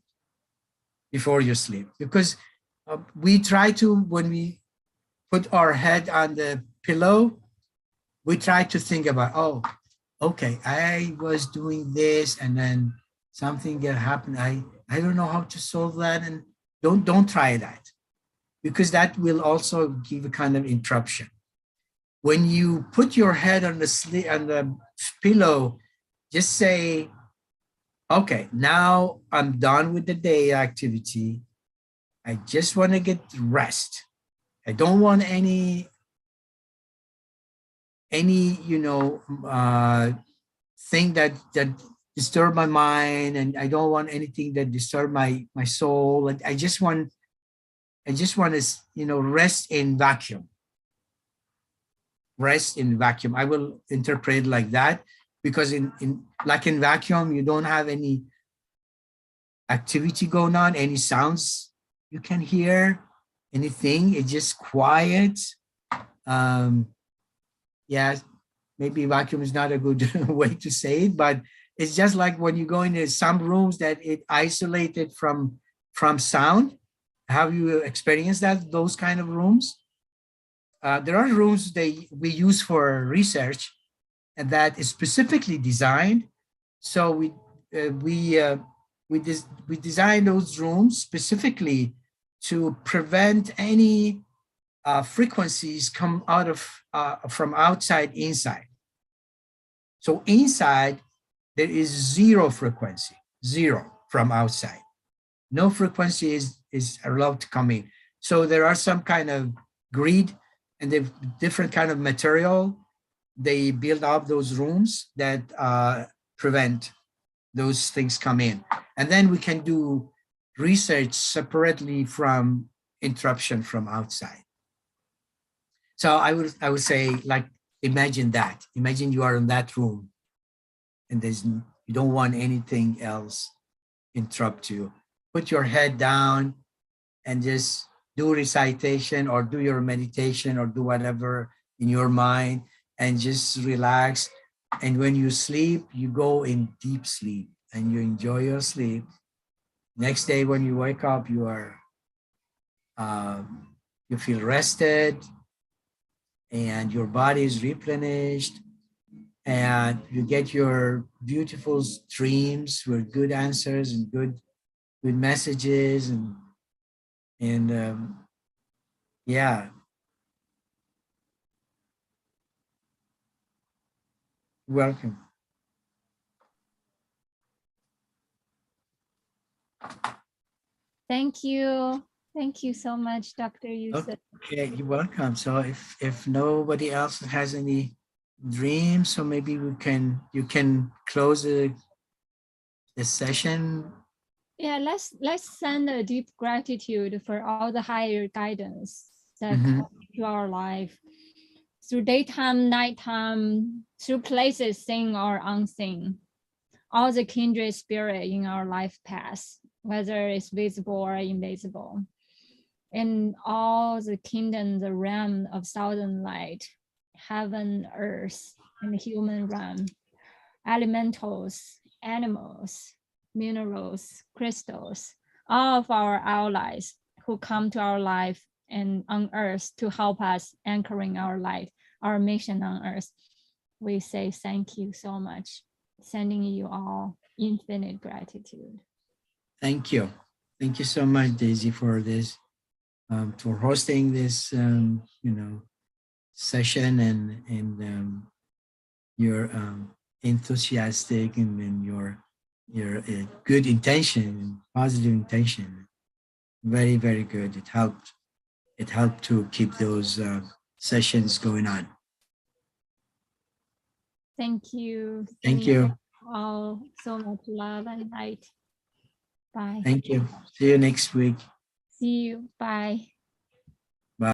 before you sleep, because we try to, when we put our head on the pillow, we try to think about, oh, okay, I was doing this and then something happened. I don't know how to solve that, and don't try that, because that will also give a kind of interruption. When you put your head on the pillow, just say, okay, now I'm done with the day activity. I just want to get rest. I don't want any you know thing that disturb my mind, and I don't want anything that disturb my soul. And I just want to, you know, rest in vacuum. Rest in vacuum. I will interpret it like that, because in like in vacuum, you don't have any activity going on, any sounds you can hear, anything. It's just quiet. Um, yeah, maybe vacuum is not a good way to say it, but it's just like when you go into some rooms that it isolated from sound. Have you experienced that, those kind of rooms? There are rooms we use for research, and that is specifically designed. So we design those rooms specifically to prevent any frequencies come out of from outside inside. So inside there is zero frequency, zero from outside. No frequency is allowed to come in. So there are some kind of grid and the different kind of material, they build up those rooms that prevent those things come in. And then we can do research separately from interruption from outside. So I would say, like, imagine that. Imagine you are in that room and you don't want anything else interrupt you. Put your head down and just do recitation or do your meditation or do whatever in your mind and just relax. And when you sleep, you go in deep sleep and you enjoy your sleep. Next day when you wake up, you are you feel rested and your body is replenished and you get your beautiful dreams with good answers and good messages and yeah. Welcome. Thank you. Thank you so much, Dr. Yusuf. Okay, you're welcome. So if nobody else has any dreams, so maybe you can close the session. Yeah, let's send a deep gratitude for all the higher guidance that Mhm. come into our life through daytime, nighttime, through places seen or unseen. All the kindred spirit in our life path, whether it's visible or invisible. And all the kingdom, the realm of southern light, heaven, earth, and the human realm, elementals, animals, minerals, crystals, all of our allies who come to our life and on earth to help us anchoring our life, our mission on earth. We say thank you so much, sending you all infinite gratitude. Thank you. Thank you so much, Daisy, for this, for hosting this, session and your enthusiastic and your good intention, positive intention. Very, very good. It helped to keep those sessions going on. Thank you. Thank Sending you. all so much love and light. Bye. Thank you. See you next week. See you. Bye.